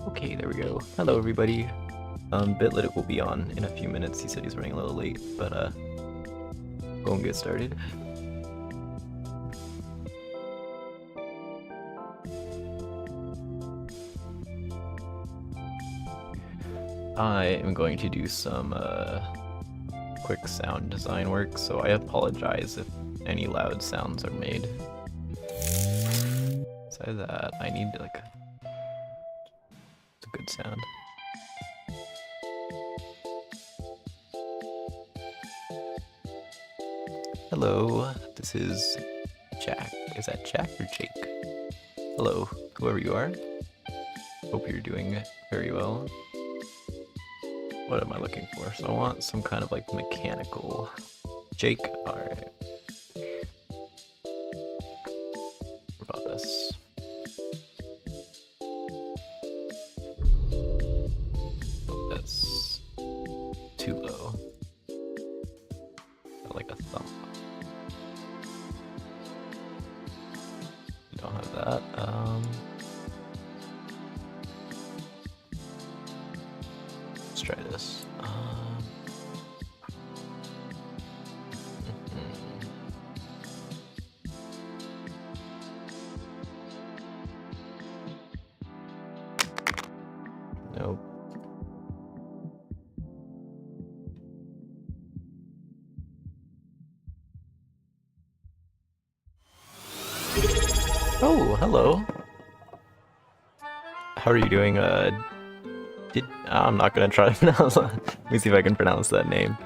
Okay, there we go. Hello, everybody. Bitlit will be on in a few minutes. He said he's running a little late, but go and get started. I am going to do some quick sound design work, so I apologize if any loud sounds are made. Besides that, I need like a good sound. Hello, this is Jack. Is that Jack or Jake? Hello, whoever you are. Hope you're doing very well. What am I looking for? So I want some kind of like mechanical. Jake, alright. What about this? That's too low. Got like a thumb. We don't have that. Let's try this. Nope. Oh, hello. How are you doing? I'm not gonna try to pronounce that. Let me see if I can pronounce that name.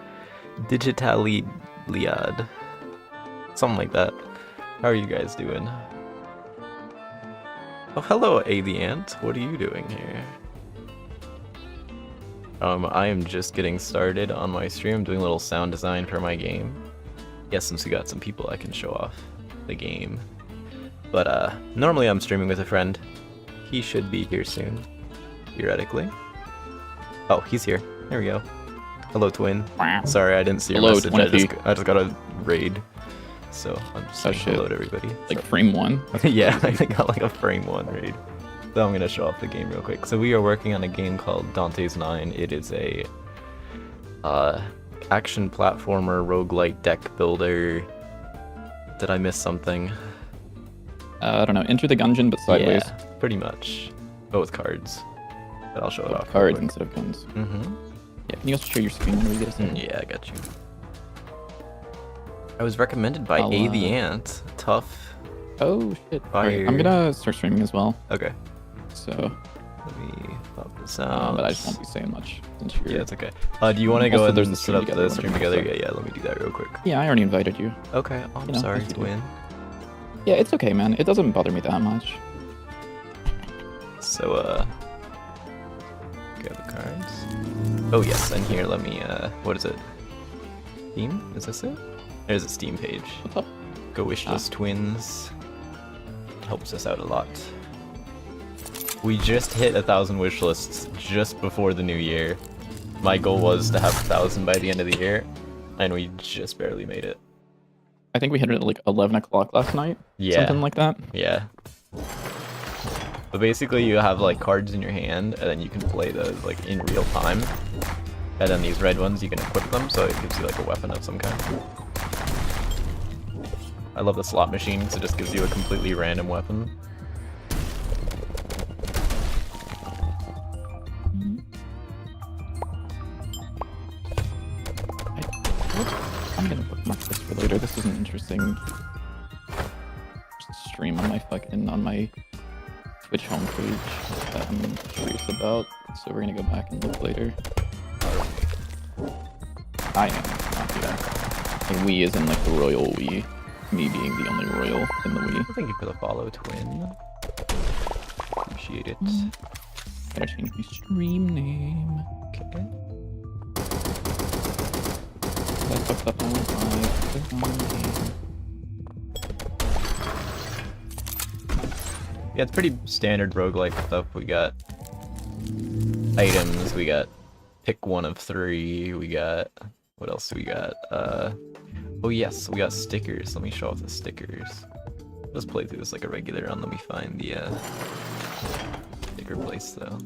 Digitaliad. Something like that. How are you guys doing? Oh, hello, A the Ant. What are you doing here? I am just getting started on my stream. I'm doing a little sound design for my game. Yes, since we got some people I can show off the game. But normally I'm streaming with a friend. He should be here soon, theoretically. Oh, he's here. There we go. Hello, Twin. Sorry, I didn't see your message. I just got a raid. So I'm just saying hello to everybody. Like frame 1? Yeah, I got like a frame 1 raid. So I'm gonna show off the game real quick. So we are working on a game called Dante's 9. It is a action platformer, roguelite deck builder. Did I miss something? I don't know. Enter the gungeon, but sideways. Yeah, pretty much. But with cards. But I'll show it off. Cards instead of guns. Mm-hmm. Yeah, can you also share your screen when we get a second? Yeah, I got you. I was recommended by A the Ant. Tough. Oh, shit. Alright, I'm gonna start streaming as well. Okay. So... Let me pop this out. But I just won't be saying much. Since you're... Yeah, it's okay. Do you want to go ahead and set up the stream together? So. Yeah, let me do that real quick. Yeah, I already invited you. Okay, oh, I'm sorry, Twin. Yeah, it's okay, man. It doesn't bother me that much. So, grab the cards. Oh, yes, and here, let me, what is it? Steam? Is this it? There's a Steam page. What's up? Go Wishlist Twins. It helps us out a lot. We just hit 1,000 wishlists just before the new year. My goal was to have 1,000 by the end of the year, and we just barely made it. I think we hit it at like 11 o'clock last night. Yeah. Something like that. Yeah. But basically you have like cards in your hand, and then you can play those like in real time. And then these red ones, you can equip them, so it gives you like a weapon of some kind. I love the slot machine, because it just gives you a completely random weapon. I'm gonna bookmark this for later. This is an interesting stream on my Twitch homepage that I'm curious about. So we're gonna go back and look later. I am not here. And we is in like the royal we. Me being the only royal in the we. Thank you for the follow, Twin. Appreciate it. Gotta change my stream name. Okay. I fucked up on Yeah, it's pretty standard roguelike stuff. We got items, we got pick one of 3, we got... What else do we got? Oh yes, we got stickers. Let me show off the stickers. Let's play through this like a regular run. Let me find the stickers. sticker place though.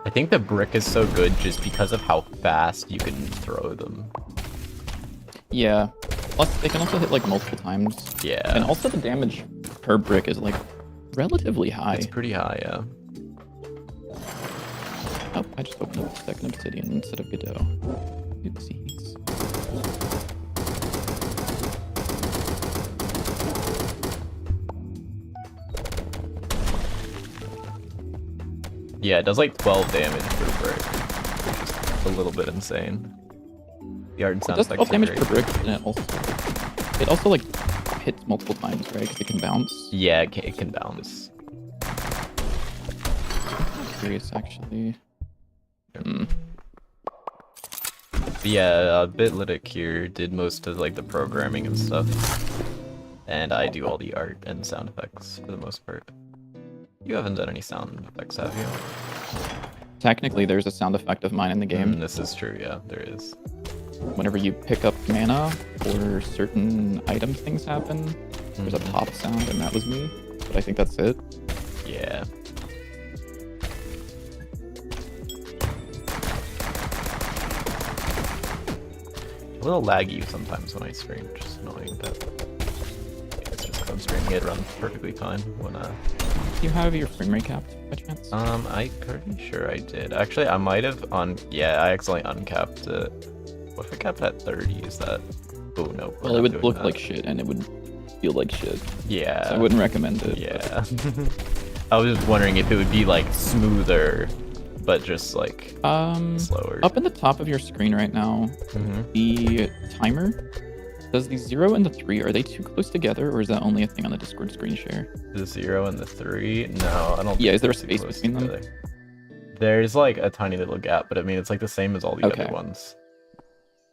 I think the brick is so good just because of how fast you can throw them. Yeah. Plus, they can also hit like multiple times. Yeah. And also the damage per brick is like relatively high. It's pretty high, yeah. Oh, I just opened up a second obsidian instead of Godot. Oopsies. Yeah, it does like 12 damage per brick, which is a little bit insane. The art and It sound does effects 12 are damage great. per brick, and it also like hits multiple times, right? Because it can bounce. Yeah, it can bounce. I'm curious, actually. Hmm. But yeah, Bitlytic here did most of like the programming and stuff, and I do all the art and sound effects for the most part. You haven't done any sound effects, have you? Technically, there's a sound effect of mine in the game. This is true, yeah, there is. Whenever you pick up mana or certain item things happen, there's a pop sound, and that was me. But I think that's it. Yeah. A little laggy sometimes when I stream, just annoying, but it's just 'cause I'm streaming, it runs perfectly fine when Do you have your frame rate capped by chance? I'm pretty sure I did. Actually, I might have yeah, I accidentally uncapped it. What if I capped at 30? Is that... Oh, no. Well, it would look like shit, and it would feel like shit. Yeah. So I wouldn't recommend it. Yeah. I was just wondering if it would be, like, smoother, but just, like, slower. Up in the top of your screen right now, the timer, does the 0 and the 3, are they too close together, or is that only a thing on the Discord screen share? The 0 and the 3? No, I don't Yeah, think is there a they're too space close between them? together. There's, like, a tiny little gap, but I mean, it's, like, the same as all the Okay. other ones.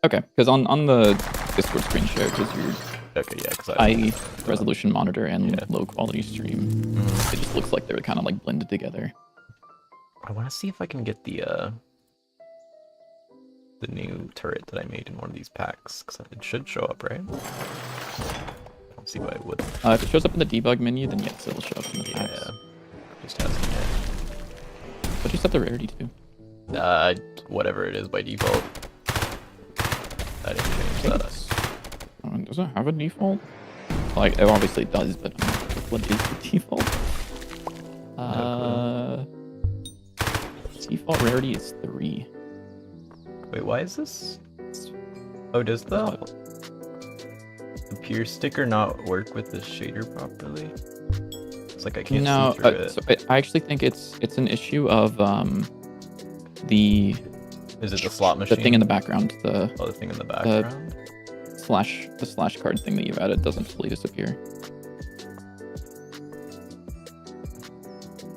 Okay, because on the Discord screen share, because your Okay, yeah, because high resolution monitor and Yeah. low quality stream, it just looks like they're kind of like blended together. I want to see if I can get the new turret that I made in one of these packs, because it should show up, right? I don't see why it wouldn't. If it shows up in the debug menu, then yes, it'll show up in the packs. Yeah, just hasn't yet. What'd you set the rarity to? Whatever it is by default. I didn't change that. Does it have a default? Like, it obviously does, but what is the default? Default rarity is 3. Wait, why is this? Oh, does the Pierce sticker not work with the shader properly? It's like I can't see through it. So I actually think it's an issue of the... Is it the slot machine? The thing in the background, the thing in the background? the slash card thing that you've added doesn't fully disappear.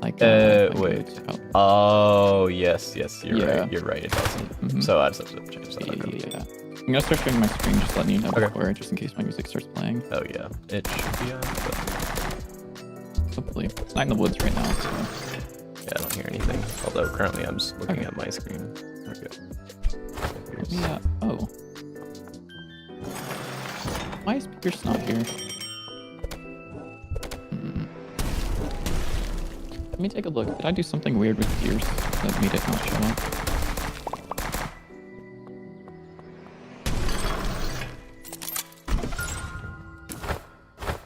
Like, wait. Oh, yes, you're right. You're right, it doesn't. So I just have to change that. Yeah. I'm gonna start showing my screen, just letting you know before, just in case my music starts playing. Oh yeah, it should be on, but... Hopefully. It's not in the woods right now, so... Yeah, I don't hear anything. Although currently I'm just looking at my screen. There we go. Yeah, oh. Why is Pierce not here? Let me take a look. Did I do something weird with Pierce that made it not show up?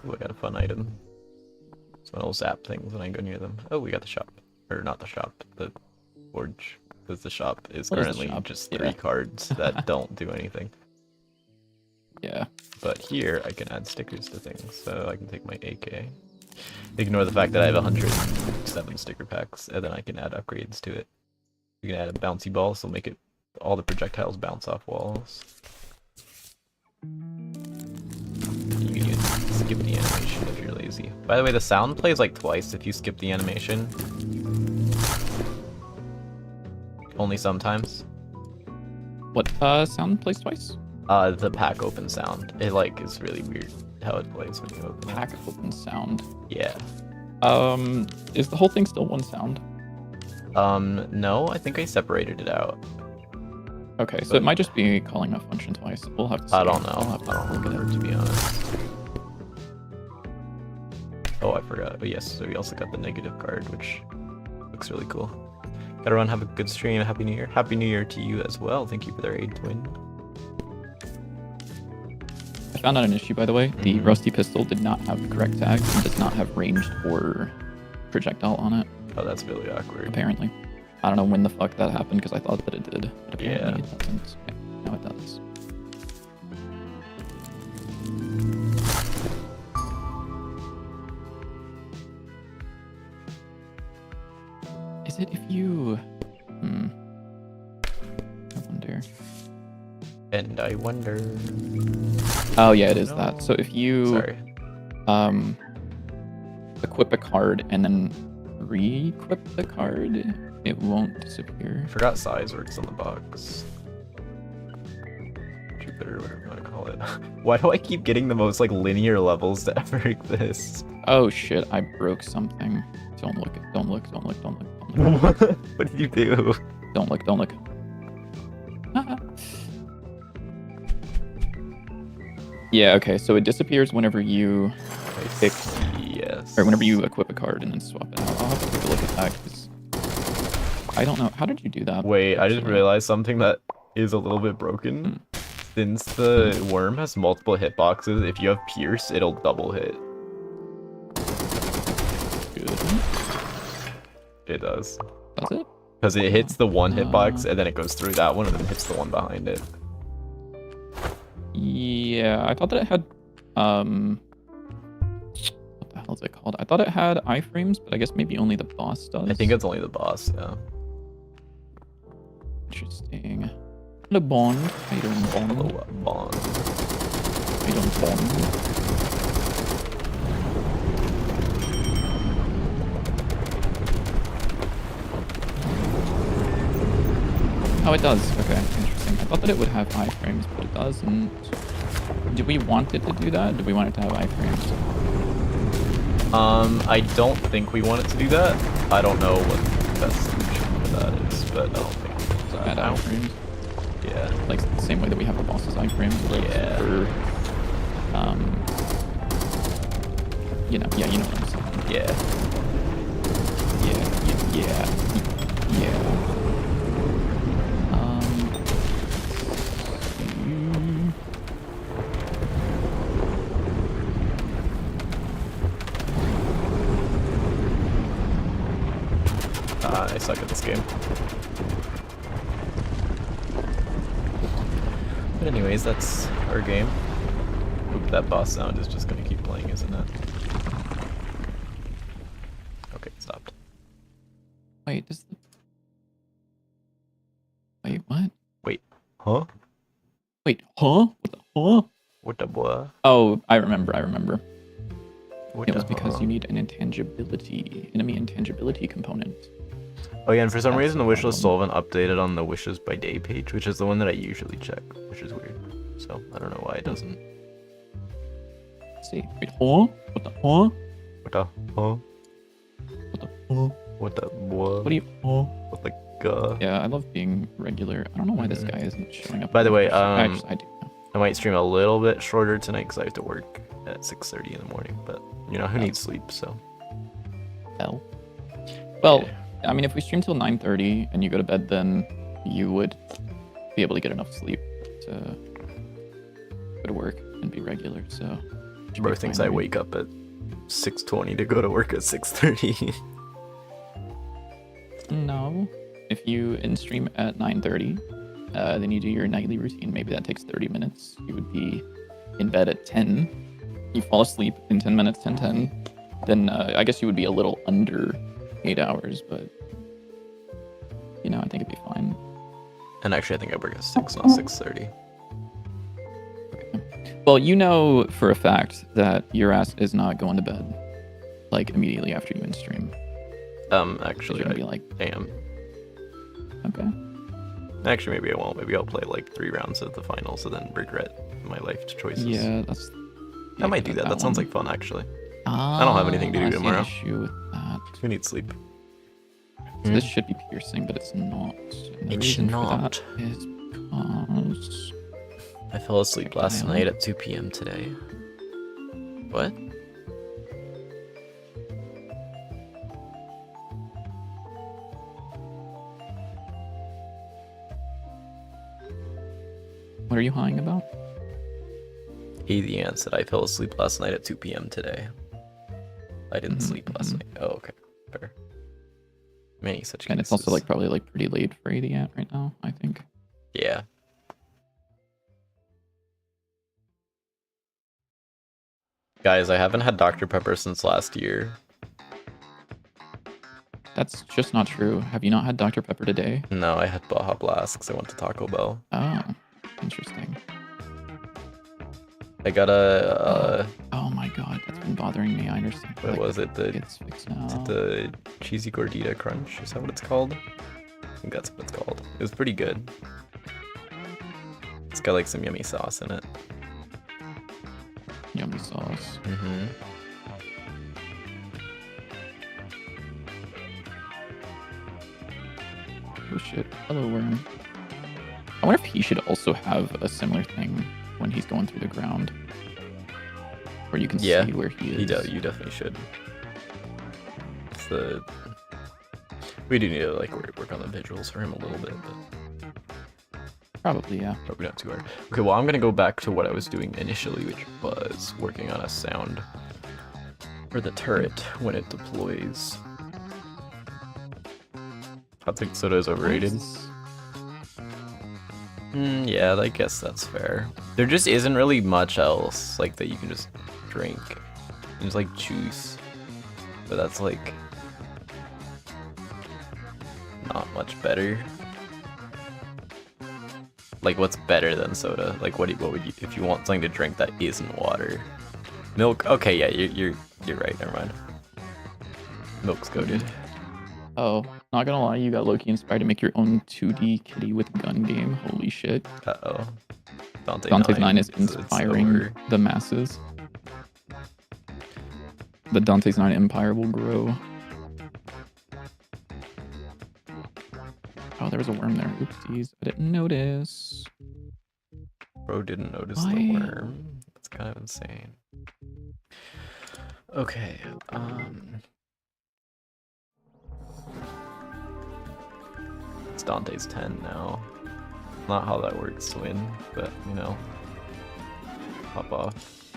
Ooh, I got a fun item. So it'll zap things when I go near them. Oh, we got the shop. Or not the shop, the forge. Because the shop is currently just 3 cards that don't do anything. Yeah. But here, I can add stickers to things, so I can take my AK. Ignore the fact that I have 107 sticker packs, and then I can add upgrades to it. You can add a bouncy ball, so make it all the projectiles bounce off walls. You can even skip the animation if you're lazy. By the way, the sound plays like twice if you skip the animation. Only sometimes. What sound plays twice? The pack open sound. It like is really weird how it plays when you open it. Pack open sound. Yeah. Is the whole thing still one sound? No, I think I separated it out. Okay, so But- it might just be calling a function twice. We'll have to see. I don't know. I'll have to I don't look at remember, it. to be honest. Oh, I forgot. Oh, yes. So we also got the negative card, which looks really cool. Everyone have a good stream. Happy New Year. Happy New Year to you as well. Thank you for the raid, Twin. I found out an issue, by the way. The Mhm. rusty pistol did not have the correct tag and does not have ranged or projectile on it, Oh, that's really awkward. apparently. I don't know when the fuck that happened because I thought that it did, but apparently Yeah. it doesn't. Okay, now it does. Is it if you... I wonder. And I wonder. Oh yeah, it is No. that. So if you Sorry. Equip a card and then re-equip the card, it won't disappear. I forgot size works on the box. Jupiter, whatever you want to call it. Why do I keep getting the most like linear levels to ever exist? Oh shit, I broke something. Don't look, don't look, don't look, don't look, don't look. What did you do? Don't look, don't look. Yeah, okay, so it disappears whenever you pick, Yes. or whenever you equip a card and then swap it out. I'll have to take a look at that because I don't know. How did you do that? Wait, I just actually? realized something that is a little bit broken. Since the worm has multiple hitboxes, if you have Pierce, it'll double hit. Good. It does. That's it? Because it hits the one hitbox and then it goes through that one and then hits the one behind it. Yeah, I thought that it had, what the hell is it called? I thought it had iframes, but I guess maybe only the boss does. I think it's only the boss, yeah. Interesting. The bond. I don't bond. Oh, bond. I don't bond. Oh, it does. Okay, interesting. I thought that it would have iframes, but it doesn't. Do we want it to do that? Do we want it to have iframes? I don't think we want it to do that. I don't know what the best solution for that is, but I don't think it's that. Add iframes? Yeah. Like the same way that we have the boss's iframes. Yeah. For, you know what I'm saying. Yeah. Yeah. I suck at this game. But anyways, that's our game. Oop, that boss sound is just gonna keep playing, isn't it? Okay, it stopped. Wait, Wait, what? Wait, huh? Wait, huh? What the huh? What the boy? Oh, I remember. What It was the because huh? you need an enemy intangibility component. Oh yeah, and for some That's reason the the wish list problem. still haven't updated on the wishes by day page, which is the one that I usually check, which is weird. So I don't know why it doesn't. Let's see. Wait, huh? What the huh? What the huh? What the huh? What the boy? What do you huh? What the Yeah, I love being regular. I don't know why this guy isn't showing up. By the way, Actually, I do know. I might stream a little bit shorter tonight because I have to work at 6:30 in the morning. But you know who needs sleep, so. Hell. Well, Yeah. I mean, if we stream till 9:30 and you go to bed, then you would be able to get enough sleep to go to work and be regular. So. should be Bro thinks fine, I maybe. wake up at 6:20 to go to work at 6:30. No. If you in stream at 9:30, then you do your nightly routine. Maybe that takes 30 minutes. You would be in bed at 10. You fall asleep in 10 minutes, 10:10. Then I guess you would be a little under 8 hours, but you know, I think it'd be fine. And actually, I think I work at 6, not 6:30. Well, you know for a fact that your ass is not going to bed like immediately after you in stream. Actually, You're gonna be like, I am. okay. Actually, maybe I won't. Maybe I'll play like 3 rounds of the finals and then regret my life choices. Yeah, that's. I might do that. That sounds one. like fun, actually. I don't have anything to do tomorrow. Issue with that. Who needs sleep? So this should be piercing, but it's not. And the It's reason for not. that is Pause. I fell asleep last Dial. night at 2 p.m. today. What? What are you hawing about? Hey, the ant said I fell asleep last night at 2 p.m. today. I didn't sleep last night. Oh, okay. Fair. Many such cases. And it's also like probably like pretty late for the ant right now, I think. Yeah. Guys, I haven't had Dr. Pepper since last year. That's just not true. Have you not had Dr. Pepper today? No, I had Baja Blast because I went to Taco Bell. Oh, interesting. I got a... Oh my god, that's been bothering me. I understand. What was it? It's fixed now. Is it the Cheesy Gordita Crunch? Is that what it's called? I think that's what it's called. It was pretty good. It's got like some yummy sauce in it. Yummy sauce. Mm-hmm. Oh shit. Hello, worm. I wonder if he should also have a similar thing when he's going through the ground. Where you can see where he is. You definitely should. It's the... We do need to like work on the visuals for him a little bit, but... Probably, yeah. Probably not too hard. Okay, well, I'm gonna go back to what I was doing initially, which was working on a sound for the turret when it deploys. Hot Take Soda is overrated. Yeah, I guess that's fair. There just isn't really much else like that you can just drink. There's like juice, but that's like not much better. Like, what's better than soda? Like, what would you if you want something to drink that isn't water? Milk. Okay, yeah, you're right. Never mind. Milk's goated. Oh, not gonna lie, you got Loki inspired to make your own 2D kitty with gun game. Holy shit. Uh-oh. Dante's 9 is inspiring the masses. The Dante's 9 empire will grow. Oh, there was a worm there. Oopsies. I didn't notice. Bro didn't notice Why? the worm. That's kind of insane. Okay, it's Dante's 10 now. Not how that works to win, but you know. Hop off.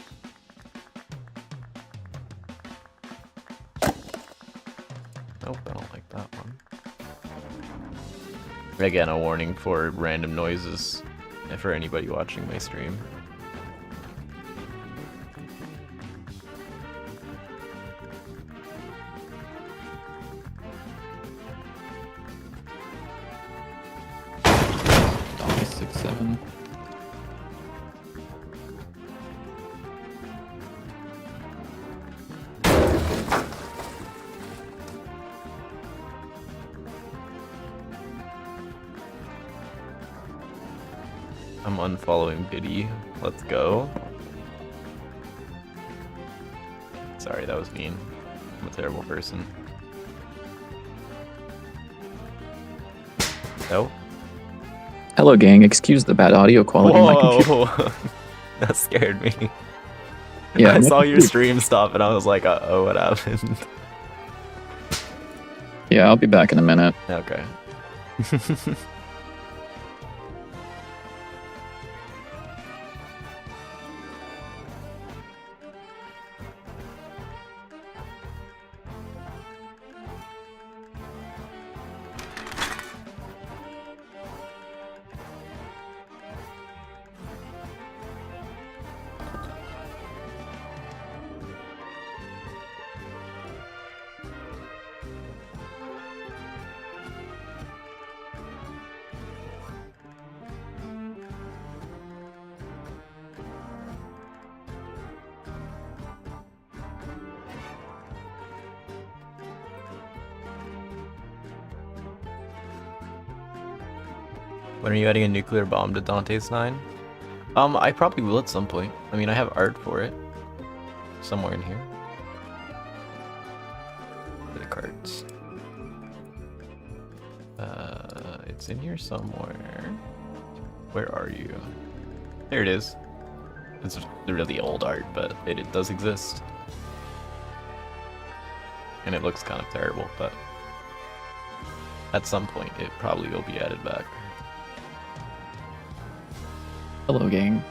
Nope, I don't like that one. Again, a warning for random noises for anybody watching my stream. Dante 6-7. I'm unfollowing Biddy. Let's go. Sorry, that was mean. I'm a terrible person. No? Hello, gang. Excuse the bad audio quality. My computer. Whoa! That scared me. Yeah, I saw your stream stop and I was like, uh-oh, what happened? Yeah, I'll be back in a minute. Okay. When are you adding a nuclear bomb to Dante's 9? I probably will at some point. I mean, I have art for it. Somewhere in here. The cards. It's in here somewhere. Where are you? There it is. It's really old art, but it does exist. And it looks kind of terrible, but at some point it probably will be added back. Hello, gang.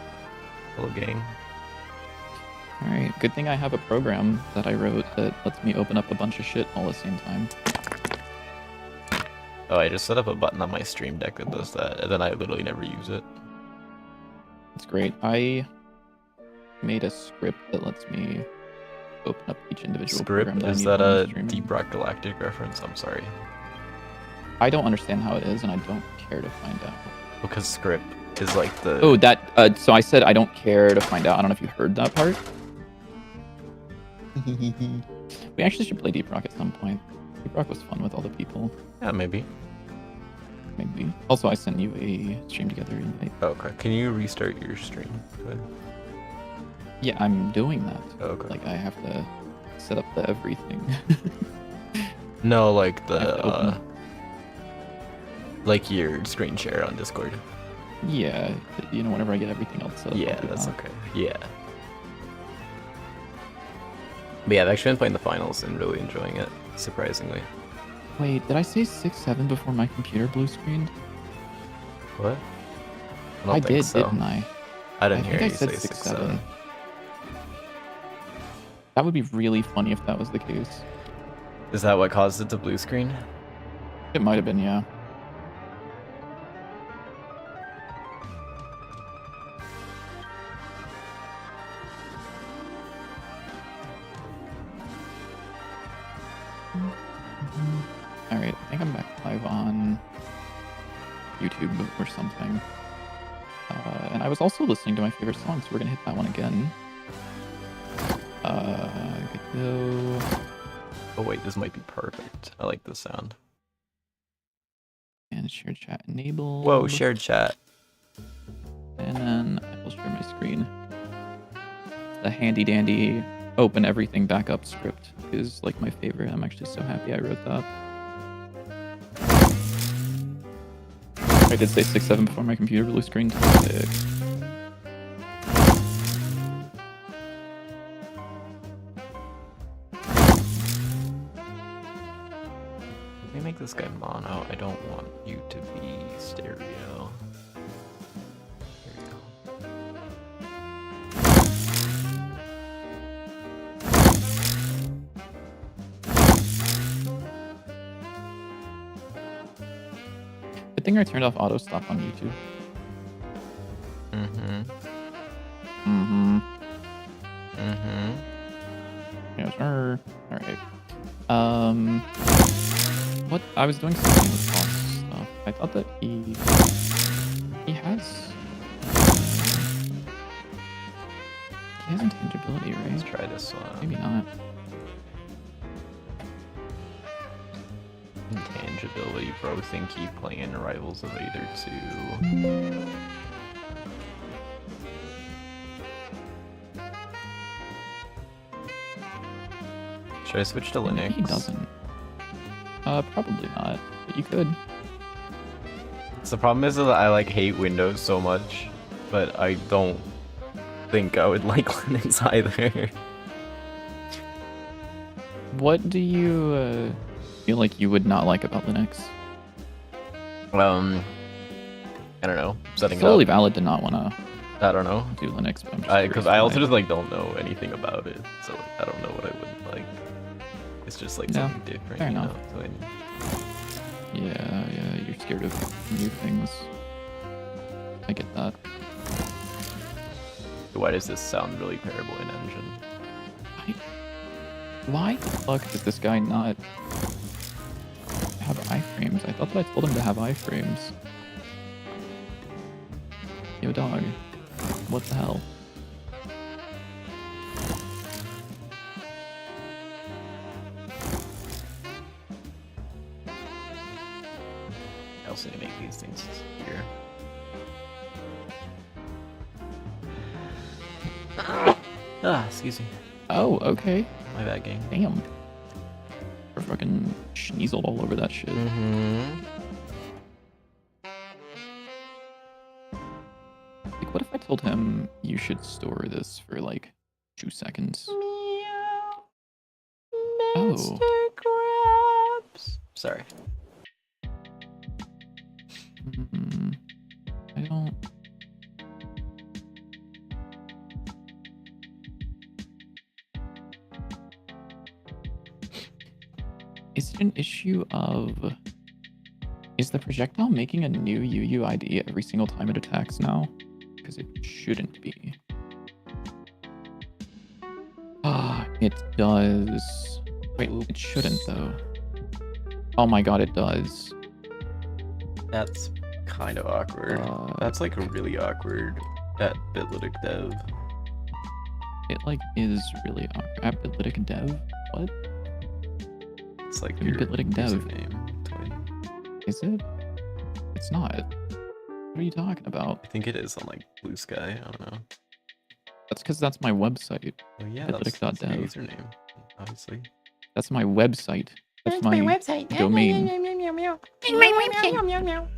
Hello, gang. All right, good thing I have a program that I wrote that lets me open up a bunch of shit all at the same time. Oh, I just set up a button on my Stream Deck that does that, and then I literally never use it. It's great. I made a script that lets me open up each individual program Script? that I Is need that while I'm a streaming. Deep Rock Galactic reference? I'm sorry. I don't understand how it is, and I don't care to find out. Because script is like the... Oh, that. So I said I don't care to find out. I don't know if you heard that part. We actually should play Deep Rock at some point. Deep Rock was fun with all the people. Yeah, maybe. Maybe. Also, I sent you a stream together invite. Okay. Can you restart your stream? Good. Yeah, I'm doing that. Okay. Like, I have to set up the everything. No, like I have to open the... like your screen share on Discord. Yeah, you know, whenever I get everything else set up. Yeah, I'll do that's that. okay. Yeah. But yeah, I've actually been playing the finals and really enjoying it, surprisingly. Wait, did I say 6-7 before my computer blue screened? What? I don't think did, so. didn't I? I didn't hear think I you said say 6-7. That would be really funny if that was the case. Is that what caused it to blue screen? It might have been, yeah. Alright, I think I'm back live on YouTube or something. And I was also listening to my favorite song, so we're gonna hit that one again. Good to go. Oh wait, this might be perfect. I like this sound. And share chat enabled. Whoa, shared chat. And then I will share my screen. The handy dandy open everything back up script is like my favorite. I'm actually so happy I wrote that. I did say 6-7 before my computer blue screen. Sick. Let me make this guy mono. I don't want you to be stereo. There you go. Good thing I turned off auto stop on YouTube. Yes, sir. Alright. What? I was doing something with boss stuff. I thought that he has intangibility, right? Let's try this one. Maybe not. Intangibility, bro. Think he playing Rivals of Aether 2. Should I switch to Maybe Linux? he doesn't. Probably not. But you could. So the problem is that I like hate Windows so much, but I don't think I would like Linux either. What do you feel like you would not like about Linux? I don't know. Setting It's it totally up. valid to not want to I don't know. do Linux, but I'm just Because curious I also why. just like don't know anything about it, so like, I don't know what I would like. It's just like Yeah, something different, fair you enough. know. So Yeah, you're scared of new things. I get that. why does this sound really terrible in Engine? Why the fuck does this guy not have iframes? I thought that I told him to have iframes. Yo, dog. What the hell? I also need to make these things here. Excuse me. Oh, okay. My bad, gang. Damn. We're fucking schneezled all over that shit. Mm-hmm. What if I told him you should store this for like 2 seconds? Meow. Oh. Mr. Krabs. Sorry. I don't. Is it an issue of... Is the projectile making a new UUID every single time it attacks now? Because it shouldn't be. Ah, it does. Wait, it shouldn't though. Oh my god, it does. That's kind of awkward. That's like really awkward at Bitlytic Dev. It like is really awkward. At Bitlytic Dev? What? It's like Your your Bitlytic Dev. username, Twin. Is it? It's not. What are you talking about? I think it is on like Blue Sky. I don't know. That's because that's my website. Oh yeah, that's your Bitlytic.dev. username, obviously. That's my website. That's my website. domain. It's my website.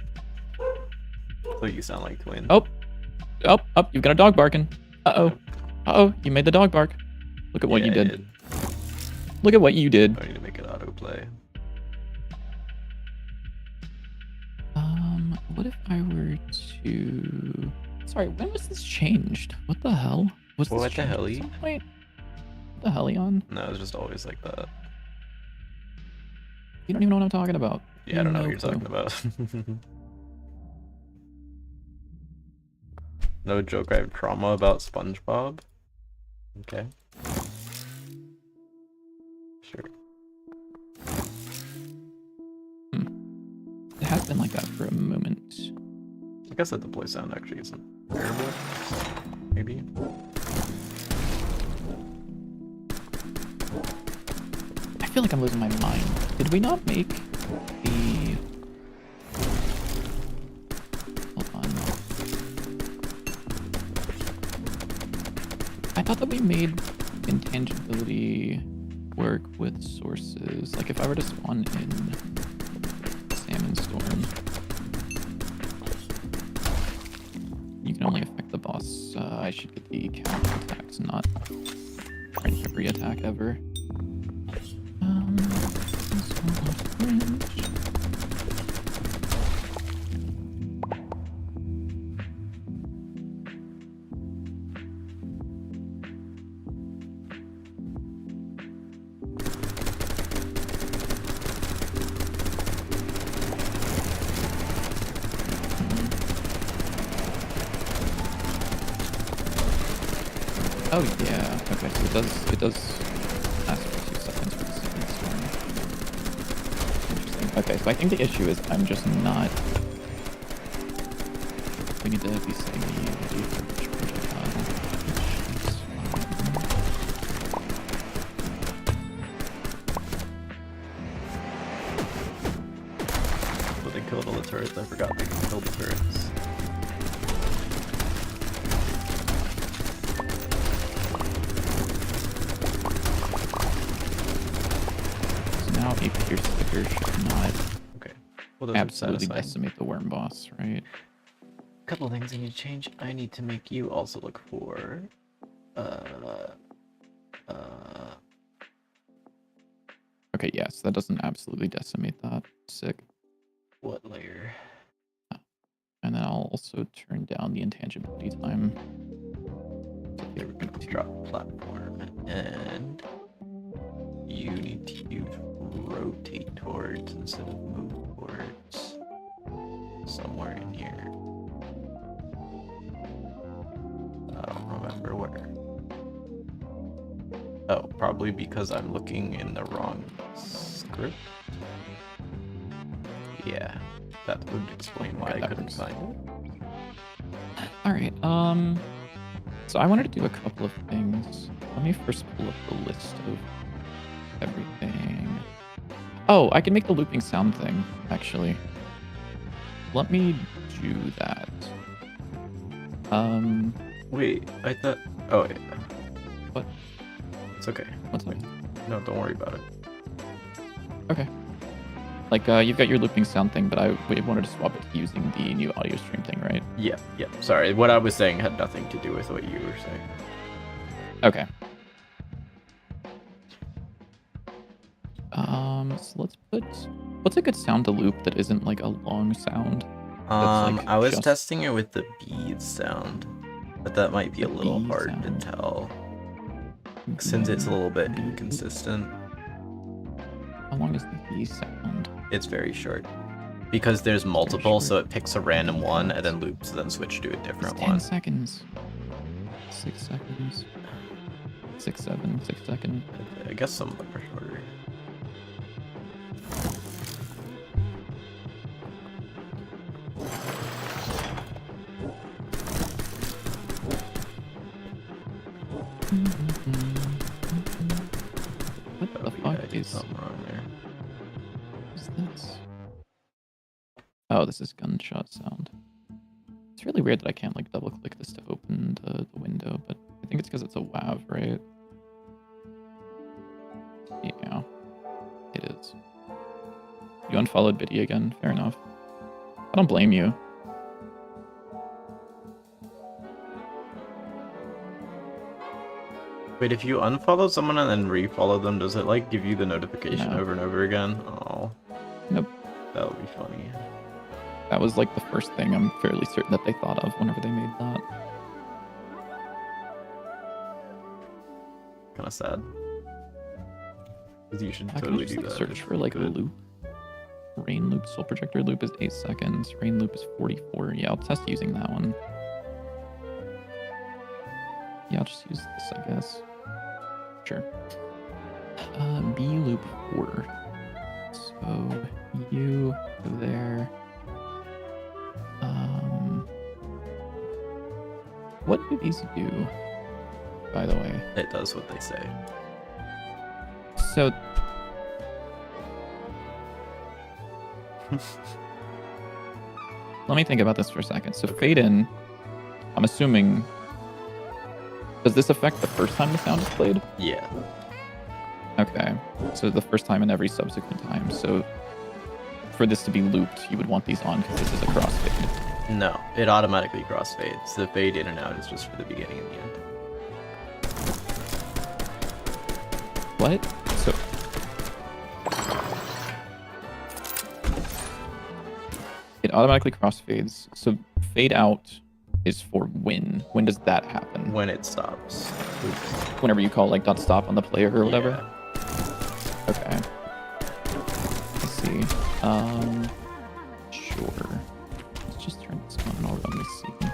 So you sound like Twin. Oh, you've got a dog barking. Uh-oh, you made the dog bark. Look at what you Yeah, I did. Look at what you did. I need to make it autoplay. What if I were to... Sorry, when was this changed? What the hell? Was this What the changed at helly? some point? What the helly on? No, it's just always like that. You don't even know what I'm talking about. Yeah, I don't know what No you're clue. talking about. No joke, I have trauma about SpongeBob. Okay. Sure. It has been like that for a moment. I guess that the play sound actually isn't terrible. Maybe. I feel like I'm losing my mind. Did we not make the... Hold on. I thought that we made intangibility work with sources. Like if I were to spawn in Salmon Storm, you can only affect the boss. I should get the counter attacks, not every attack ever. This one lost range. Oh yeah, okay, so it does last for 2 seconds for the second storm. Interesting. Okay, so I think the issue is I'm just not... We need to be setting the UID for each projectile, which is fine. But they killed all the turrets. I forgot they could kill the turrets. Now a pierce sticker should not Okay. Well, those are absolutely satisfying. decimate the worm boss, right? Couple things I need to change. I need to make you also look for Okay, yes, that doesn't absolutely decimate that. Sick. what layer? And then I'll also turn down the intangibility time. There we go. Drop platform, and you need to use rotate towards instead of move towards. Somewhere in here. I don't remember where. Oh, probably because I'm looking in the wrong script. Yeah, that would explain why Okay, I that couldn't works. find it. Alright, so I wanted to do a couple of things. Let me first pull up the list of everything. Oh, I can make the looping sound thing, actually. Let me do that. Wait, I thought. Oh, wait. What? It's okay. What's up? No, don't worry about it. Okay. Like, you've got your looping sound thing, but we wanted to swap it to using the new audio stream thing, right? Yeah. Sorry, what I was saying had nothing to do with what you were saying. Okay. So what's a good sound to loop that isn't like a long sound? Like I was just- testing it with the bead sound, but that might be a The little bead hard sound. to tell since it's a little bit inconsistent. How long is the B sound? It's very short because there's multiple, short. so it picks a random one and then loops, then switch to a different It's 10 one. seconds. 6 seconds. 6, 7, 6 seconds. I guess some of them are shorter. What the Oh, yeah, fuck I did is something wrong there. this? Oh, this is gunshot sound. It's really weird that I can't like double click this to open the window, but I think it's because it's a WAV, right? Yeah, it is. You unfollowed Biddy again, fair enough. I don't blame you. Wait, if you unfollow someone and then refollow them, does it like give you the notification No. over and over again? Oh. Nope. That would be funny. That was like the first thing I'm fairly certain that they thought of whenever they made that. Kind of sad. 'Cause you should Can I totally just do like that. search for like a loop? Rain loop, soul projector loop is 8 seconds. Rain loop is 44. Yeah, I'll test using that one. Yeah, I'll just use this, I guess. Sure. B loop 4. So you go there. What do these do, by the way? It does what they say. So let me think about this for a second. So fade in, I'm assuming, does this affect the first time the sound is played? Yeah. Okay, so the first time and every subsequent time. So for this to be looped, you would want these on because this is a crossfade. No, it automatically crossfades. The fade in and out is just for the beginning and the end. What? So it automatically crossfades. So fade out is for when. When does that happen? When it stops. Oops. Whenever you call like dot stop on the player or whatever. Yeah. Okay. Let's see. Sure. Let's just turn this on and I'll run this scene.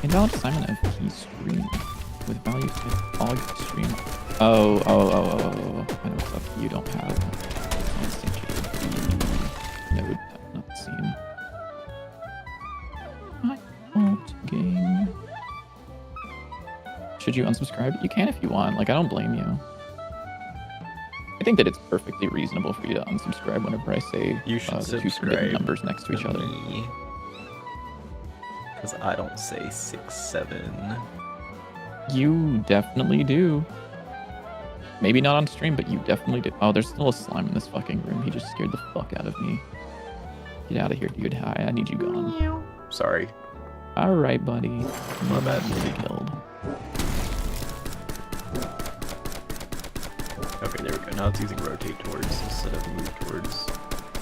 Invalid assignment of key stream with value type log stream. Oh. I know stuff you don't have. Node not seen. I won't game. Should you unsubscribe? You can if you want. Like, I don't blame you. I think that it's perfectly reasonable for you to unsubscribe whenever I say You should the two forbidden subscribe numbers next to each other. Because I don't say 6, 7. You definitely do. Maybe not on stream, but you definitely do. Oh, there's still a slime in this fucking room. He just scared the fuck out of me. Get out of here, dude. Hi, I need you gone. Sorry. All right, buddy. My bad. You'll be killed. Okay, there we go. Now it's using rotate towards instead of move towards.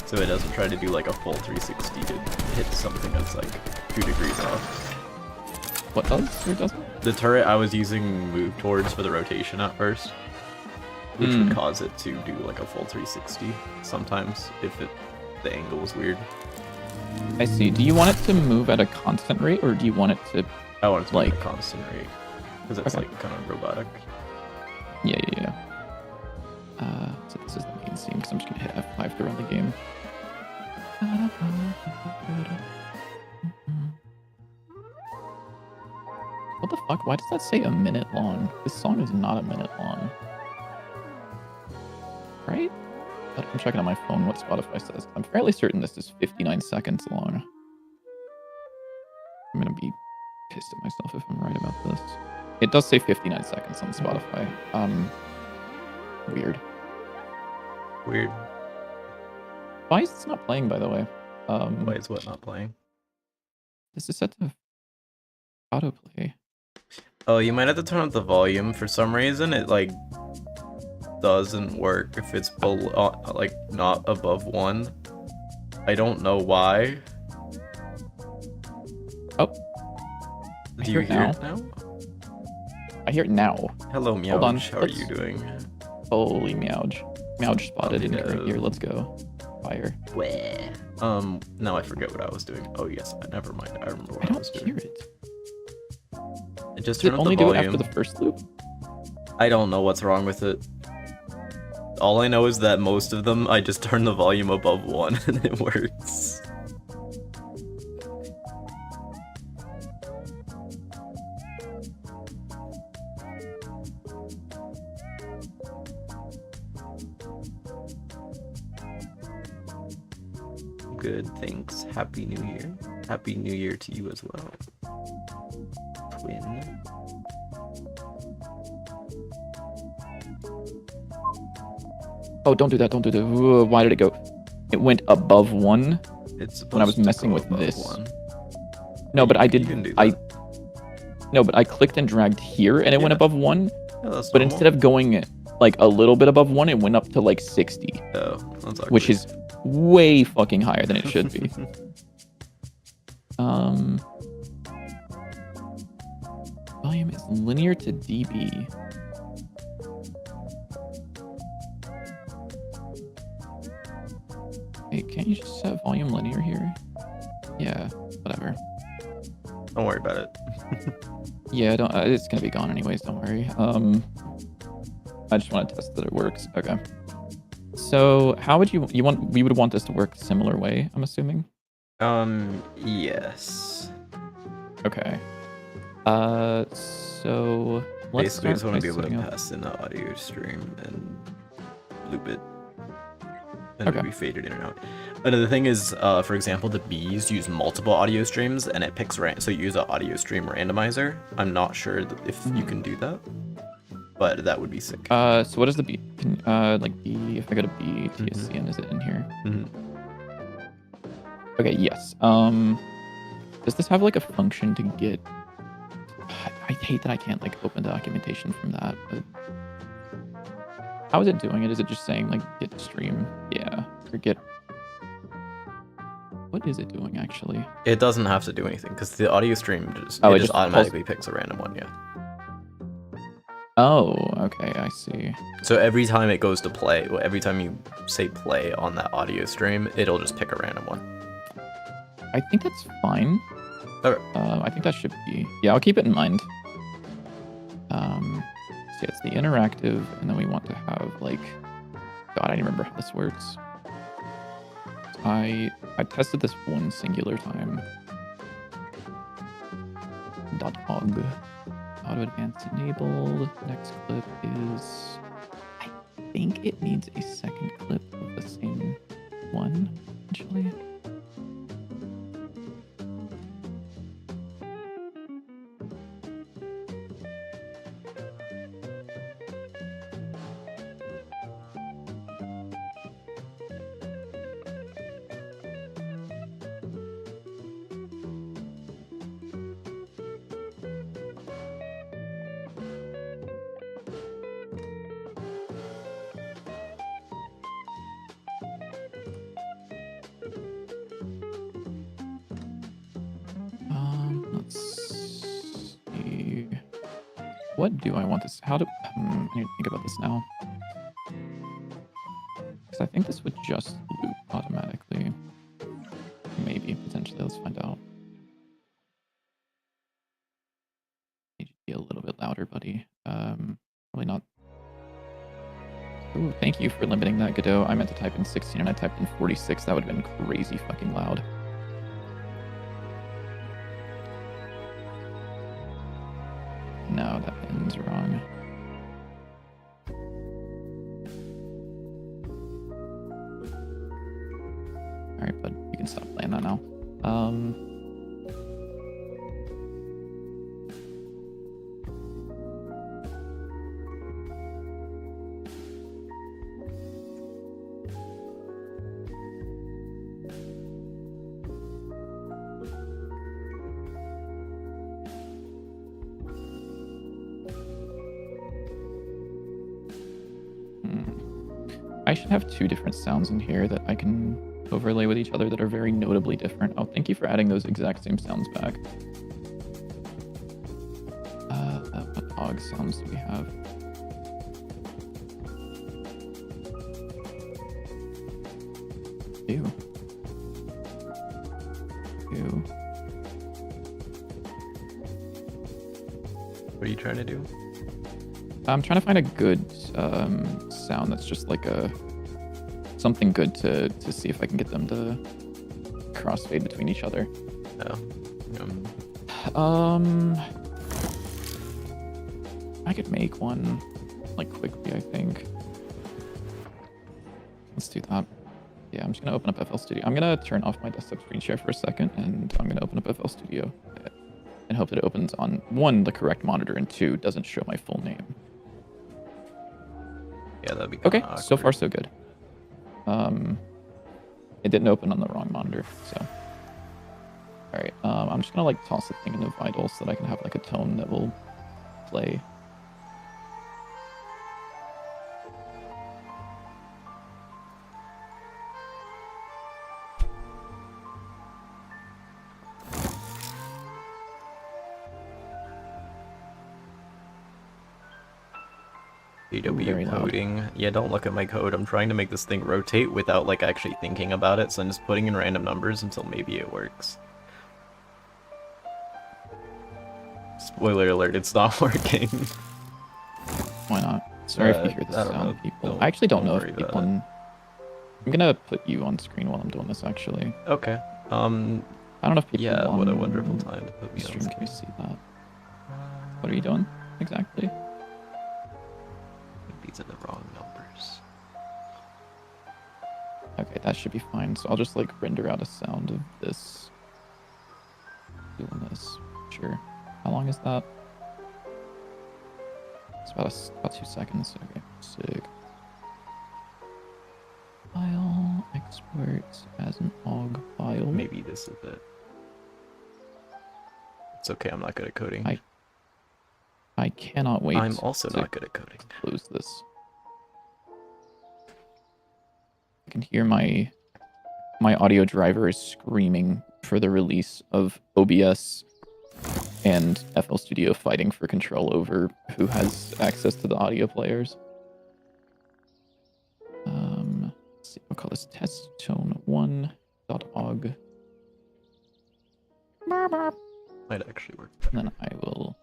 So it doesn't try to do like a full 360 to hit something that's like 2 degrees off. What does or doesn't? The turret I was using move towards for the rotation at first, which would cause it to do like a full 360 sometimes if the angle was weird. I see. Do you want it to move at a constant rate, or do you want it to... I want it to be Like- a constant rate because it's Okay. like kind of robotic. Yeah. So this is the main scene, because I'm just going to hit F5 to run the game. What the fuck? Why does that say a minute long? This song is not a minute long. Right? I'm checking on my phone what Spotify says. I'm fairly certain this is 59 seconds long. I'm gonna be pissed at myself if I'm right about this. It does say 59 seconds on Spotify. Weird. Weird. Why is this not playing, by the way? Why is what not playing? This is set to autoplay. Oh, you might have to turn up the volume. For some reason, it like doesn't work if it's below, like not above 1. I don't know why. Oh. Do you hear it now? I hear it now. Hello, Meowj. Hold on, How are you doing? Holy Meowj. Meowj spotted in go. here. Let's go. Fire. Now I forget what I was doing. Oh yes, never mind. I remember what I I was don't doing. hear it. Just Does turn it up only the do volume. it after the first loop? I don't know what's wrong with it. All I know is that most of them, I just turn the volume above 1 and it works. Good, thanks. Happy New Year. Happy New Year to you as well. Twin. Oh, don't do that. Don't do that. Ooh, why did it go? It went above 1 It's when I was supposed to messing go with above this. 1. No, but I You did. can do I that. no, but I clicked and dragged here, and it went Yeah. above 1. Yeah, that's But normal. instead of going like a little bit above 1, it went up to like 60, Oh, that's ugly. which is way fucking higher than it should be. Volume is linear to dB. Hey, can't you just set volume linear here? Yeah, whatever. Don't worry about it. Yeah, don't. It's gonna be gone anyways. Don't worry. I just want to test that it works. Okay. So, how would you want? We would want this to work a similar way. I'm assuming. Yes. Okay. So let's Basically, I start just want by to be able setting to up. pass in the audio stream and loop it. And Okay. maybe fade it in and out. Another thing is, for example, the bees use multiple audio streams and it picks so you use an audio stream randomizer. I'm not sure if you can do that, but that would be sick. So what is the B? Like B? If I go to B, TSCN, is it in here? Okay. Yes. Does this have like a function to get? I hate that I can't like open documentation from that. But how is it doing it? Is it just saying like get stream? Yeah. Or get. What is it doing actually? It doesn't have to do anything because the audio stream just, Oh, it it just just automatically picks a random one, yeah. Oh, okay, I see. So every time it goes to play, every time you say play on that audio stream, it'll just pick a random one. I think that's fine. Okay. I think that should be. Yeah, I'll keep it in mind. So it's the interactive, and then we want to have like. God, I don't remember how this works. I tested this one singular time. .og. Auto advance enabled. Next clip is. I think it needs a second clip of the same one, actually. Let's see. What do I want this? How do I need to think about this now? Because I think this would just loop automatically. Maybe potentially. Let's find out. Need to be a little bit louder, buddy. Probably not. Ooh, thank you for limiting that, Godot. I meant to type in 16 and I typed in 46. That would have been crazy fucking loud. No, that end's wrong. Alright, bud, you can stop playing that now. I should have 2 different sounds in here that I can overlay with each other that are very notably different. Oh, thank you for adding those exact same sounds back. What OG sounds do we have? Ew. Ew. What are you trying to do? I'm trying to find a good sound that's just like something good to see if I can get them to crossfade between each other. Oh. I could make one like quickly, I think. Let's do that. Yeah, I'm just gonna open up FL Studio. I'm gonna turn off my desktop screen share for a second, and I'm gonna open up FL Studio and hope that it opens on 1, the correct monitor, and 2, doesn't show my full name. Yeah, that'd be Okay, awkward. so far so good. It didn't open on the wrong monitor, so. All right, I'm just gonna like toss the thing into Vital so that I can have like a tone that will play. Very AW loud. coding. Yeah, don't look at my code. I'm trying to make this thing rotate without like actually thinking about it, so I'm just putting in random numbers until maybe it works. Spoiler alert, it's not working. Why not? Sorry if you hear the I don't know. sound, people. Don't- I actually don't don't know worry if about people. I'm gonna put you on screen while I'm doing this. Actually, Okay. I don't know if people. Yeah, what a on wonderful time to put me on stream. Can screen. we see that? What are you doing exactly? These are the wrong numbers. Okay, that should be fine. So I'll just like render out a sound of this. Doing this. Sure. How long is that? It's about 2 seconds. Okay, sick. File export as an OGG file. Maybe this is it. It's okay, I'm not good at coding. I cannot wait. I'm also to not good at coding. close this. I can hear my audio driver is screaming for the release of OBS and FL Studio fighting for control over who has access to the audio players. Let's see, I'll call this test tone 1.og. Might actually work. And then I will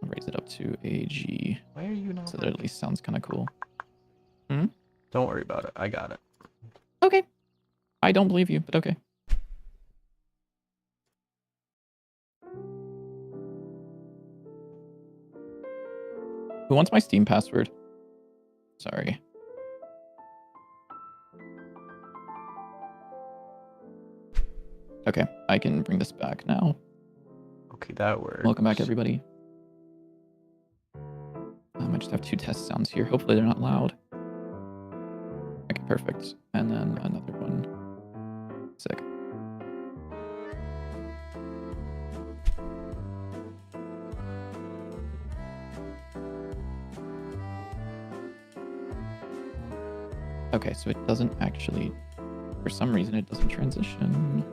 raise it up to a G Why are you not? so that it at least sounds kind of cool. Don't worry about it. I got it. Okay. I don't believe you, but okay. Who wants my Steam password? Sorry. Okay, I can bring this back now. Okay, that works. Welcome back, everybody. I just have 2 test sounds here. Hopefully they're not loud. Okay, perfect. And then another one. Sick. Okay, so it doesn't actually, for some reason, it doesn't transition.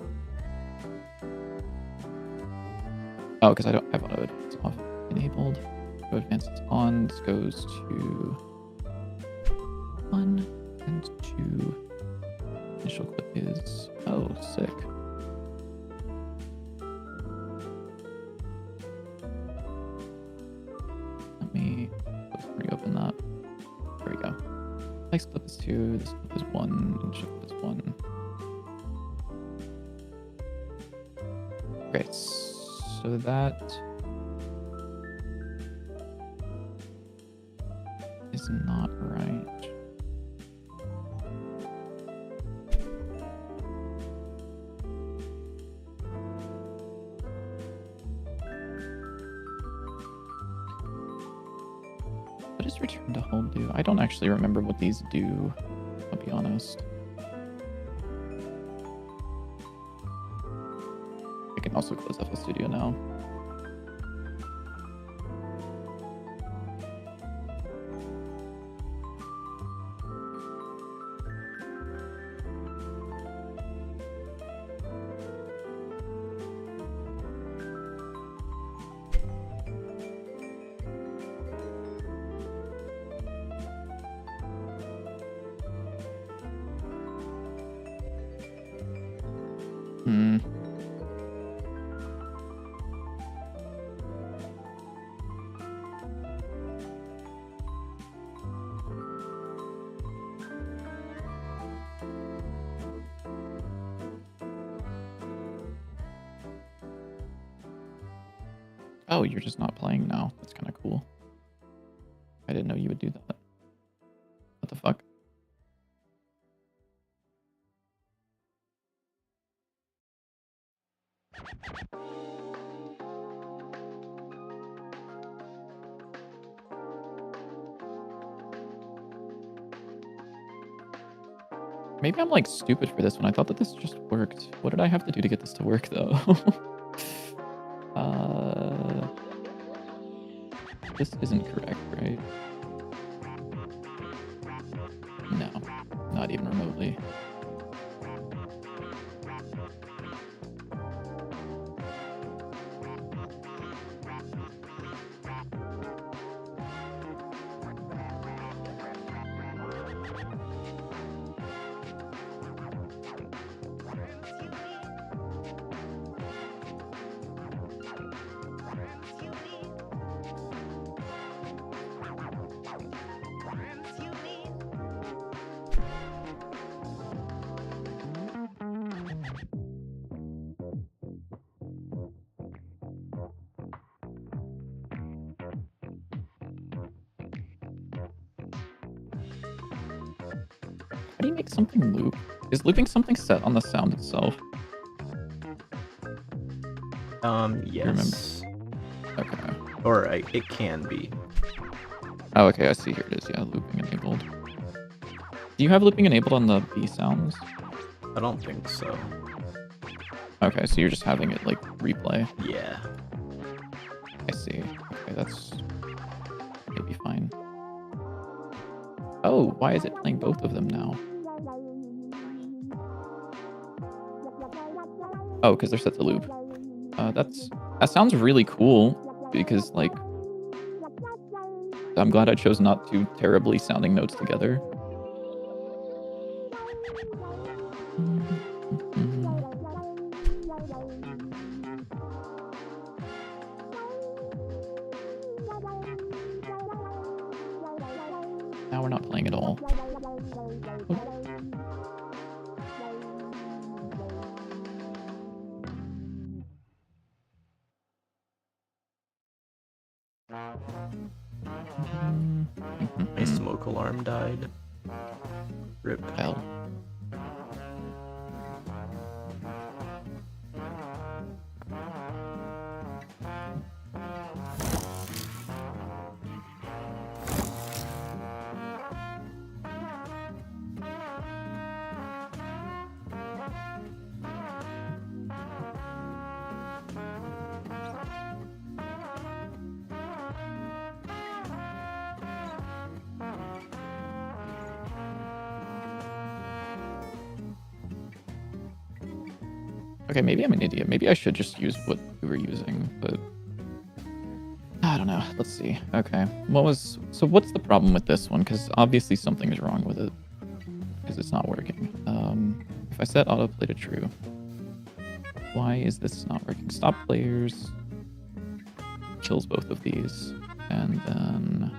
Oh, because I don't have auto advance off enabled. Auto advance is on. This goes to 1 and 2. Initial clip is, oh, sick. Let me reopen that. There we go. Next clip is 2, this clip is 1, initial clip is 1. Okay, so that is not right. What does return to hold do? I don't actually remember what these do, I'll be honest. I can also close FL Studio now. Hmm. Oh, you're just not playing now. That's kind of cool. I didn't know you would do that. What the fuck? Maybe I'm like stupid for this one. I thought that this just worked. What did I have to do to get this to work though? This isn't correct, right? No, not even remotely. How do you make something loop? Is looping something set on the sound itself? Yes. Okay. Or it can be. Oh, okay, I see. Here it is. Yeah, looping enabled. Do you have looping enabled on the B sounds? I don't think so. Okay, so you're just having it like replay. Yeah. I see. Okay, that's maybe fine. Oh, why is it playing both of them now? Oh, because they're set to loop. That sounds really cool because like I'm glad I chose not two terribly sounding notes together. Now we're not playing at all. My smoke alarm died. Rip. Hell. Okay, maybe I'm an idiot. Maybe I should just use what we were using, but I don't know. Let's see. Okay. So what's the problem with this one? Because obviously something is wrong with it because it's not working. If I set autoplay to true, why is this not working? Stop players kills both of these, and then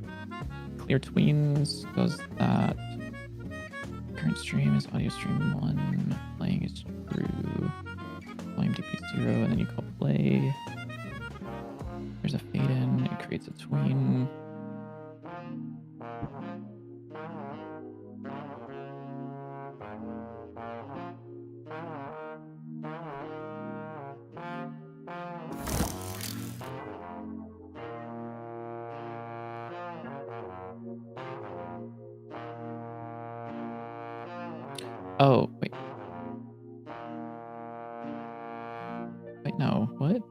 clear tweens does that. Current stream is audio stream 1. Playing is true. Volume DP 0, and then you call play. There's a fade in. It creates a tween. Oh, wait. Wait, no. What?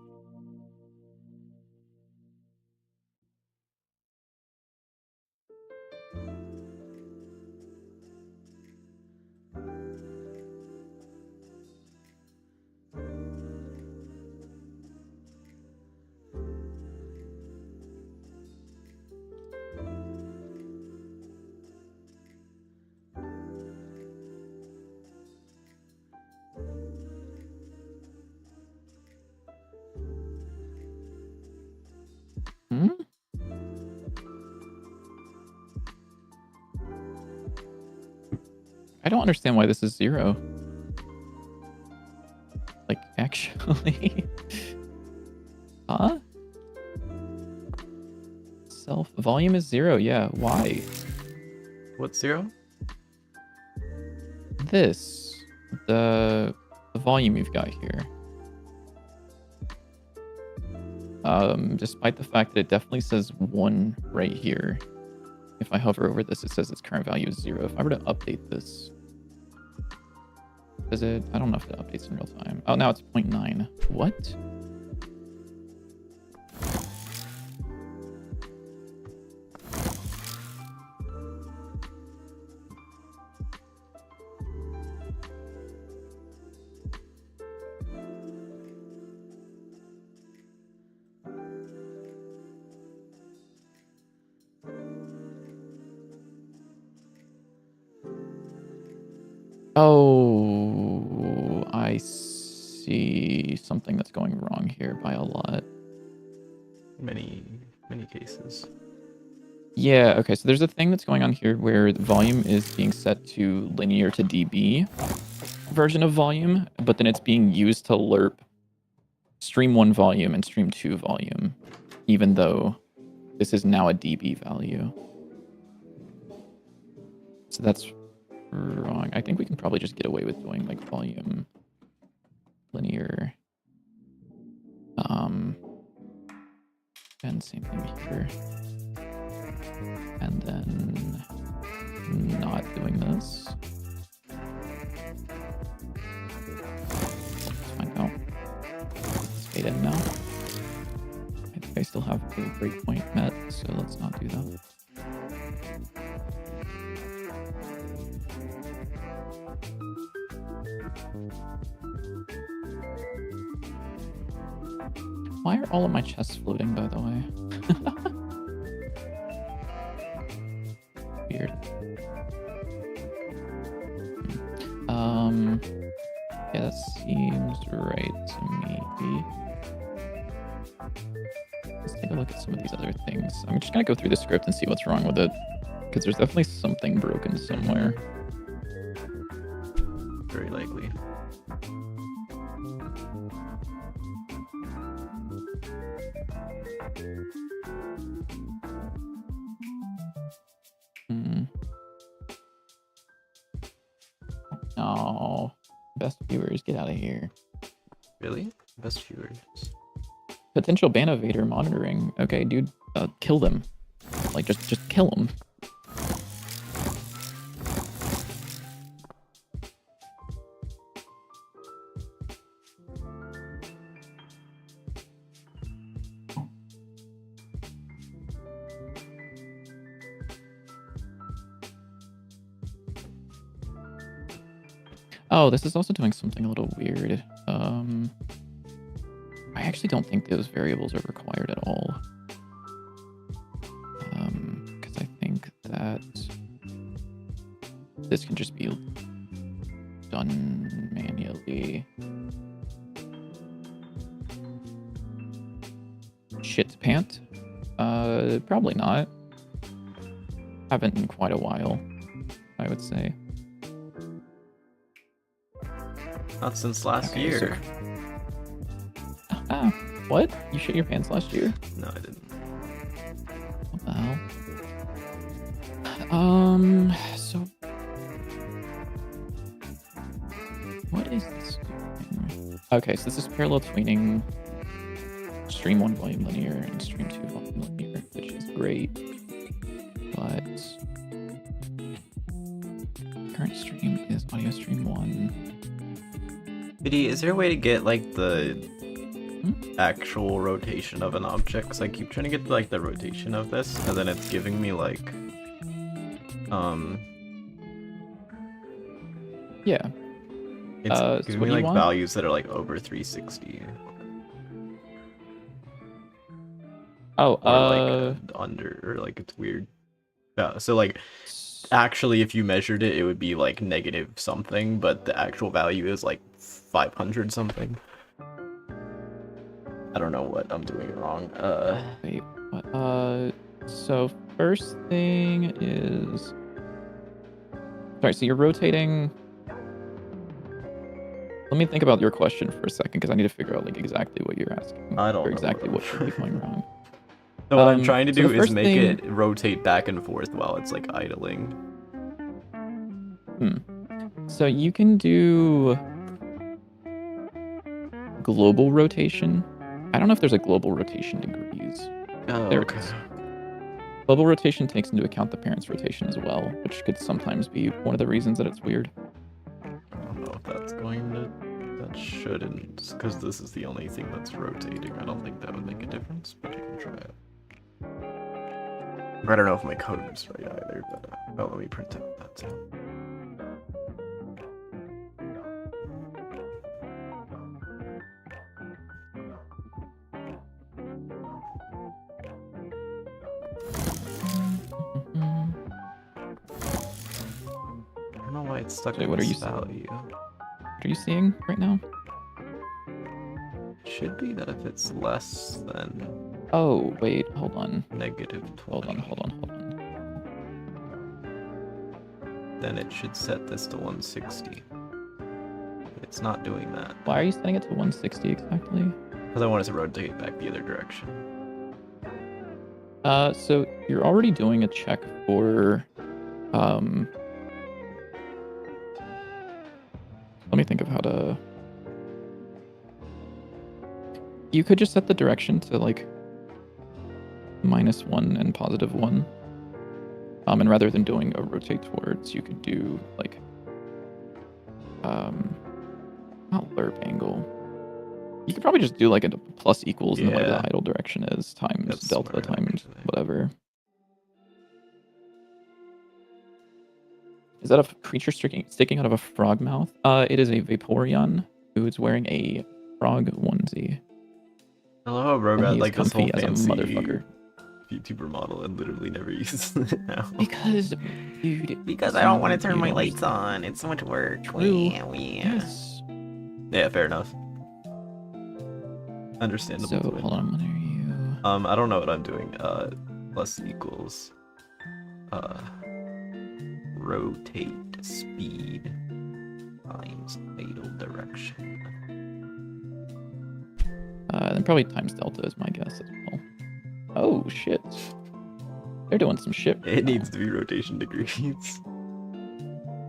I don't understand why this is 0. Like, actually. Huh? Self volume is 0. Yeah, why? What's 0? This. The volume you've got here. Despite the fact that it definitely says 1 right here. If I hover over this, it says its current value is 0. If I were to update this, does it? I don't know if it updates in real time. Oh, now it's 0.9. What? Oh, I see something that's going wrong here by a lot. Many cases. Yeah, okay, so there's a thing that's going on here where the volume is being set to linear to dB version of volume, but then it's being used to lerp stream 1 volume and stream 2 volume, even though this is now a dB value. So that's wrong. I think we can probably just get away with doing like volume linear. And same thing here. And then not doing this. Let's find out. Let's fade in now. I think I still have the breakpoint met, so let's not do that. Why are all of my chests floating, by the way? Weird. Yeah, that seems right to me. Let's take a look at some of these other things. I'm just gonna go through the script and see what's wrong with it, because there's definitely something broken somewhere. Very likely. Oh, best viewers, get out of here. Really? Best viewers. Potential ban evader monitoring. Okay, dude, kill them. Like, just kill them. Oh, this is also doing something a little weird. I actually don't think those variables are required at all. Because I think that this can just be done manually. Shit pant? Probably not. Haven't in quite a while, I would say. Not since last Okay, year. Ah, what? You shit your pants last year? No, I didn't. What the hell? So what is this doing? Okay, so this is parallel tweening stream 1 volume linear and stream 2 volume linear, which is great. But current stream is audio stream 1. Biddy, is there a way to get like the actual rotation of an object? Cause I keep trying to get like the rotation of this, and then it's giving me like Yeah. it's So giving what me do you like want? values that are like over 360. Oh, Or like under, or like it's weird. Yeah, so like actually if you measured it, it would be like negative something, but the actual value is like 500 something. I don't know what I'm doing wrong. wait, what? So first thing is Sorry, so you're rotating. Let me think about your question for a second, because I need to figure out like exactly what you're asking. I don't or know exactly what what could be going wrong. So what I'm trying to so do the is first make thing- it rotate back and forth while it's like idling. So you can do global rotation. I don't know if there's a global rotation degrees. Oh, There it is. Global rotation takes into account the parent's rotation as well, which could sometimes be one of the reasons that it's weird. I don't know if that's going to... That shouldn't, because this is the only thing that's rotating. I don't think that would make a difference, but I can try it. I don't know if my code is right either, but let me print out that too. I don't know why it's stuck Wait, in what are this you saying? value. What are you seeing right now? It should be that if it's less than Oh, wait, hold on. negative 20, Hold on. then it should set this to 160. But it's not doing that. Why are you setting it to 160 exactly? Because I want it to rotate back the other direction. So you're already doing a check for, let me think of how to... You could just set the direction to like -1 and +1. And rather than doing a rotate towards, you could do like, not lerp angle. You could probably just do like a plus equals and whatever Yeah. the idle direction is times That's delta smart, times actually. whatever. Is that a creature sticking out of a frog mouth? It is a Vaporeon who is wearing a frog onesie. I love how bro And got he is like this whole comfy as a fancy motherfucker. VTuber model and literally never uses it now. Because, dude. Because I don't want to turn you my don't lights on. It's so much work. True. Yeah. Yes. Yeah, fair enough. Understandable. So, to it. hold on, when are you? I don't know what I'm doing. Plus equals. Rotate speed times idle direction. Then probably times delta is my guess as well. Oh, shit. They're doing some shit. It needs to be rotation degrees.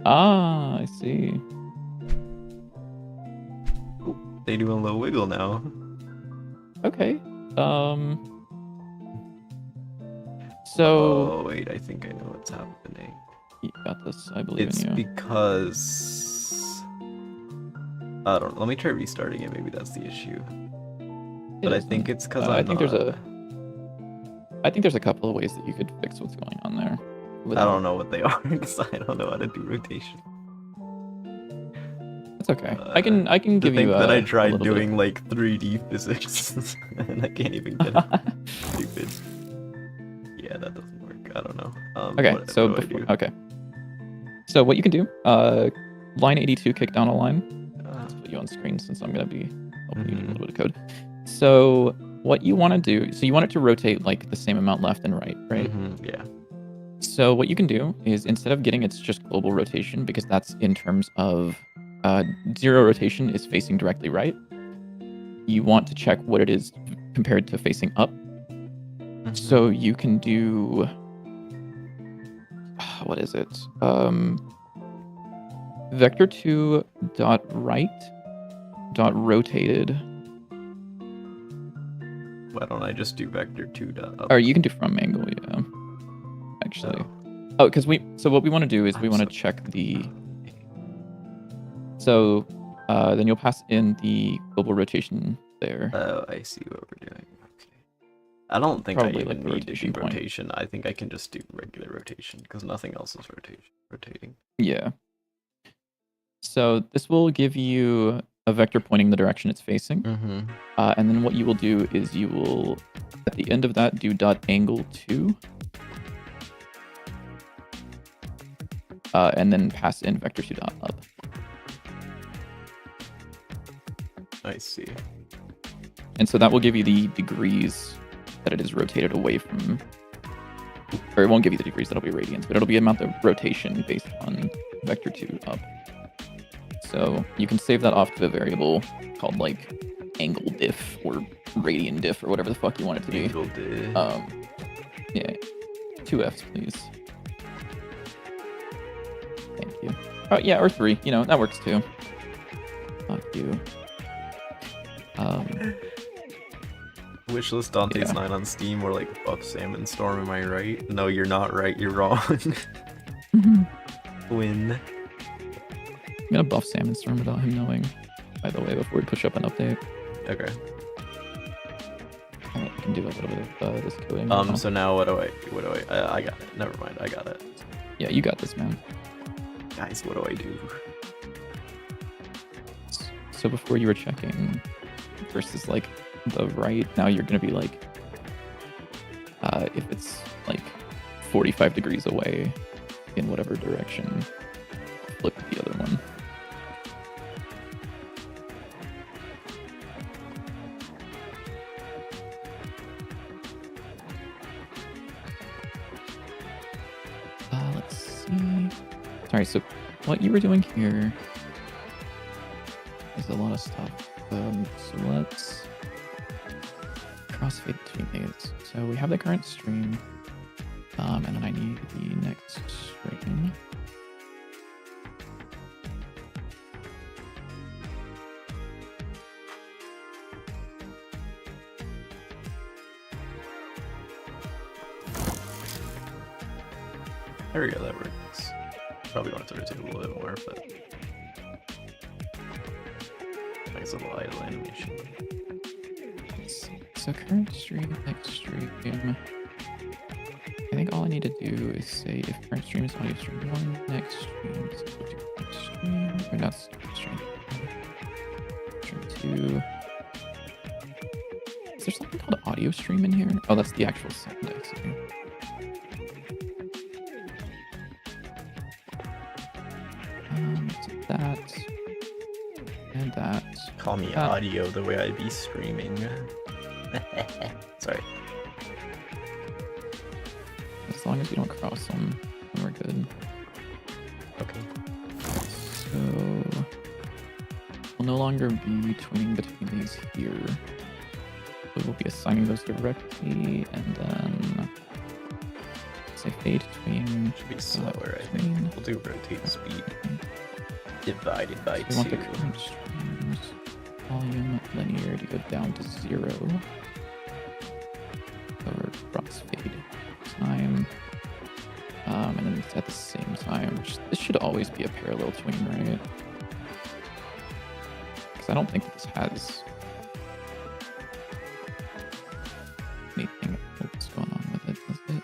Ah, I see. They do a little wiggle now. Okay. So Oh wait, I think I know what's happening. you got this. I believe It's in you. because I don't know. Let me try restarting it. Maybe that's the issue. But I think it's because I think there's a couple of ways that you could fix what's going on there. I don't know what they are because I don't know how to do rotation. It's okay. I can To give think you that I a tried little doing like 3D physics and I can't even get it. Stupid. Yeah, that doesn't work. I don't know. Okay, what so do I before, do? okay. So what you can do, line 82, kick down a line. Let's put you on screen since I'm gonna be helping you do a little bit of code. So what you want to do, so you want it to rotate like the same amount left and right, right? Yeah. So what you can do is instead of getting its just global rotation, because that's in terms of 0 rotation is facing directly right, you want to check what it is compared to facing up. So you can do, what is it? Vector2 dot right dot rotated. Why don't I just do vector 2 dot up? Or you can do from angle, yeah. Actually. Oh, because what we want to do is we want to check the. So then you'll pass in the global rotation there. Oh, I see what we're doing. Okay. I don't think Probably I even like the need to do rotation point. rotation. I think I can just do regular rotation because nothing else is rotating. Yeah. So this will give you a vector pointing the direction it's facing. And then what you will do is you will, at the end of that, do dot angle 2. And then pass in vector 2 dot up. I see. And so that will give you the degrees that it is rotated away from, or it won't give you the degrees, that'll be radians, but it'll be amount of rotation based on vector 2 up. So you can save that off to a variable called like angle diff or radian diff or whatever the fuck you want it to be. Angle diff. Yeah, 2 Fs please. Thank you. Oh yeah, or 3. You know that works too. Fuck you. Wishlist Dante's yeah. 9 on Steam or like Buff Salmon Storm, am I right? No, you're not right, you're wrong. Win. I'm gonna buff Salmon Storm without him knowing, by the way, before we push up an update. Okay. I can do a little bit of this coding. So now what do I I got it. Never mind, I got it. Yeah, you got this, man. Guys, what do I do? So before you were checking versus like the right, now you're gonna be like, if it's like 45 degrees away in whatever direction, flip the other one. Let's see. Sorry, so what you were doing here is a lot of stuff. So let's crossfade between these. So we have the current stream, and then I need the next stream. There we go, that works. Probably want to rotate a little bit more, but nice little idle animation. So current stream, next stream. I think all I need to do is say if current stream is audio stream 1, next stream is equal to next stream, or not stream 2. Is there something called audio stream in here? Oh, that's the actual sound I see. So that and that. Call me audio the way I be streaming. Sorry. As long as we don't cross them, then we're good. Okay. So we'll no longer be tweening between these here. We will be assigning those directly, and then say fade tween. Should be slower, I think. We'll do rotate speed divided by 2. We want the current streams volume linear to go down to 0. Or crossfade time. And then it's at the same time. This should always be a parallel tween, right? Because I don't think that this has anything else going on with it, does it?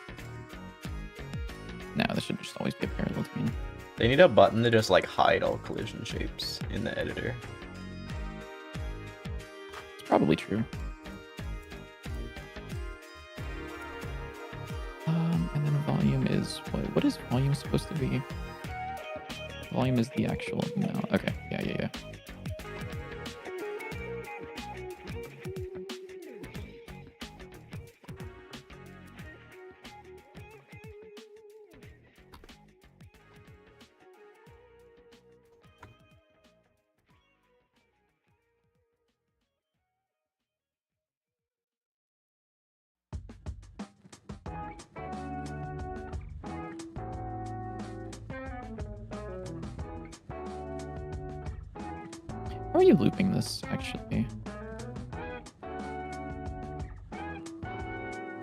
No, this should just always be a parallel tween. They need a button to just like hide all collision shapes in the editor. It's probably true. And then volume is what is volume supposed to be? Volume is the actual amount. Okay, yeah. How are you looping this, actually?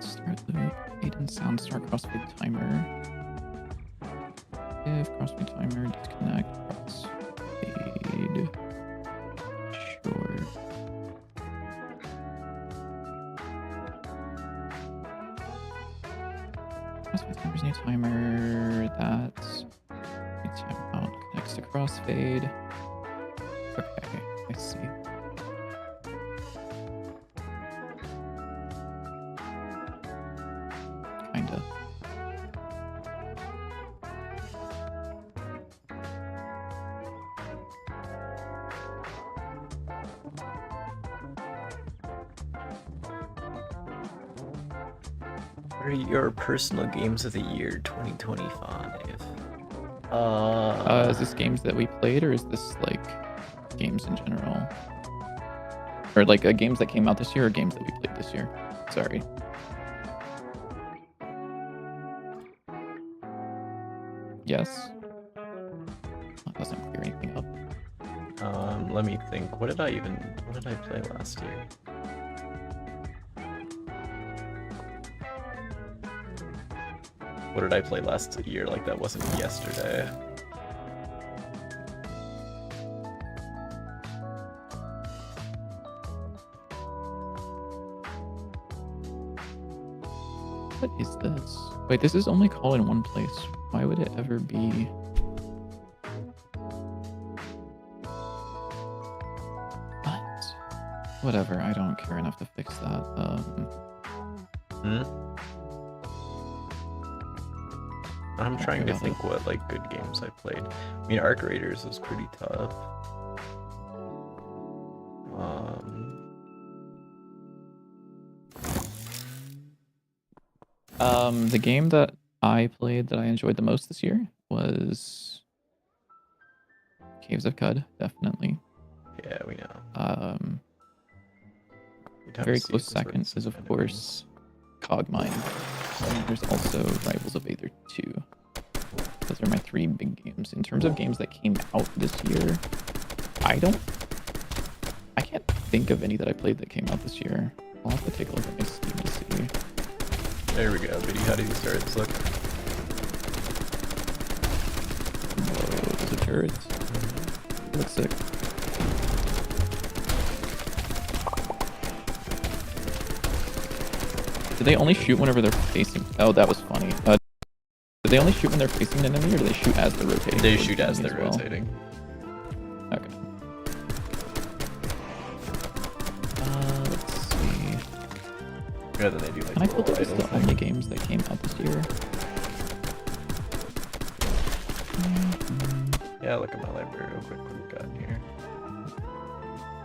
Start loop, fade and sound, start crossfade timer. If crossfade timer, disconnect, crossfade. Sure. Crossfade timer's new timer. That's timeout connects to crossfade. Okay, I see. Kinda. What are your personal games of the year 2025? Is this games that we played, or is this like games in general? Or like games that came out this year, or games that we played this year? Sorry. Yes. That doesn't clear anything up. Let me think. What did I play last year? What did I play last year? Like that wasn't yesterday. What is this? Wait, this is only called in one place. Why would it ever be? What? Whatever, I don't care enough to fix that. I'm trying to about think what like good games I played. I mean, Arc Raiders was pretty tough. The game that I played that I enjoyed the most this year was Caves of Cud, definitely. Yeah, we know. We'd have Very to see close if this second works is, of in course, Cogmine. And there's also Rivals of Aether 2. Those are my three big games. In terms of games that came out this year, I can't think of any that I played that came out this year. I'll have to take a look at my Steam to see. There we go, Biddy. How do you start this look? Whoa, those are turrets. Looks sick. Do they only shoot whenever they're facing? Oh, that was funny. Do they only shoot when they're facing an enemy, or do they shoot as they're rotating? They towards shoot the as enemy they're well? rotating. Okay. Let's see. Yeah, then they do like Can I put little this idle the only thing. games that came out this year? Yeah, look at my library real quick. What we've got here.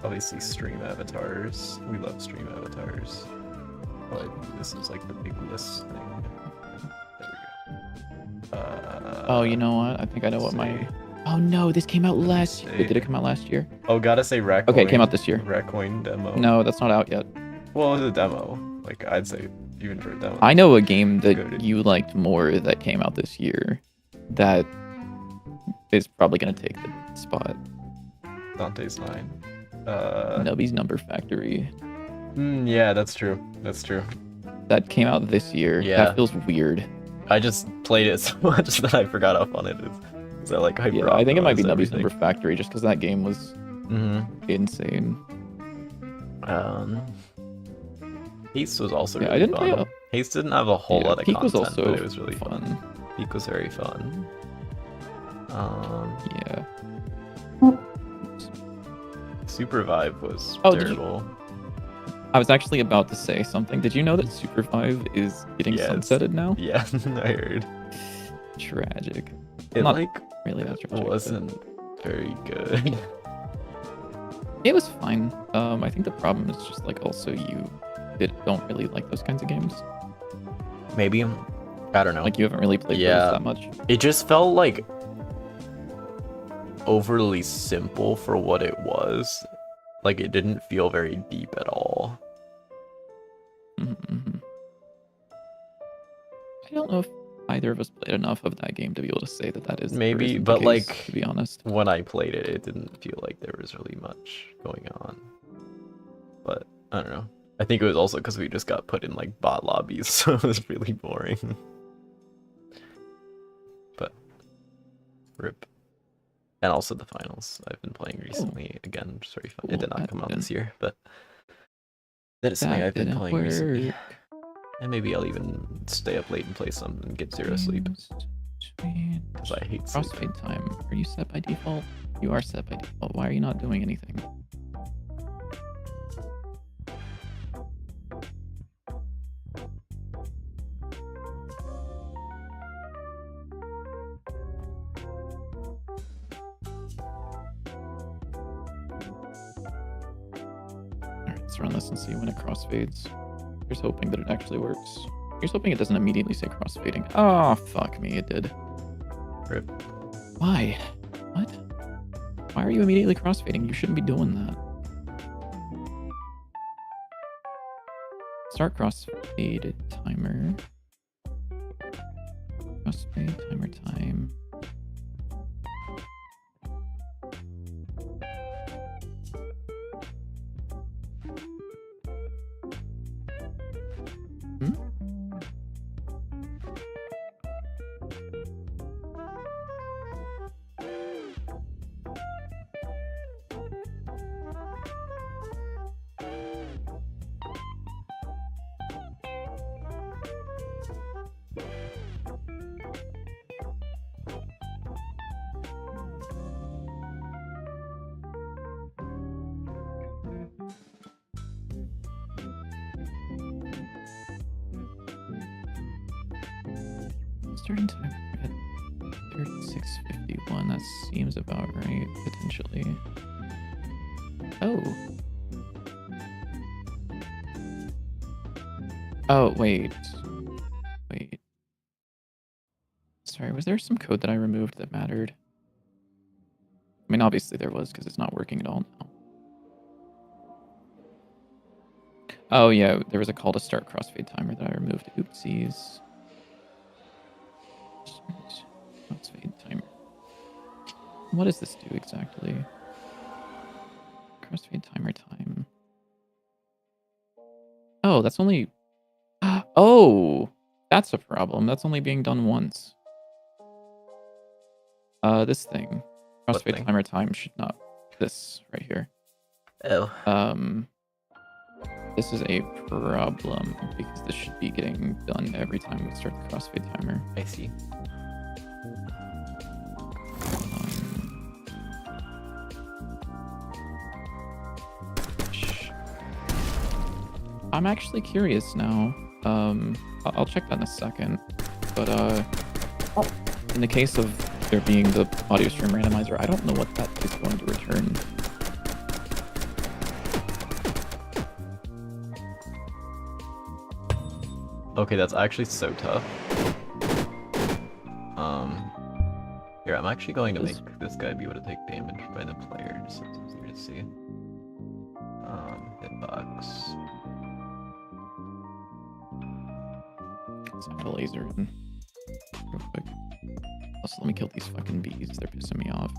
Obviously, stream avatars. We love stream avatars. But this is like the big list thing. There we go. Oh, you know what? I think I know what my... Oh no, this came out last year. Wait, did it come out last year? Oh, gotta say Racoin. Okay, it came out this year. Racoin demo. No, that's not out yet. Well, it's a demo. Like, I'd say, even for a demo. I know a game Good. that you liked more that came out this year that is probably going to take the spot. Dante's 9. Nubby's Number Factory. Yeah, that's true. That's true. That came out this year. Yeah. That feels weird. I just played it so much that I forgot up on it. Is that like hyper? Yeah, I think it might be optimized Nubby's everything. Number Factory just because that game was insane. Haste was also Yeah, really I didn't play fun. it. Haste didn't have a whole Yeah, lot of Peak content, was also but it was really fun. Peak was very fun. Yeah. Super Vibe was Oh, did you- terrible. I was actually about to say something. Did you know that Super 5 is getting Yeah, it's- sunsetted now? Yeah, I heard. Tragic. It Not like really that tragic. but wasn't very good. It was fine. I think the problem is just like also you don't really like those kinds of games. Maybe. I don't know. Like you haven't really played Yeah. those that much. It just felt like overly simple for what it was. Like it didn't feel very deep at all. Mm-hmm. I don't know if either of us played enough of that game to be able to say that that is Maybe, isn't the but, case, like, to be honest. When I played it, it didn't feel like there was really much going on. But I don't know. I think it was also because we just got put in like bot lobbies, so it was really boring. But rip. And also the finals I've been playing recently. Again, just very fun. Cool, It did not that come out this didn't- year, but that is something That I've been didn't playing recently. work. And maybe I'll even stay up late and play some and get zero sleep because I hate sleep. Crossfade time. Are you set by default? You are set by default. Why are you not doing anything? Alright, let's run this and see when it crossfades. Here's hoping that it actually works. Here's hoping it doesn't immediately say crossfading. Oh, fuck me, it did. Rip. Why? What? Why are you immediately crossfading? You shouldn't be doing that. Start crossfade timer. Crossfade timer time. Hmm? Starting time at 36:51. That seems about right, potentially. Oh. Oh, wait. Wait. Sorry, was there some code that I removed that mattered? I mean, obviously there was, because it's not working at all now. Oh, yeah, there was a call to start crossfade timer that I removed. Oopsies. Crossfade timer. What does this do exactly? Crossfade timer time. Oh, that's only... Oh! That's a problem. That's only being done once. This thing. What Crossfade thing? timer time should not... This right here. Oh. This is a problem because this should be getting done every time we start the crossfade timer. I see. I'm actually curious now. I'll check that in a second. But in the case of there being the audio stream randomizer, I don't know what that is going to return. Okay, that's actually so tough. Here, I'm actually going to make this guy be able to take damage by the player, just so it's easier to see. Hitbox. Let's add a laser in real quick. Also, let me kill these fucking bees. They're pissing me off.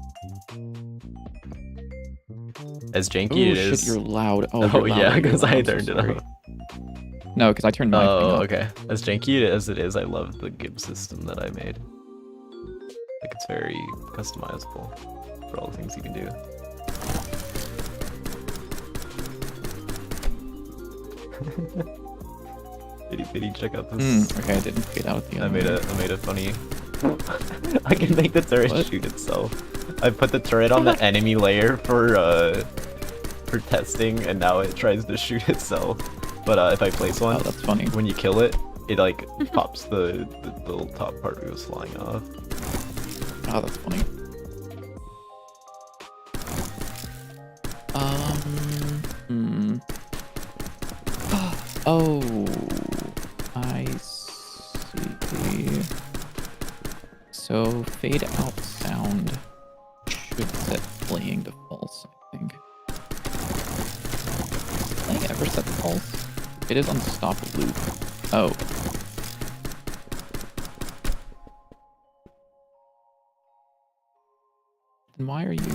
As janky Oh it shit, is. you're loud. Oh, Oh you're loud. yeah, You're because loud. I I'm so turned it sorry. up. No, because I turned my thing Oh, up. okay. As janky as it is, I love the GIB system that I made. Like, it's very customizable for all the things you can do. Pity, check out this. Okay, I didn't fade out at the end. I made a funny. I can make the turret What? shoot itself. I put the turret on the enemy layer for testing, and now it tries to shoot itself. But if I place one, Oh, that's funny. when you kill it, it like pops the little top part goes flying off. Oh, that's funny. Oh, I see. So fade out sound should set playing to false, I think. Does playing ever set to false? It is on stop loop. Oh. Then why are you...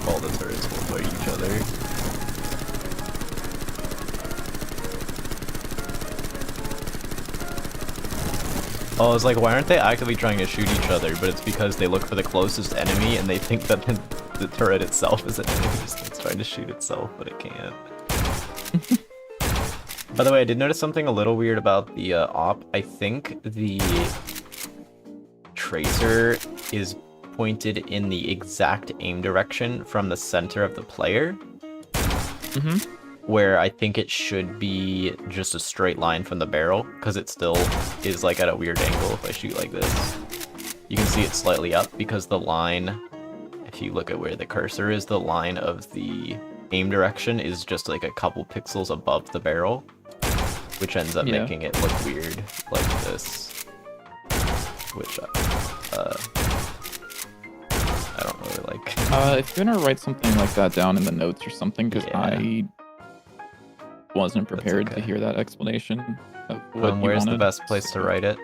All the turrets will fight each other. Oh, I was like, why aren't they actively trying to shoot each other? But it's because they look for the closest enemy and they think that the turret itself is an enemy, so it's trying to shoot itself, but it can't. By the way, I did notice something a little weird about the op. I think the tracer is pointed in the exact aim direction from the center of the player. where I think it should be just a straight line from the barrel, because it still is like at a weird angle if I shoot like this. You can see it slightly up because the line, if you look at where the cursor is, the line of the aim direction is just like a couple pixels above the barrel, which ends up making it look weird like this, which I don't really like. If you're gonna write something like that down in the notes or something, because I wasn't prepared to hear that explanation of what Where's you the wanted. best place to write it?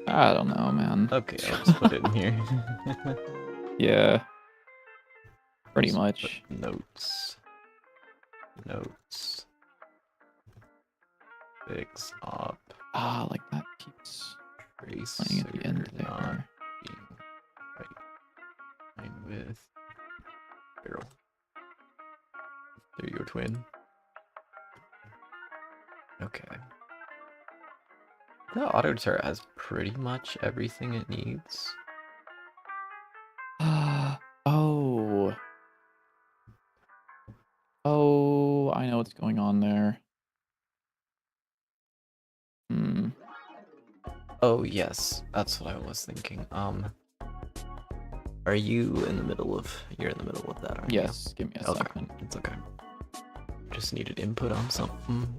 I don't know, man. Okay, I'll just put it in here. Yeah. Pretty Just much. put notes. Notes. Fix op. Like that keeps Trace. playing at the end there. Not being right. Line with barrel. There you go, twin. Okay. The auto turret has pretty much everything it needs. Oh, I know what's going on there. Oh yes, that's what I was thinking. Are you in the middle of? You're in the middle of that, aren't you? Yes, give me a second. It's okay. Just needed input on something.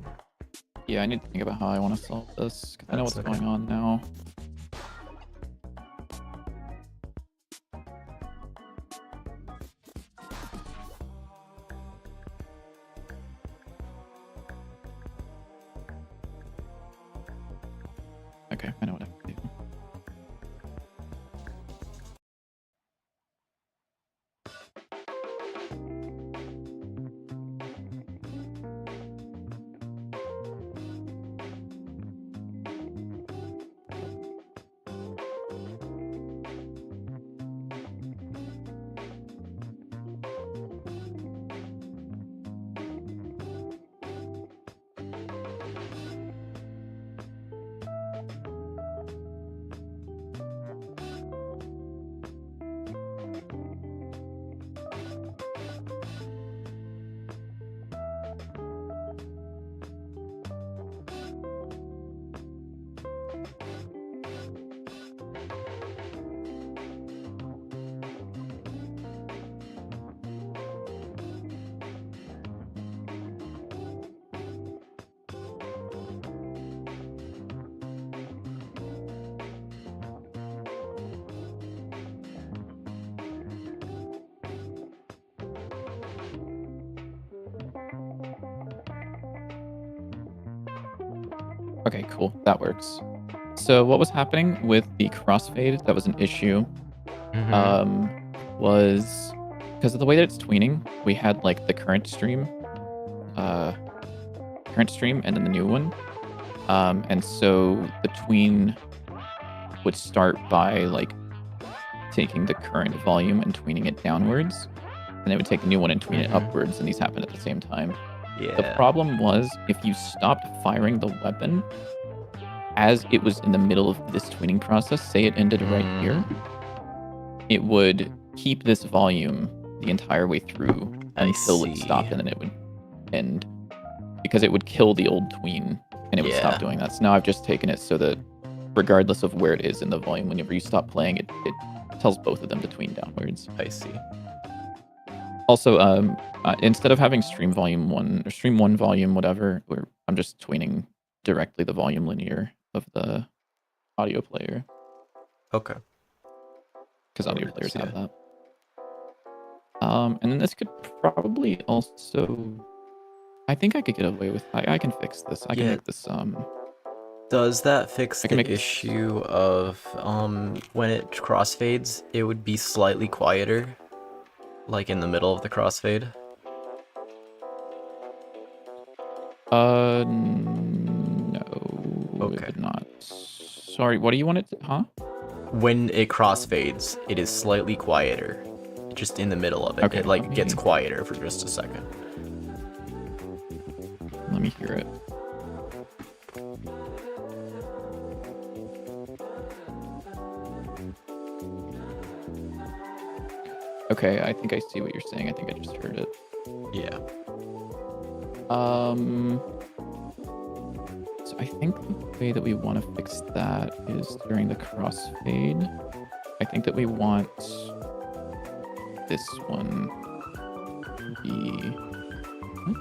Yeah, I need to think about how I want to solve this, because I know That's what's okay. going on now. Okay, I know what I can do. Okay, cool. That works. So what was happening with the crossfade that was an issue was because of the way that it's tweening, we had like the current stream and then the new one. And so the tween would start by like taking the current volume and tweening it downwards, and it would take the new one and tween it upwards, and these happen at the same time. Yeah. The problem was if you stopped firing the weapon as it was in the middle of this tweening process, say it ended right here, it would keep this volume the entire way through until it stopped, and then it would end, because it would kill the old tween and it would stop doing that. So now I've just taken it so that regardless of where it is in the volume, whenever you stop playing, it tells both of them to tween downwards. I see. Also, instead of having stream volume 1 or stream 1 volume whatever, where I'm just tweening directly the volume linear of the audio player. Okay. Because audio players have that. And then this could probably also, I think I could get away with, I can fix this. I can make this, Does that fix I can the make issue of, when it crossfades, it would be slightly quieter? Like in the middle of the crossfade? No. Okay. It did not. Sorry, what do you want it to, huh? When it crossfades, it is slightly quieter. Just in the middle of it. Okay, It like gets quieter for just a second. Let me hear it. Okay, I think I see what you're saying. I think I just heard it. Yeah. So I think the way that we want to fix that is during the crossfade. I think that we want this one to be... What?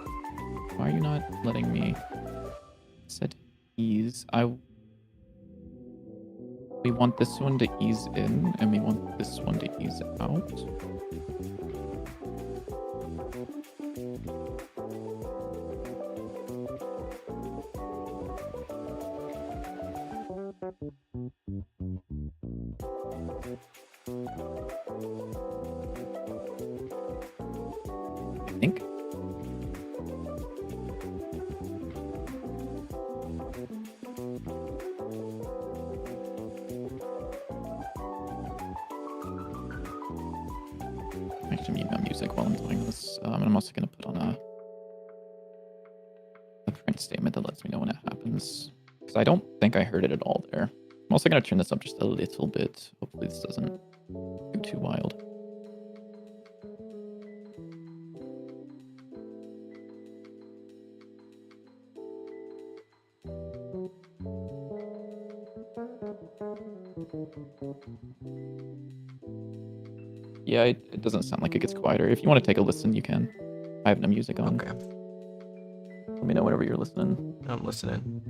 Why are you not letting me set ease? We want this one to ease in, and we want this one to ease out. I think. I can mute my music while I'm doing this. And I'm also going to put on a print statement that lets me know when it happens. Because I don't think I heard it at all there. I'm also going to turn this up just a little bit. Hopefully this doesn't go too wild. Yeah, it doesn't sound like it gets quieter. If you want to take a listen, you can. I have no music on. Okay. Let me know whenever you're listening. I'm listening.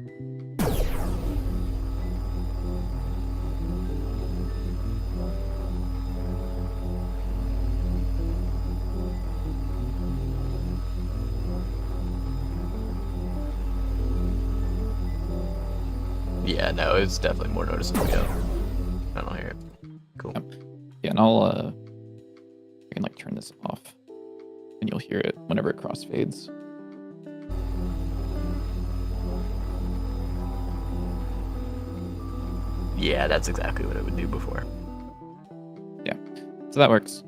Yeah, no, it's definitely more noticeable. Yeah. I don't hear it. Cool. Yeah, and I can like turn this off, and you'll hear it whenever it crossfades. Yeah, that's exactly what it would do before. Yeah, so that works.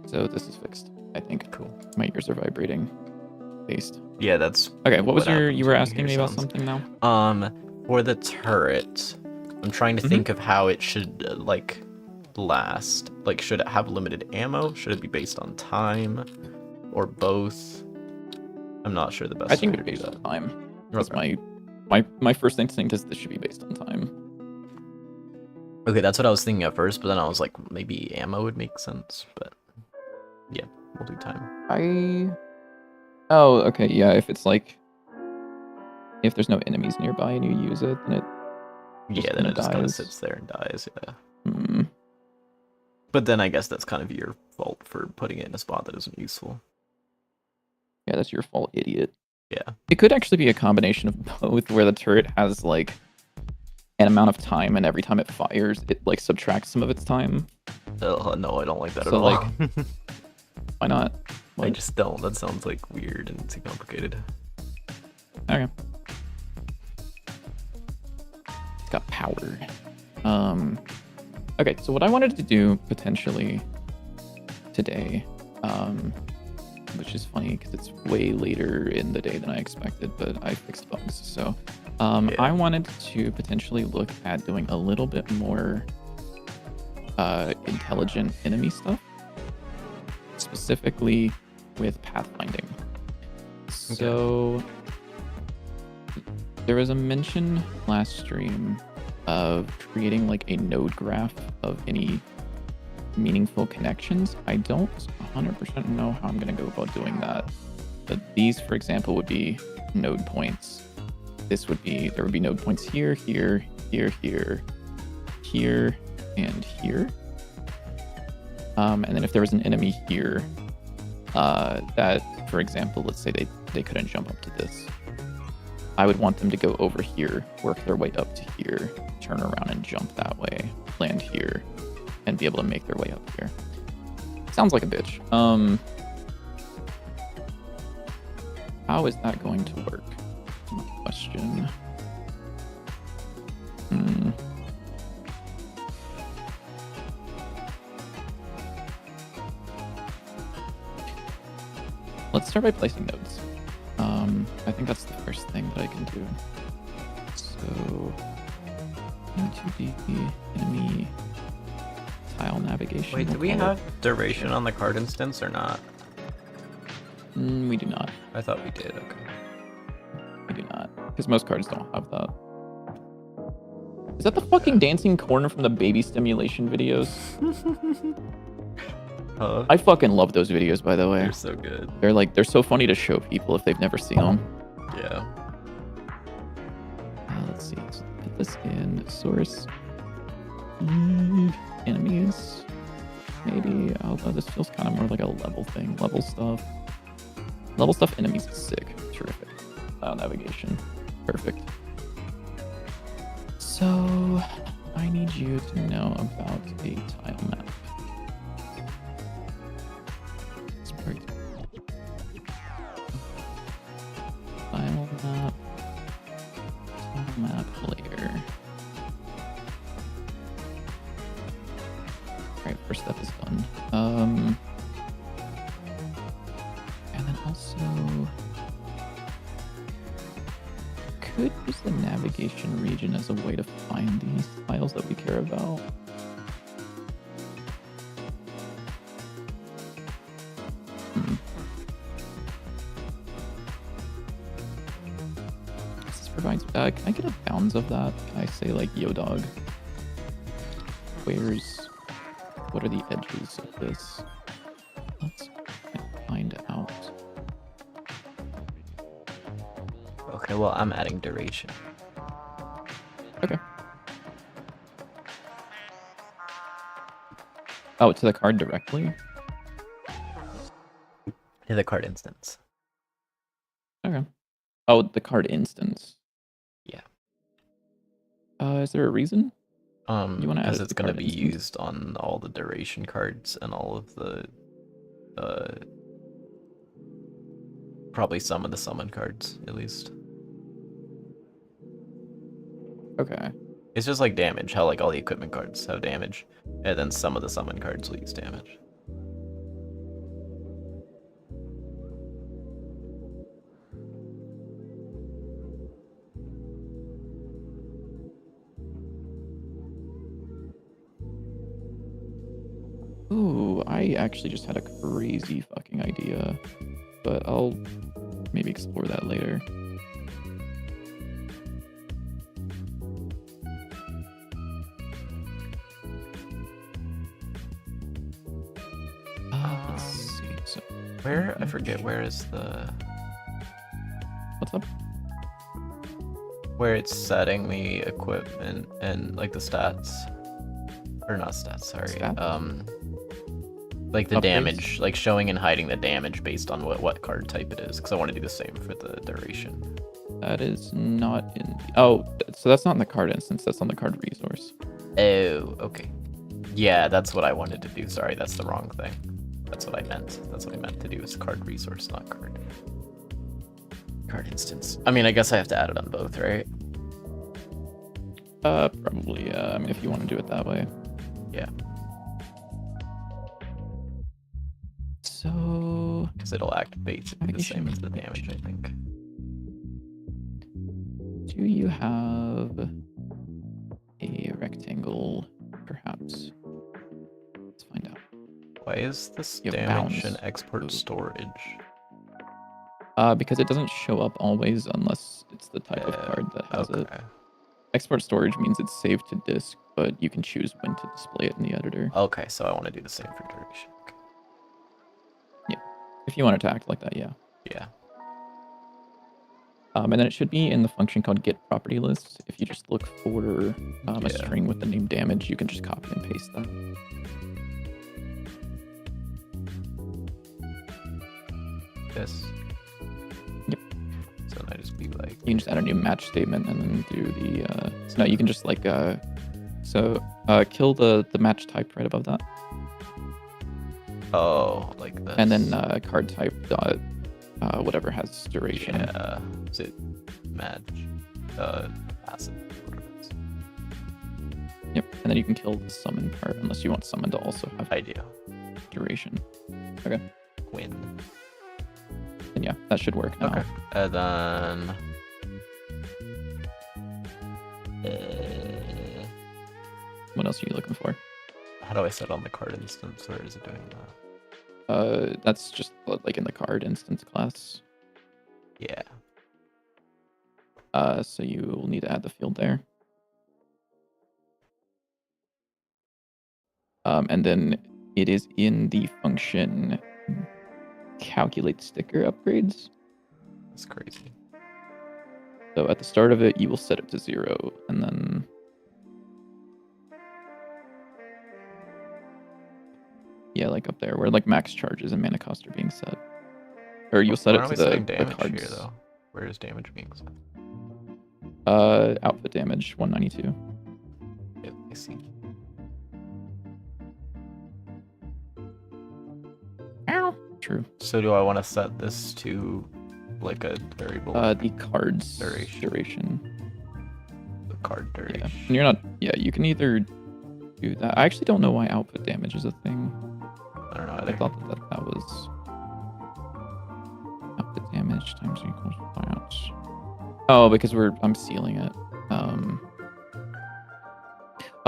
So this is fixed, I think. Cool. My ears are vibrating. Based. Yeah, that's Okay. What was happens you were when asking hear me about sounds. something now? For the turret, I'm trying to think of how it should like last. Like, should it have limited ammo? Should it be based on time, or both? I'm not sure the best. I think way it's to do based that. on time. That's Okay. my first instinct is this should be based on time. Okay, that's what I was thinking at first, but then I was like, maybe ammo would make sense. But yeah, we'll do time. Oh, okay, yeah. If it's like, if there's no enemies nearby and you use it, then it Yeah, then kinda it just kind of dies. sits there and dies. Yeah. Hmm. But then I guess that's kind of your fault for putting it in a spot that isn't useful. Yeah, that's your fault, idiot. Yeah. It could actually be a combination of both, where the turret has like an amount of time, and every time it fires, it like subtracts some of its time. No, I don't like that So, at all. like, Why not? I What? just don't. That sounds like weird and too complicated. Okay. It's got power. Okay, so what I wanted to do potentially today, which is funny because it's way later in the day than I expected, but I fixed bugs. So I wanted to potentially look at doing a little bit more intelligent enemy stuff, specifically with pathfinding. So there was a mention last stream of creating like a node graph of any meaningful connections. I don't 100% know how I'm going to go about doing that, but these, for example, would be node points. There would be node points here, here, here, here, here, and here. And then if there was an enemy here, that, for example, let's say they couldn't jump up to this, I would want them to go over here, work their way up to here, turn around and jump that way, land here, and be able to make their way up here. Sounds like a bitch. How is that going to work? Question. Let's start by placing nodes. I think that's the first thing that I can do. So, into the enemy tile navigation. Wait, do we'll we call have it. duration on the card instance or not? We do not. I thought we did. Okay. We do not. Because most cards don't have that. Is that the fucking dancing corner from the baby stimulation videos? I fucking love those videos, by the way. They're so good. They're so funny to show people if they've never seen them. Yeah. Let's see. Let's put this in source. Enemies. Maybe. Although this feels kind of more like a level thing. Level stuff. Level stuff enemies is sick. Terrific. Navigation. Perfect. So, I need you to know about a tile map. It's pretty. Tile map. Tile map layer. Alright, first step is done. And then also could use the navigation region as a way to find these tiles that we care about. This provides. Can I get a bounds of that? Can I say like yo dog? What are the edges of this? Let's find out. Okay, well, I'm adding duration. Okay. Oh, to the card directly? To the card instance. Okay. Oh, the card instance. Yeah. Is there a reason? You wanna add because it to it's the going to card be instance? used on all the duration cards and all of the, probably some of the summon cards, at least. Okay. It's just like damage, how like all the equipment cards have damage, and then some of the summon cards will use damage. Ooh, I actually just had a crazy fucking idea, but I'll maybe explore that later. Let's see. So, Where? I forget, where is the... what's up? Where it's setting the equipment and like the stats. Or not stats, sorry. Stats? Like the Upgrades? damage, like showing and hiding the damage based on what card type it is, because I want to do the same for the duration. That is not in. Oh, so that's not in the card instance. That's on the card resource. Oh, okay. Yeah, that's what I wanted to do. Sorry, that's the wrong thing. That's what I meant. That's what I meant to do is card resource, not card instance. I mean, I guess I have to add it on both, right? Probably. I mean, if you want to do it that way. Yeah. So. Because it'll act basically the same as the damage, I think. Do you have a rectangle, perhaps? Let's find out. Why is this You have damage bounds. and export Ooh. storage? Because it doesn't show up always unless it's the type of card that has it. Okay. Export storage means it's saved to disk, but you can choose when to display it in the editor. Okay, so I want to do the same for duration. Okay. If you want it to act like that, yeah. Yeah. And then it should be in the function called get property list. If you just look for a Yeah. string with the name damage, you can just copy and paste that. This. Yep. So then I just be like, You can just add a new match statement and then do the. No, you can just like. Kill the match type right above that, oh, like this. and then card type dot whatever has duration. Yeah. Is it match? Acid. Whatever it is. Yep. And then you can kill the summon part unless you want summon to also have I do. duration. Okay. Win. And yeah, that should work now. Okay. And then. What else are you looking for? How do I set on the card instance, or is it doing that? That's just like in the card instance class. Yeah. So you will need to add the field there. And then it is in the function calculate sticker upgrades. That's crazy. So at the start of it, you will set it to 0, and then yeah, like up there where like max charges and mana cost are being set, or you'll set Why it aren't to we setting the damage cards. here though? Where is damage being set? Output damage 192. Yeah, I see. Ow. True. So do I want to set this to like a variable? The cards duration. The card Yeah. duration. And you're not. Yeah, you can either do that. I actually don't know why output damage is a thing. I don't know I either. thought that was output damage times equals that. Oh, because I'm sealing it.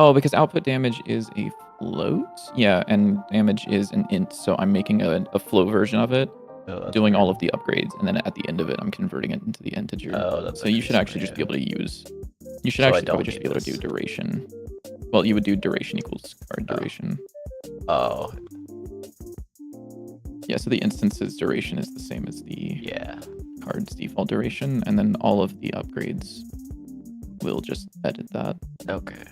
Oh, because output damage is a float. Yeah, and damage is an int. So I'm making a flow version of it, Oh, that's doing weird. all of the upgrades, and then at the end of it, I'm converting it into the integer. Oh, that's so you should actually just be able to use. You should actually probably just be able to do duration. Well, you would do duration equals card duration. Oh, Yeah, so the instance's duration is the same as the yeah. card's default duration, and then all of the upgrades will just edit that. Okay.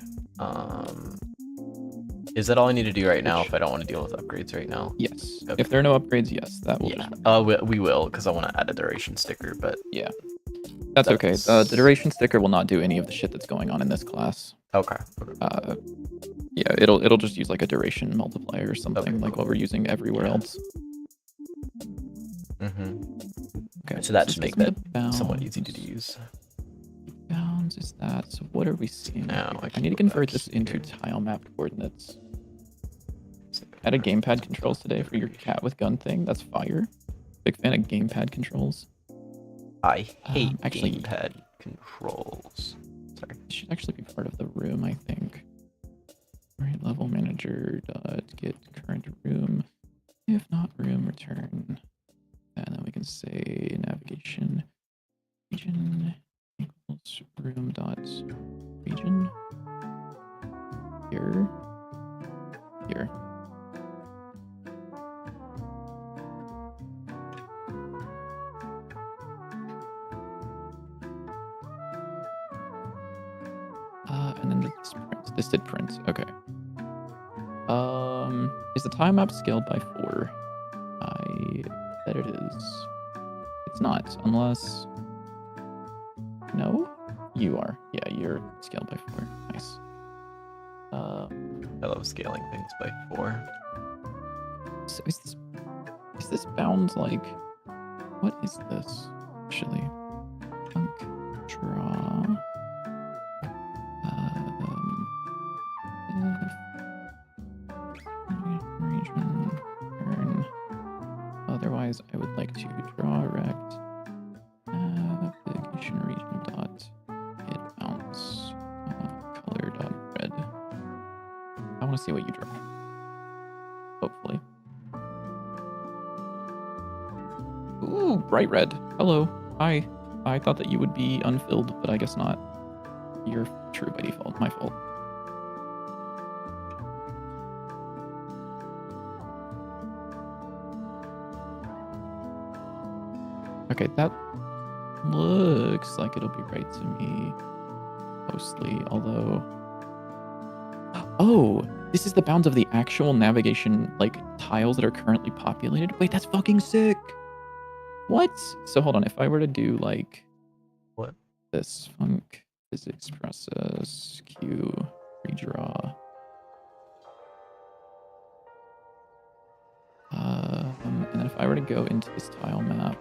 Is that all I need to do right now if I don't want to deal with upgrades right now? Yes. Okay. If there are no upgrades, yes, that will Yeah. just. We will because I want to add a duration sticker, but Yeah. That's okay. The duration sticker will not do any of the shit that's going on in this class. okay. Yeah, it'll just use like a duration multiplier or something, Okay, like cool. what we're using everywhere Yeah. else. Okay. So that should make that bounds. somewhat easy to use. Bounds is that. So what are we seeing? Now here? I I can need to go back convert this into here. tile mapped coordinates. Added gamepad controls today for your cat with gun thing. That's fire. Big fan of gamepad controls. I hate actually- gamepad controls. Sorry. It should actually be part of the room, I think. Right, level manager dot get current room. If not room, return. And then we can say navigation region equals room dot region. Here. Here. And then this print. This did print. Okay. Is the time map scaled by 4? I bet it is. It's not, unless. No, you are. Yeah, you're scaled by 4. Nice. I love scaling things by 4. So is this bound like? What is this actually? Chunk draw. Region turn. Otherwise, I would like to draw rect navigation region dot hit bounce color dot red. I want to see what you draw. Hopefully. Ooh, bright red. Hello. Hi. I thought that you would be unfilled, but I guess not. You're true by default. My fault. Okay, that looks like it'll be right to me. Mostly, although... Oh! This is the bounds of the actual navigation, like, tiles that are currently populated? Wait, that's fucking sick! What? So hold on, if I were to do, like... What? This, func, physics process, Q, redraw... and then if I were to go into this tile map...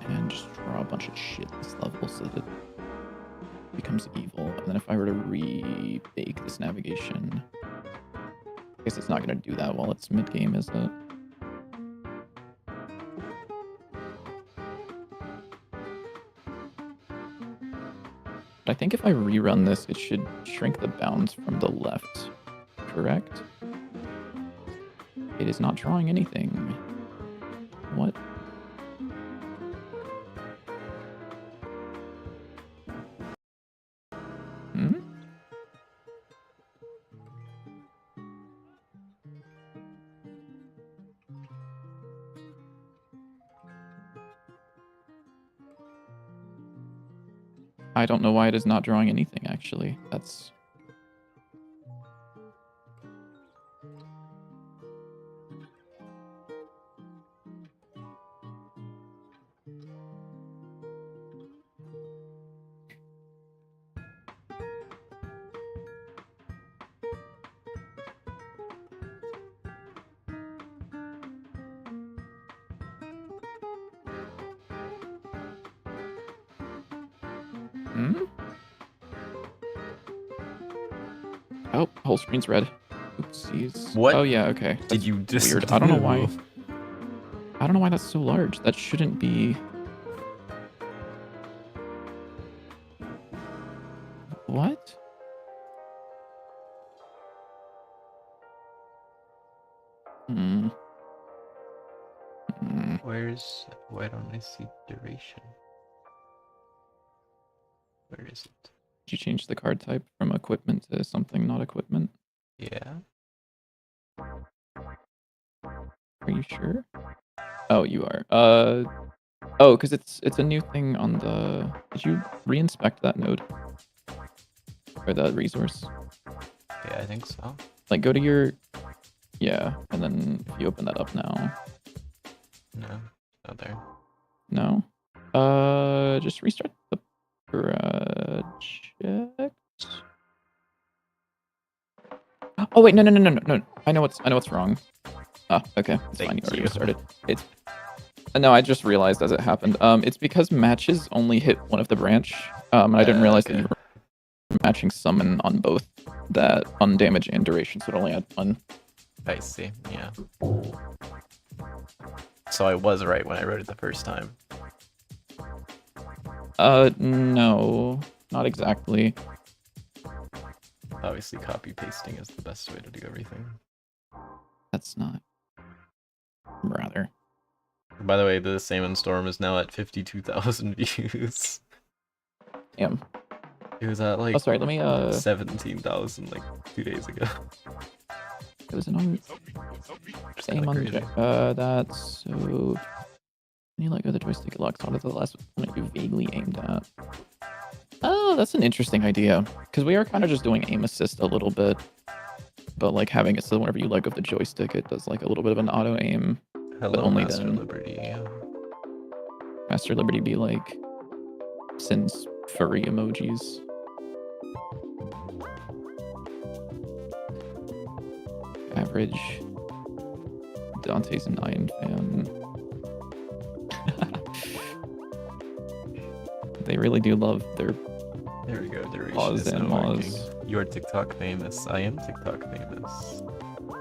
and just draw a bunch of shit this level so that it becomes evil. And then if I were to rebake this navigation, I guess it's not going to do that while it's mid-game, is it? But I think if I rerun this, it should shrink the bounds from the left, correct? It is not drawing anything. What? Hmm? I don't know why it is not drawing anything, actually. That's... Hmm? Oh, whole screen's red. Oopsies. What? Oh yeah, okay. Did That's you just weird. I don't know why. do? I don't know why that's so large. That shouldn't be. What? Hmm. Hmm. Why don't I see duration? Where is it? Did you change the card type from equipment to something not equipment? Yeah. Are you sure? Oh, you are. Oh, because it's a new thing on the. Did you re-inspect that node or that resource? Yeah, I think so. Like, go to your. Yeah, and then if you open that up now. No, not there. No. Just restart the project. Oh wait, no. I know what's wrong. Ah, okay, it's fine. You Thank already you. restarted. It's no, I just realized as it happened. It's because matches only hit one of the branch. And I didn't realize that you were matching summon on both that undamage and duration, so it only had one. I see, yeah. So I was right when I wrote it the first time. No, not exactly. Obviously, copy pasting is the best way to do everything. That's not. Rather. By the way, the Salmon Storm is now at 52,000 views. Damn. It was at like Oh, sorry. Let me 17,000 like 2 days ago. It was annoying. Kinda Same on crazy. that's so. When you let go of the joystick, it locks onto the last opponent you vaguely aimed at. Oh, that's an interesting idea. Because we are kind of just doing aim assist a little bit. But like having it so whenever you let go of the joystick, it does like a little bit of an auto aim. Hello, only Master then. Liberty. Master Liberty be like Sin's furry emojis. Average Dante's 9 fan. They really do love their There we go. Duration Pause is and now working. pause. You are TikTok famous. I am TikTok famous.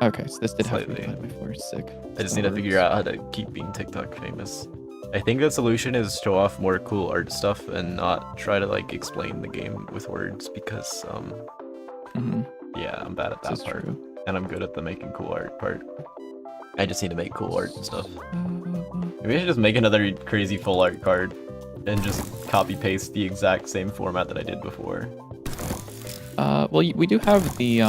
Okay, so this did have to be Slightly. divided by 4. Sick. I just need to figure out how to keep being TikTok famous. I think the solution is show off more cool art stuff and not try to like explain the game with words because yeah, I'm bad at that This is part. true. And I'm good at the making cool art part. I just need to make cool art and stuff. Maybe I should just make another crazy full art card and just copy paste the exact same format that I did before. Well, we do have the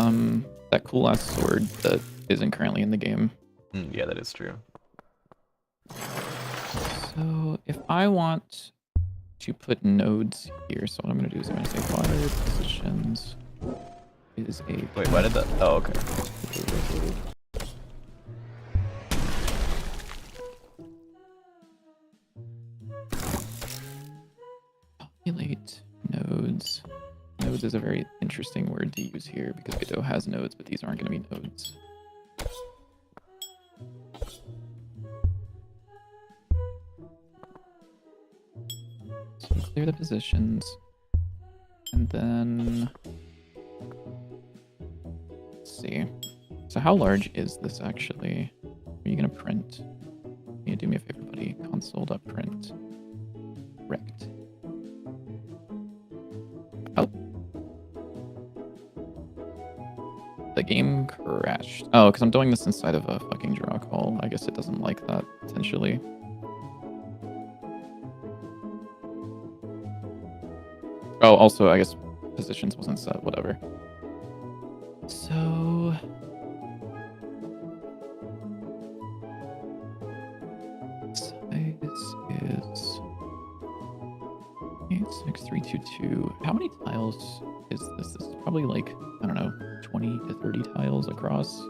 that cool ass sword that isn't currently in the game. Yeah, that is true. So if I want to put nodes here, so what I'm gonna do is I'm gonna say fire positions is a Wait, why did that? Oh, okay. populate nodes. Nodes is a very interesting word to use here because Godot has nodes, but these aren't going to be nodes. So clear the positions, and then let's see. So how large is this actually? Are you going to print? Can you do me a favor, buddy? Console.print. Rect. Oh. The game crashed. Oh, because I'm doing this inside of a fucking draw call. I guess it doesn't like that, potentially. Oh, also, I guess positions wasn't set, whatever. So... size is 86322. How many tiles is this? This is probably like, I don't know, 20 to 30 tiles across.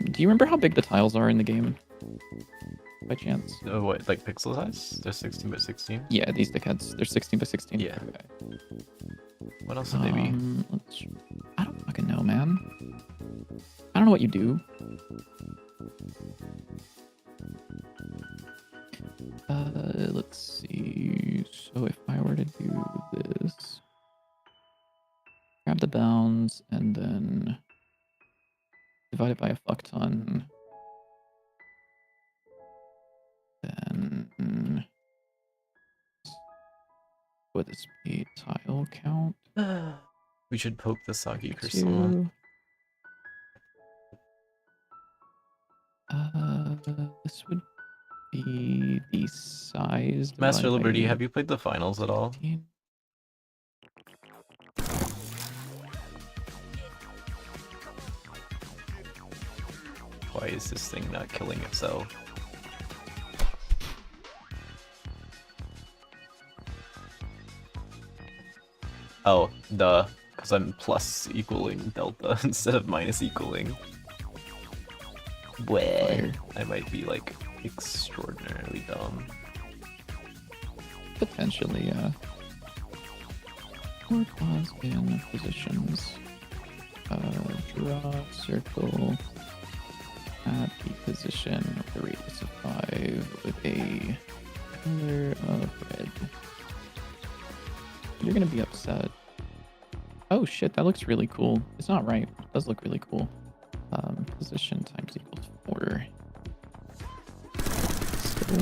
Do you remember how big the tiles are in the game? By chance? What, like pixel size? They're 16 by 16? Yeah, these dickheads. They're 16 by 16. Yeah. Okay. What else would they be? I don't fucking know, man. I don't know what you do. Let's see. So if I were to do this, grab the bounds and then divide it by a fuck ton. Then would this be tile count? We should poke the soggy crystal. This would be the size. Master divided by Liberty, have you played the finals at all? 15. Why is this thing not killing itself? Oh, duh. Because I'm plus equaling delta instead of minus equaling. Where I might be like extraordinarily dumb. Potentially, yeah. Or pause in positions. Draw circle at the position of the radius of 5 with a color of red. You're gonna be upset. Oh shit, that looks really cool. It's not right. It does look really cool. Position times equals 4. So,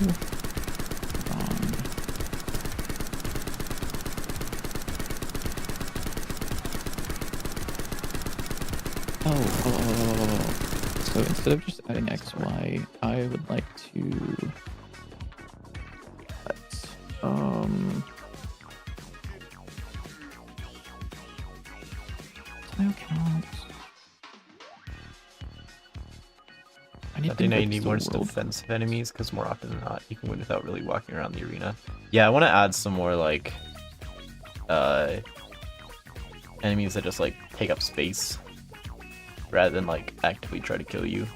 so instead of just adding x, y, I would like to put, tile count. I think I need more defensive enemies because more often than not you can win without really walking around the arena. Yeah, I want to add some more like enemies that just like take up space rather than like actively try to kill you.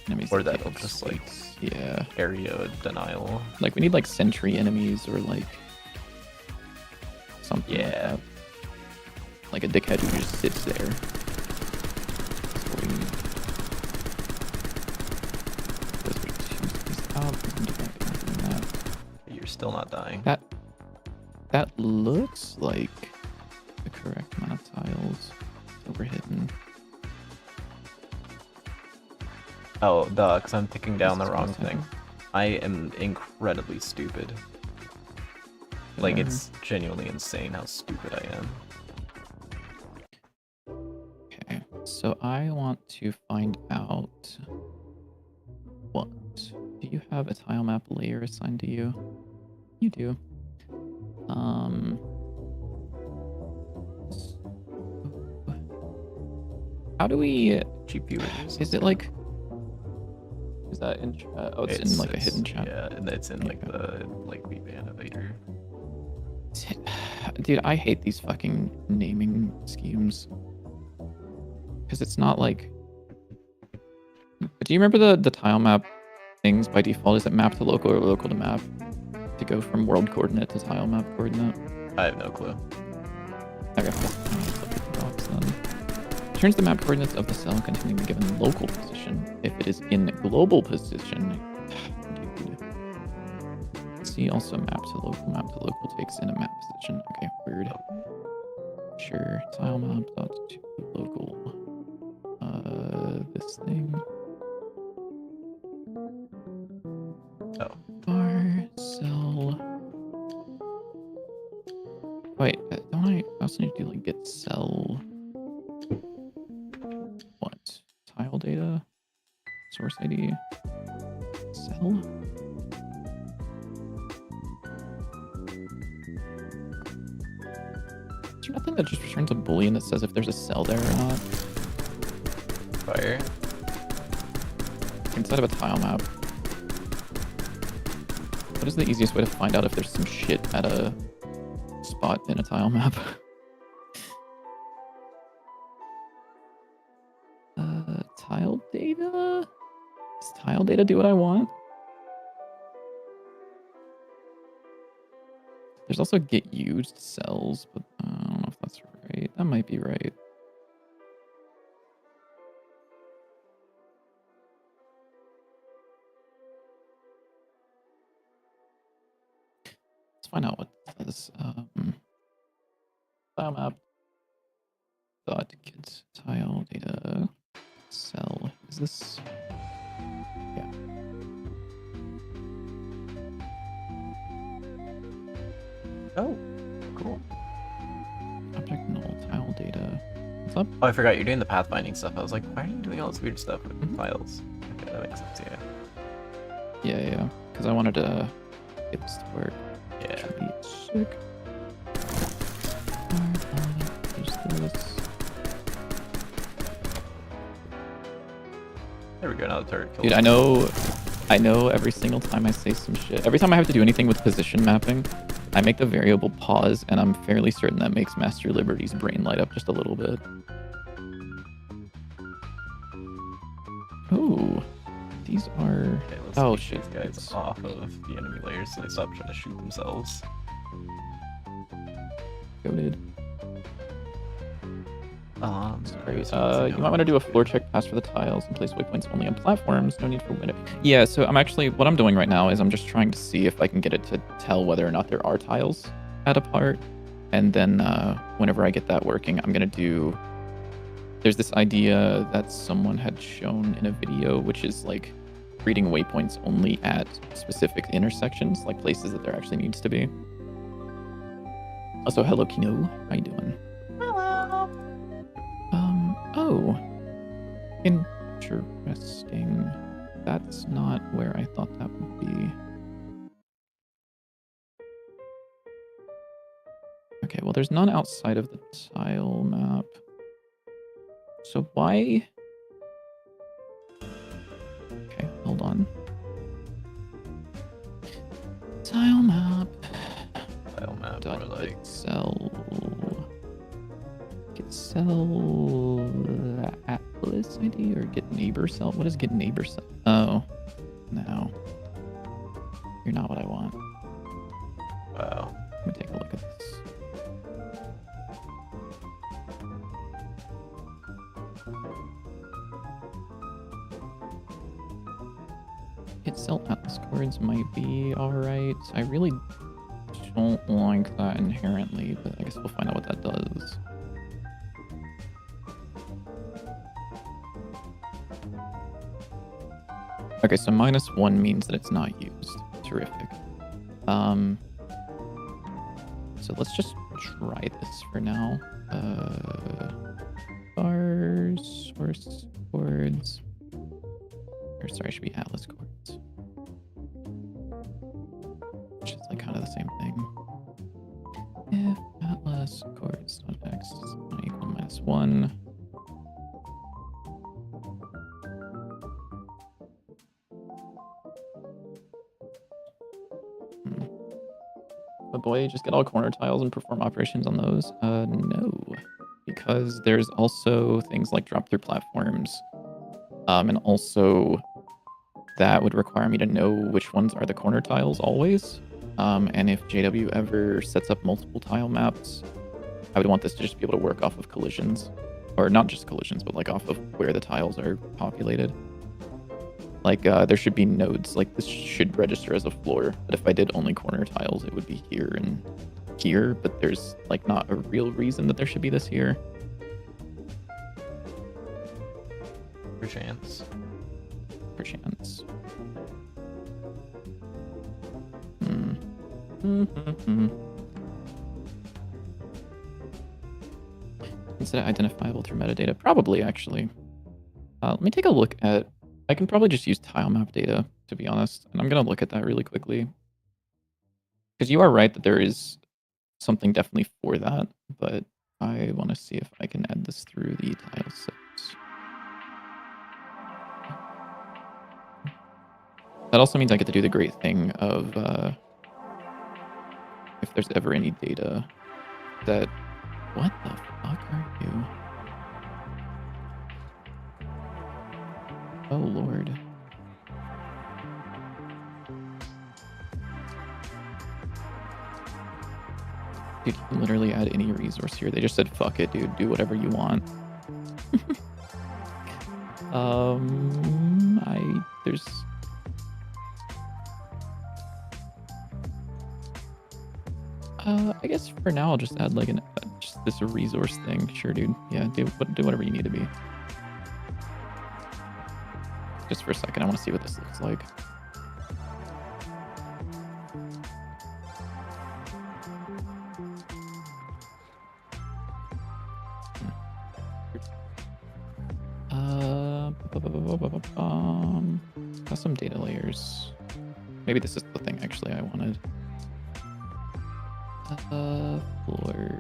Enemies or that that'll just space. like yeah, area denial. Like we need like sentry enemies or like something like that. Like a dickhead who just sits there. You're still not dying. That looks like the correct amount of tiles. It's overhidden. Oh, duh, because I'm ticking down the wrong thing. I am incredibly stupid. Like, it's genuinely insane how stupid I am. Okay, so I want to find out what. Do you have a tile map layer assigned to you? You do. How do we... GPU is it like... Is that in... oh, it's in like a hidden chat. Yeah, and it's in like the like VP animator. Dude, I hate these fucking naming schemes. Because it's not like... Do you remember the tile map things by default? Is it map to local or local to map? To go from world coordinate to tile map coordinate? I have no clue. Okay. Turns the map coordinates of the cell containing the given local position if it is in global position. Dude. See also map to local. Map to local takes in a map position. Okay, weird. Sure. Tile map dot to local. This thing. Oh, also need to do like get cell. What? Tile data? Source ID? Cell? Is there nothing that just returns a boolean that says if there's a cell there or not? Fire. Inside of a tile map. What is the easiest way to find out if there's some shit at a spot in a tile map? Tile data? Does tile data do what I want? There's also get used cells, but I don't know if that's right. That might be right. Let's find out what this tile map dot get tile data cell. Is this? Yeah. Oh, cool. Object null tile data. What's up? Oh, I forgot you're doing the pathfinding stuff. I was like, why are you doing all this weird stuff with Mhm. files? Okay, that makes sense. Yeah. Yeah. Because I wanted to get this to work. Yeah. Should be sick. Use this. There we go. Now the turret kills. Dude, I know every single time I say some shit. Every time I have to do anything with position mapping, I make the variable pause, and I'm fairly certain that makes Master Liberty's brain light up just a little bit. Ooh, these are... Okay, let's Oh, keep shit, these guys it's- off of the enemy layers so they stop trying to shoot themselves. Goated. Great. so let's see You how might want to long do a it's floor check pass for the tiles and place waypoints only on platforms. No need for window. Yeah, so what I'm doing right now is I'm just trying to see if I can get it to tell whether or not there are tiles at a part. And then whenever I get that working, I'm going to do... There's this idea that someone had shown in a video, which is like reading waypoints only at specific intersections, like places that there actually needs to be. Also, hello, Kino. How you doing? Hello. Oh. Interesting. That's not where I thought that would be. Okay, well, there's none outside of the tile map. So why... Okay, hold on. Tile map. Tile map, Dot or like... get cell. Get cell atlas ID or get neighbor cell? What is get neighbor cell? Oh, no. You're not what I want. Wow. Let me take a look at this. Get cell atlas cards might be alright. I really don't like that inherently, but I guess we'll find out what that does. Okay, so -1 means that it's not used. Terrific. So let's just try this for now. Bars, source chords. Or sorry, it should be atlas chords. Which is like kind of the same thing. If atlas chords dot x is not equal to -1. But boy, just get all corner tiles and perform operations on those? No. Because there's also things like drop through platforms. And also that would require me to know which ones are the corner tiles always. And if JW ever sets up multiple tile maps, I would want this to just be able to work off of collisions. Or not just collisions, but like off of where the tiles are populated. Like, there should be nodes. Like, this should register as a floor. But if I did only corner tiles, it would be here and here. But there's, like, not a real reason that there should be this here. Perchance. Perchance. Is it identifiable through metadata? Probably, actually. Let me take a look at... I can probably just use tile map data, to be honest. And I'm going to look at that really quickly. Because you are right that there is something definitely for that. But I want to see if I can add this through the tile sets. That also means I get to do the great thing of... if there's ever any data that... What the fuck are you? Oh, Lord. Dude, you can literally add any resource here. They just said, fuck it, dude. Do whatever you want. There's... I guess for now I'll just add like just this resource thing. Sure, dude. Yeah, do whatever you need to be. Just for a second, I want to see what this looks like. Custom data layers. Maybe this is the thing actually I wanted. For...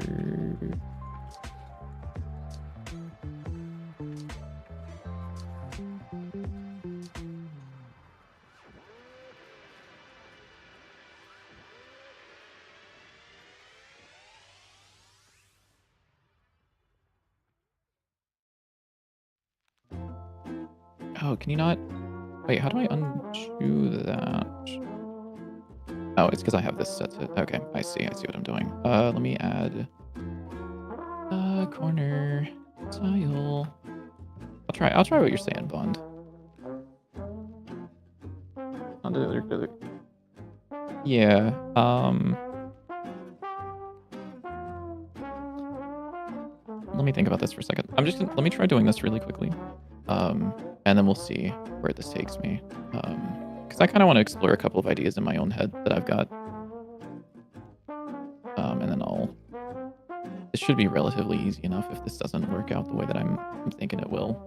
Oh, can you not... Wait, how do I undo that? Oh, it's because I have this set to... Okay, I see what I'm doing. Let me add... corner... tile... I'll try what you're saying, Bond. Yeah, let me think about this for a second. Let me try doing this really quickly. And then we'll see where this takes me. Because I kind of want to explore a couple of ideas in my own head that I've got. And then this should be relatively easy enough if this doesn't work out the way that I'm thinking it will.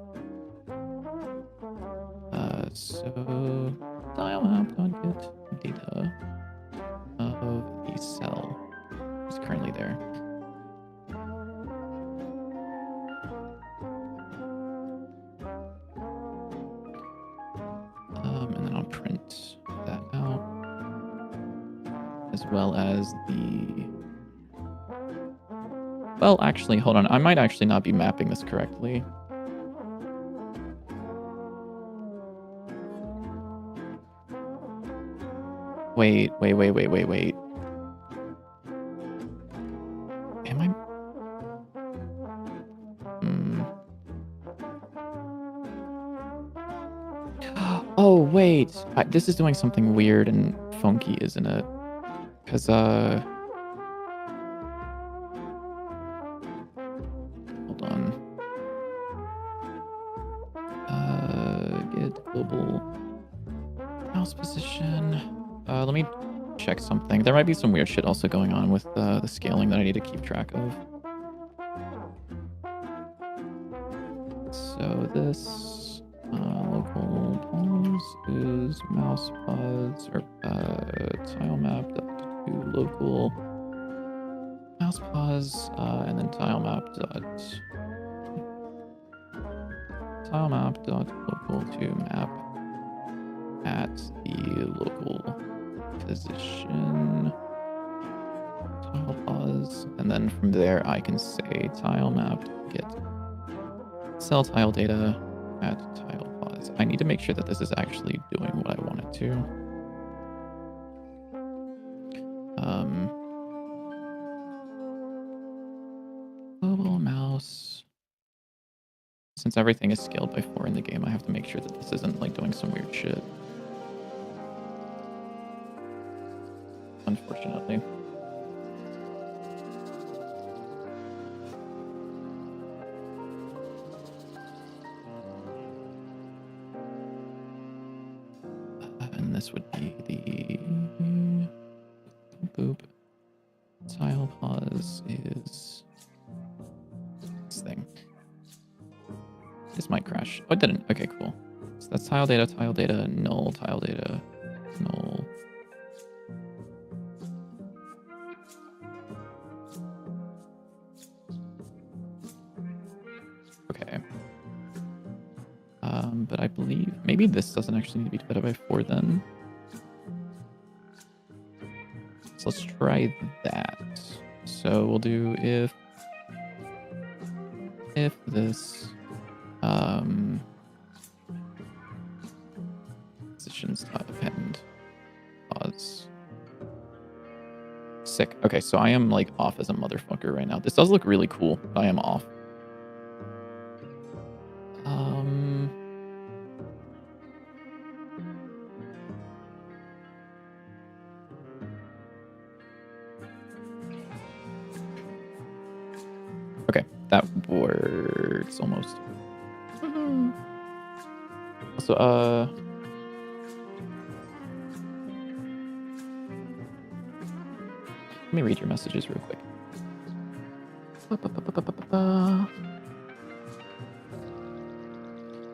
So tile map.get data of the cell is currently there. And then I'll print that out, as well as the... Well, actually, hold on. I might actually not be mapping this correctly. Wait. Am I... Oh, wait. This is doing something weird and funky, isn't it? Because, hold on. Get global mouse position. Let me check something. There might be some weird shit also going on with the scaling that I need to keep track of. So this local pause is mouse pause or tile map to local mouse pause and then tile map dot local to map at the local position tile pause, and then from there I can say tile map get cell tile data at tile pause. I need to make sure that this is actually doing what I want it to. Global mouse. Since everything is scaled by 4 in the game, I have to make sure that this isn't like doing some weird shit. Unfortunately. And this would be the boop. Tile pause is this thing. This might crash. Oh, it didn't. Okay, cool. So that's tile data, null, tile data, null. Okay. But I believe maybe this doesn't actually need to be divided by 4 then. So let's try that. So we'll do if this positions dot append pause. Sick. Okay, so I am like off as a motherfucker right now. This does look really cool, but I am off. Okay, that works almost. Also, let me read your messages real quick.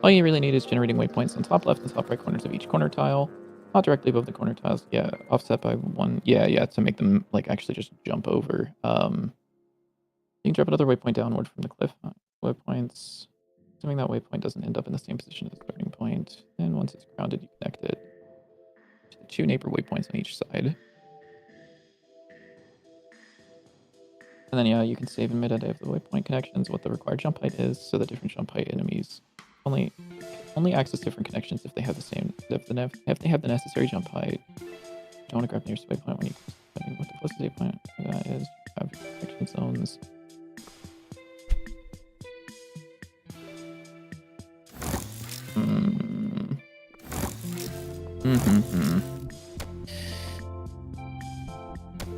All you really need is generating waypoints on top left and top right corners of each corner tile. Not directly above the corner tiles. Yeah, offset by 1. Yeah, to make them like actually just jump over. You can drop another waypoint downward from the cliff. Waypoints. Assuming that waypoint doesn't end up in the same position as the starting point. And once it's grounded, you connect it to the 2 neighbor waypoints on each side. And then, yeah, you can save in metadata of the waypoint connections, what the required jump height is, so that different jump height enemies only access different connections if they have the same, if they have the necessary jump height. You don't want to grab nearest waypoint when you what the closest waypoint to that is. You have connection zones.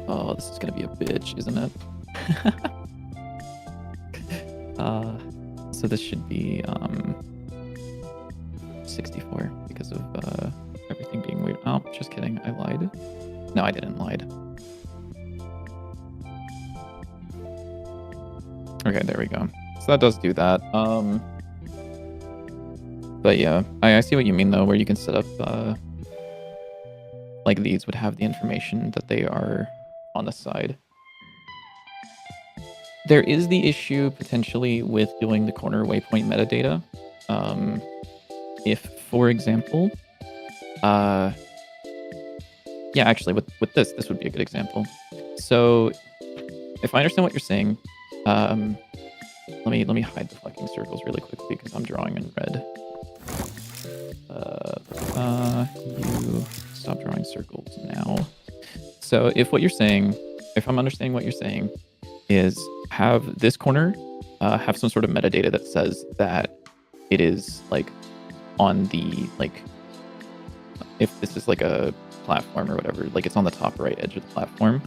Oh, this is gonna be a bitch, isn't it? So this should be 64 because of everything being weird. Oh, just kidding. I lied. No, I didn't lie. Okay, there we go. So that does do that. But yeah, I see what you mean though, where you can set up like these would have the information that they are on the side. There is the issue potentially with doing the corner waypoint metadata. If, for example, yeah, actually with this would be a good example. So if I understand what you're saying, let me hide the fucking circles really quickly because I'm drawing in red. You stop drawing circles now. So if what you're saying, if I'm understanding what you're saying, is have this corner have some sort of metadata that says that it is like on the, like, if this is like a platform or whatever, like it's on the top right edge of the platform,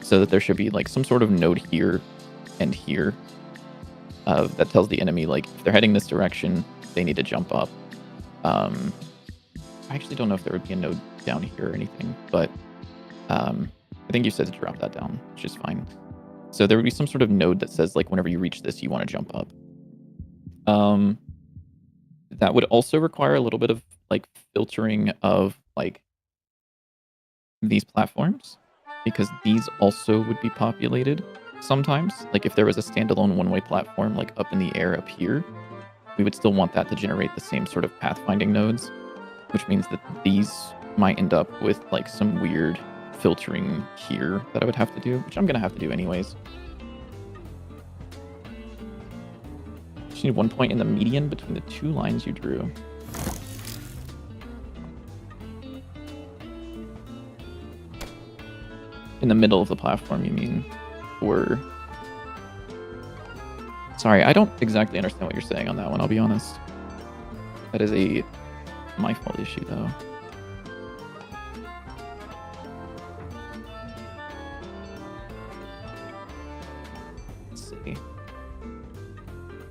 so that there should be like some sort of node here and here that tells the enemy like if they're heading this direction, they need to jump up. I actually don't know if there would be a node down here or anything, but I think you said to drop that down, which is fine. So there would be some sort of node that says like whenever you reach this, you want to jump up. That would also require a little bit of like filtering of like these platforms, because these also would be populated sometimes. Like if there was a standalone one-way platform like up in the air up here, we would still want that to generate the same sort of pathfinding nodes, which means that these might end up with like some weird filtering here that I would have to do, which I'm going to have to do anyways. Just need one point in the median between the 2 lines you drew. In the middle of the platform, you mean? Or... Sorry, I don't exactly understand what you're saying on that one, I'll be honest. That is a my fault issue, though. Let's see.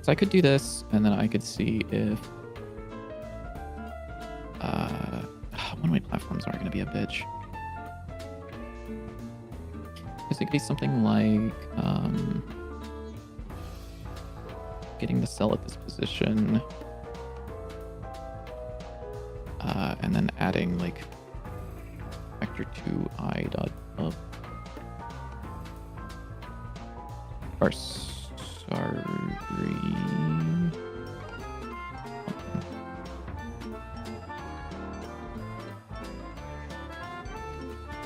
So I could do this, and then I could see if... one-way platforms aren't going to be a bitch. Because it could be something like... getting the cell at this position. And then adding like vector 2 I dot up. Or sorry.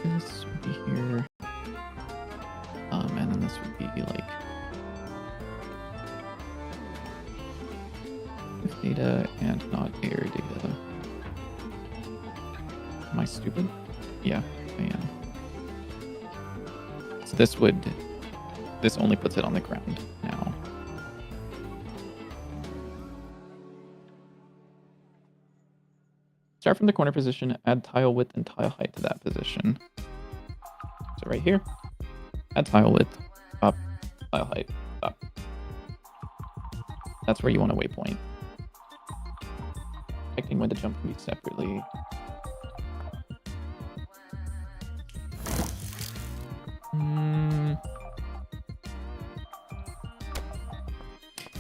This would be here. And then this would be like if data and not air data. Am I stupid? Yeah, I am. So this only puts it on the ground now. Start from the corner position, add tile width and tile height to that position. So right here, add tile width, up, tile height, up. That's where you want a waypoint. Checking when the jump can be separately.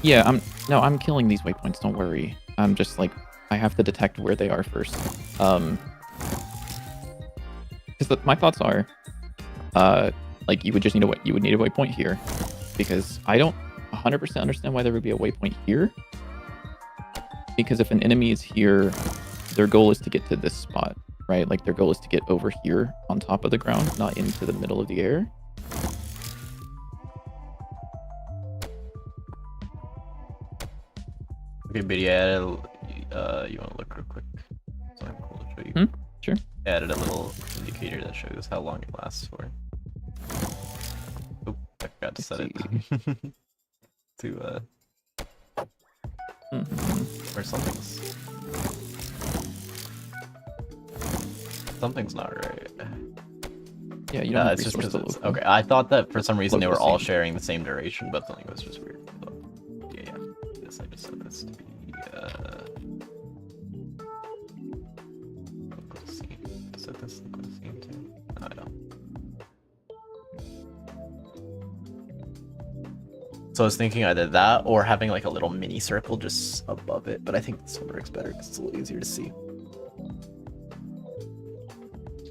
Yeah, I'm killing these waypoints, don't worry. I'm just like, I have to detect where they are first. Because my thoughts are, like you would need a waypoint here, because I don't 100% understand why there would be a waypoint here. Because if an enemy is here, their goal is to get to this spot, right? Like their goal is to get over here on top of the ground, not into the middle of the air. Okay, Biddy, I added, you want to look real quick? So I'm cool to show you. Sure. I added a little indicator that shows how long it lasts for. Oh, I forgot to set it to or something's not right. Yeah, you don't have it's just because resource it's to local. okay. I thought that for some reason they Local were all scene. sharing the same duration, but something was just weird. So, yeah. Yes, I just set this to be local scene. Set this local scene too. I know. So I was thinking either that or having like a little mini circle just above it, but I think this one works better because it's a little easier to see.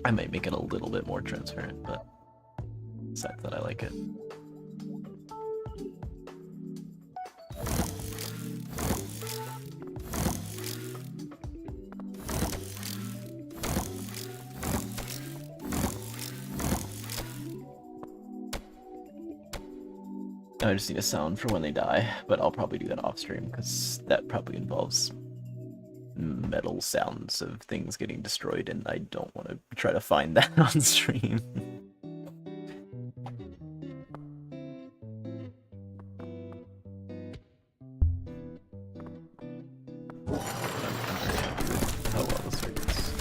I might make it a little bit more transparent, but besides that, I like it. I just need a sound for when they die, but I'll probably do that off stream because that probably involves metal sounds of things getting destroyed, and I don't want to try to find that on stream. Oh well, this works.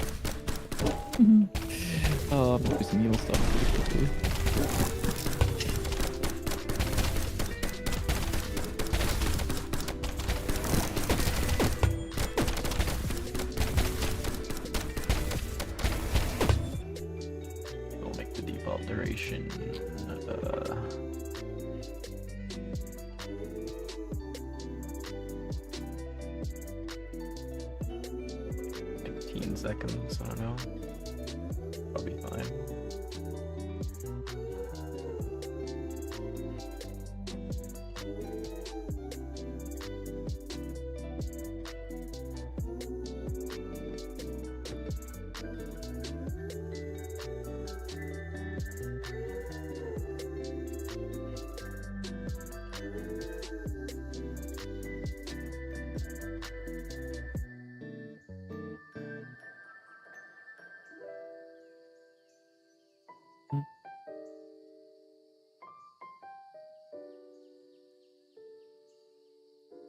I'm gonna do some evil stuff pretty quickly. We'll make the default duration 15 seconds, I don't know. Probably fine.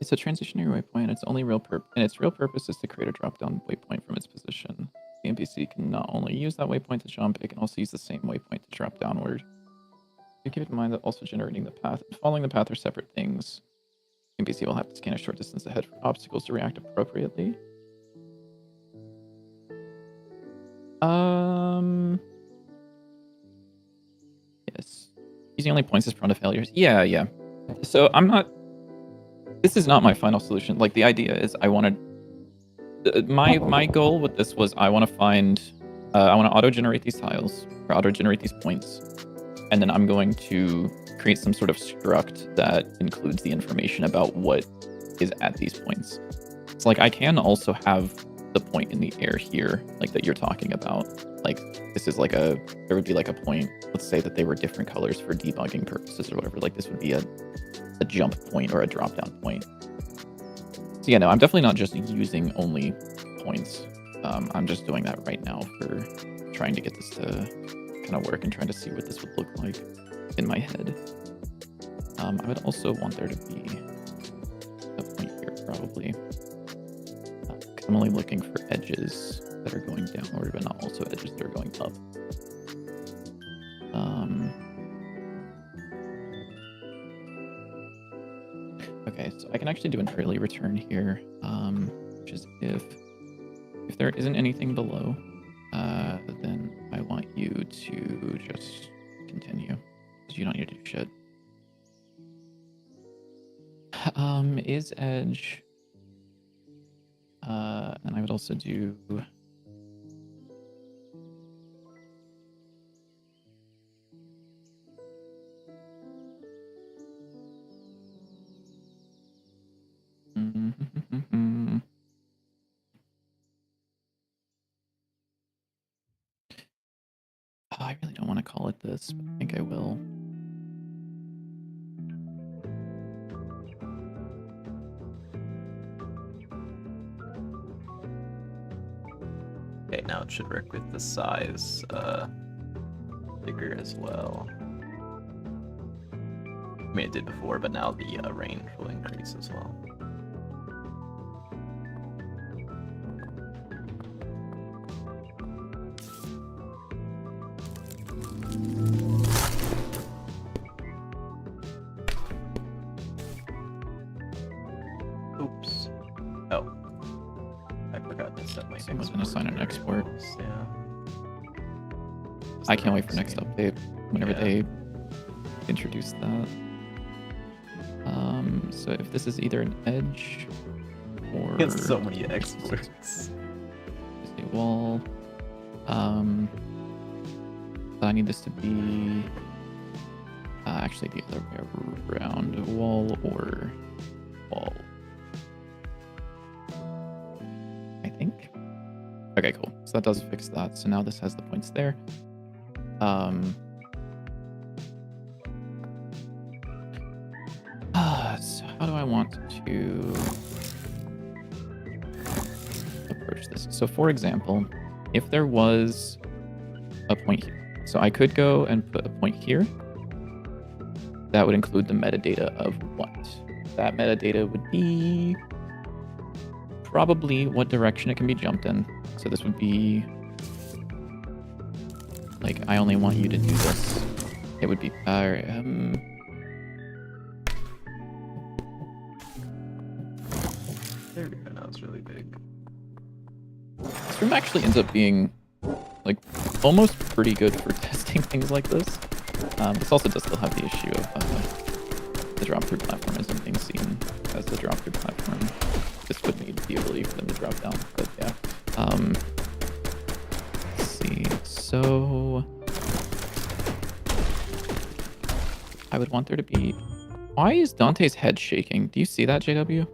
It's a transitionary waypoint. Its real purpose is to create a drop-down waypoint from its position. The NPC can not only use that waypoint to jump, it can also use the same waypoint to drop downward. Do keep in mind that also generating the path and following the path are separate things. The NPC will have to scan a short distance ahead for obstacles to react appropriately. Yes. Using only points is prone to failures. Yeah. So I'm not... This is not my final solution. Like, the idea is I wanted... my goal with this was I want to find... I want to auto-generate these tiles, or auto-generate these points, and then I'm going to create some sort of struct that includes the information about what is at these points. So, like, I can also have the point in the air here, like, that you're talking about. Like, this is like there would be like a point, let's say that they were different colors for debugging purposes or whatever. Like, this would be a jump point or a drop down point. So yeah, no, I'm definitely not just using only points. I'm just doing that right now for trying to get this to kind of work and trying to see what this would look like in my head. I would also want there to be a point here, probably. 'Cause I'm only looking for edges that are going downward, but not also edges that are going up. Okay, so I can actually do an early return here, which is if there isn't anything below, then I want you to just continue, because you don't need to do shit. Is edge, and I would also do... Oh, I really don't want to call it this, but I think I will. Okay, now it should work with the size bigger as well. I mean, it did before, but now the range will increase as well. Oops. Oh. I forgot to set my So I'm going to assign an export. Yeah. I can't wait for next update, whenever they introduce that. So if this is either an edge or... It's so many exports. Just a wall. I need this to be actually the other way around. Wall or wall. I think. Okay, cool. So that does fix that. So now this has the points there. So how do I want to approach this? So for example, if there was a point here, so I could go and put a point here. That would include the metadata of what? That metadata would be probably what direction it can be jumped in. So this would be like, I only want you to do this. It would be There we go, now it's really big. this room actually ends up being like almost pretty good for testing things like this. This also does still have the issue of the drop-through platform isn't being seen as the drop-through platform. This would need the ability for them to drop down, but yeah. Let's see. So I would want there to be... Why is Dante's head shaking? Do you see that, JW?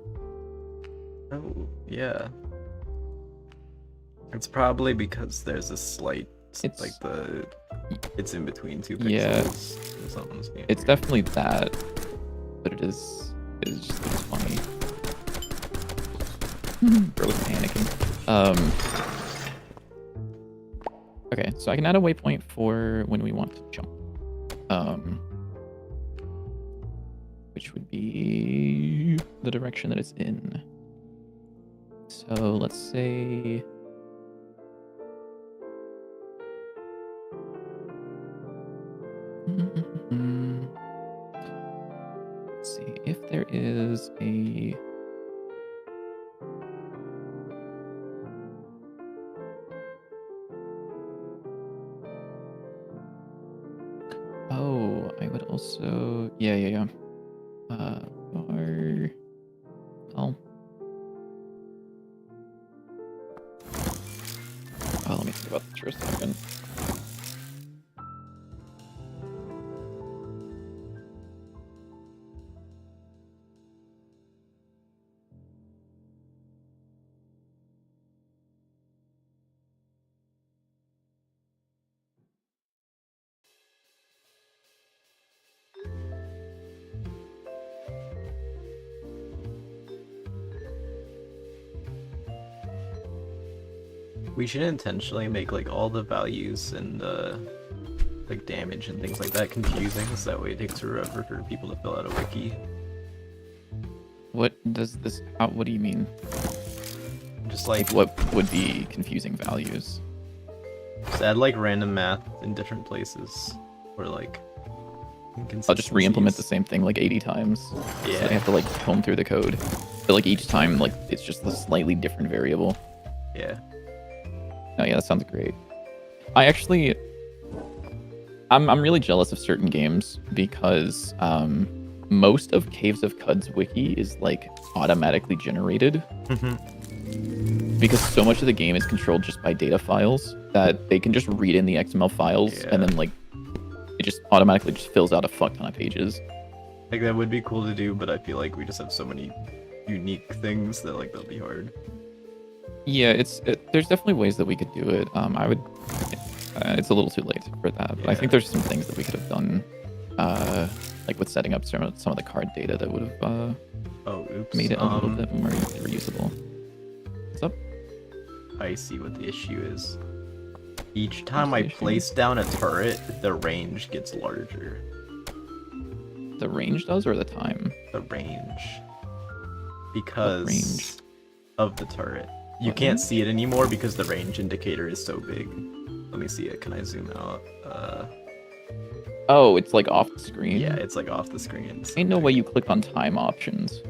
Oh, yeah. It's probably because there's a slight, it's in between two pixels. Yeah. Something's new. It's definitely that, but it is just looks funny. Bro's panicking. Okay, so I can add a waypoint for when we want to jump. Which would be the direction that it's in. So let's say... Let's see if there is a... Oh, I would also... Yeah. Bar... Oh, let me think about this for a second. We should intentionally make like all the values and like damage and things like that confusing, so that way it takes forever for people to fill out a wiki. What does this? What do you mean? Just like What would be confusing values? just add like random math in different places, or like I'll just re-implement the same thing like 80 times. Yeah. So I have to like comb through the code, but like each time, like it's just a slightly different variable. Yeah. Oh yeah, that sounds great. I actually, I'm really jealous of certain games because most of Caves of Cud's wiki is like automatically generated because so much of the game is controlled just by data files that they can just read in the XML files and then like it just automatically just fills out a fuck ton of pages. Like that would be cool to do, but I feel like we just have so many unique things that like that'll be hard. Yeah, there's definitely ways that we could do it. I would. It's a little too late for that. But I think there's some things that we could have done, like with setting up some of the card data that would have made it a little bit more reusable. What's up? I see what the issue is. Each time I place down a turret, the range gets larger. The range does, or the time? The range. Because range? Of the turret. You can't see it anymore because the range indicator is so big. Let me see it. Can I zoom out? Oh, it's like off the screen? Yeah, it's like off the screen. Ain't no way you clicked on time options.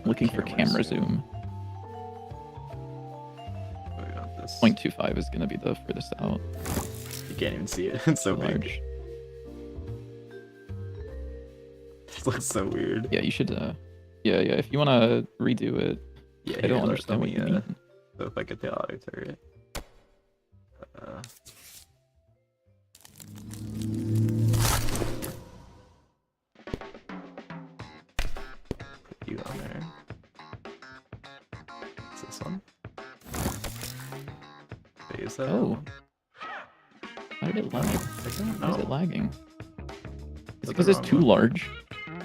Looking for camera zoom. 0.25 is going to be the furthest out. You can't even see it. It's so large. big. It looks so weird. Yeah, you should, yeah, if you want to redo it. Yeah, I don't understand what you mean. So if I get the auto turret. Put you on there. Is this one? Is that one? Why did it lag? I don't know. Why is it lagging? Is it That's because the it's wrong too one. large?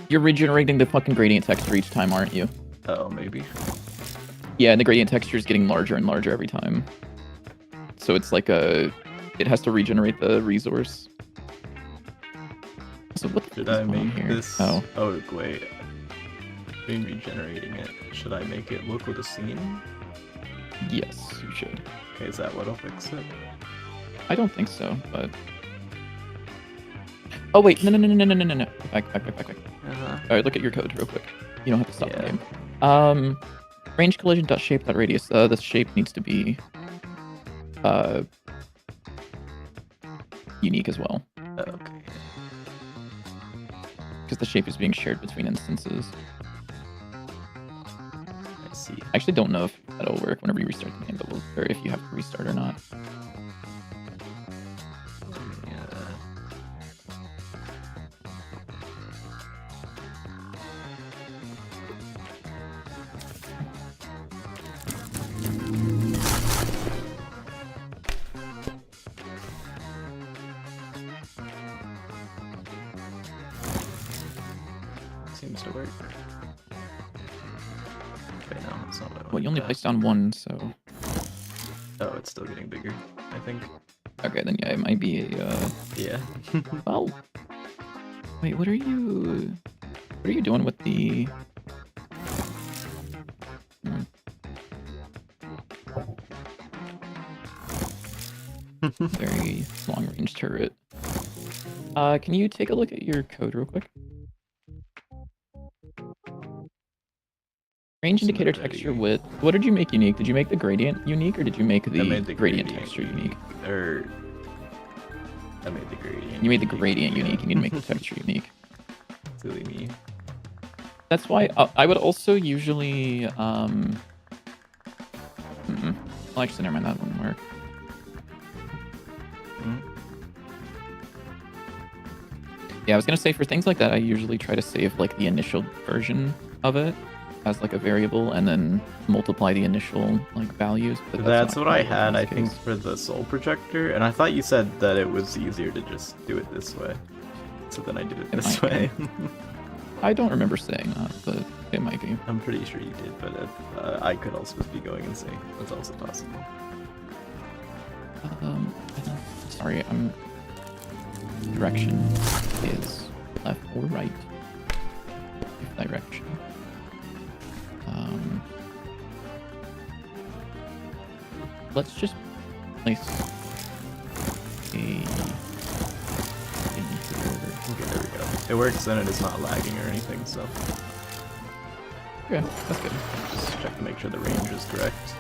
You're regenerating the fucking gradient texture each time, aren't you? Oh, maybe. Yeah, and the gradient texture is getting larger and larger every time. So it's like it has to regenerate the resource. So what the Should fuck is I going on make here? this? Oh, Oh, wait. I'm regenerating it. Should I make it look with a scene? yes, you should. Okay, is that what'll fix it? I don't think so, but... Oh wait, no. Back. Alright, look at your code real quick. You don't have to stop the game. Range collision dot shape dot radius. The shape needs to be unique as well, Okay. because the shape is being shared between instances. I see. I actually don't know if that'll work whenever you restart the game, or if you have to restart or not. Seems to work. Okay, no, it's not what I Well, you only wanted. placed down one, so... Oh, it's still getting bigger, I think. Okay, then yeah, it might be a, Yeah. well... Wait, what are you doing with the... Very long-range turret. Can you take a look at your code real quick? Range indicator texture width. What did you make unique? Did you make the gradient unique, or did you make the, I made the gradient texture unique? I made the gradient. You made the gradient unique. You need to make the texture unique. Silly me. That's why I would also usually... Well, actually, never mind. That wouldn't work. Yeah, I was gonna say for things like that, I usually try to save like the initial version of it as like a variable, and then multiply the initial like values. But That's not what I how it works in had, I this think, case. for the soul projector, and I thought you said that it was easier to just do it this way. So then I did it It this might be. way. I don't remember saying that, but it might be. I'm pretty sure you did, but I could also just be going insane. That's also possible. Sorry, direction is left or right. If direction. Let's just place a thing here. Okay, there we go. It works and it is not lagging or anything, so Okay, that's good. just check to make sure the range is correct.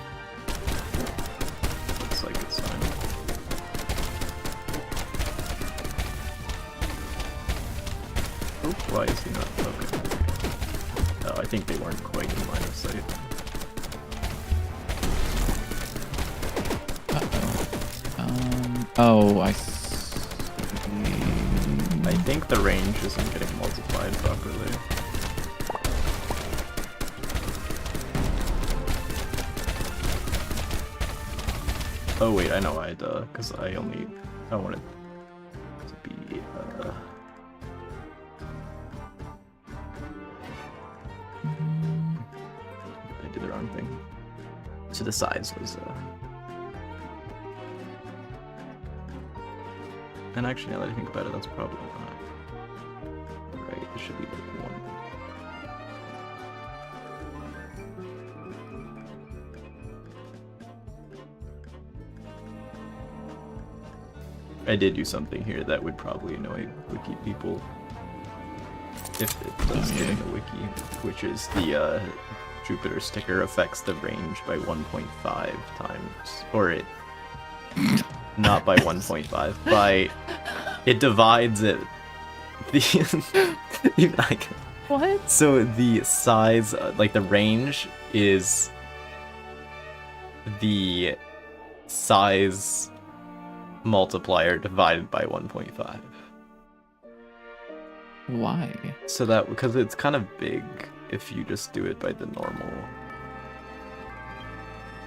Looks like it's fine. Oh, why is he not? Okay. Oh, I think they weren't quite in line of sight. Oh, I think the range isn't getting multiplied properly. Oh wait, I know why, because I wanted to be, I did the wrong thing. So the size was, and actually now that I think about it, that's probably not right. It should be like 1. I did do something here that would probably annoy wiki people if it does get in the wiki, which is the Jupiter sticker affects the range by 1.5 times, or it not by 1.5, by it divides it. What? So the size, like the range, is the size multiplier divided by 1.5. Why? So that, because it's kind of big if you just do it by the normal.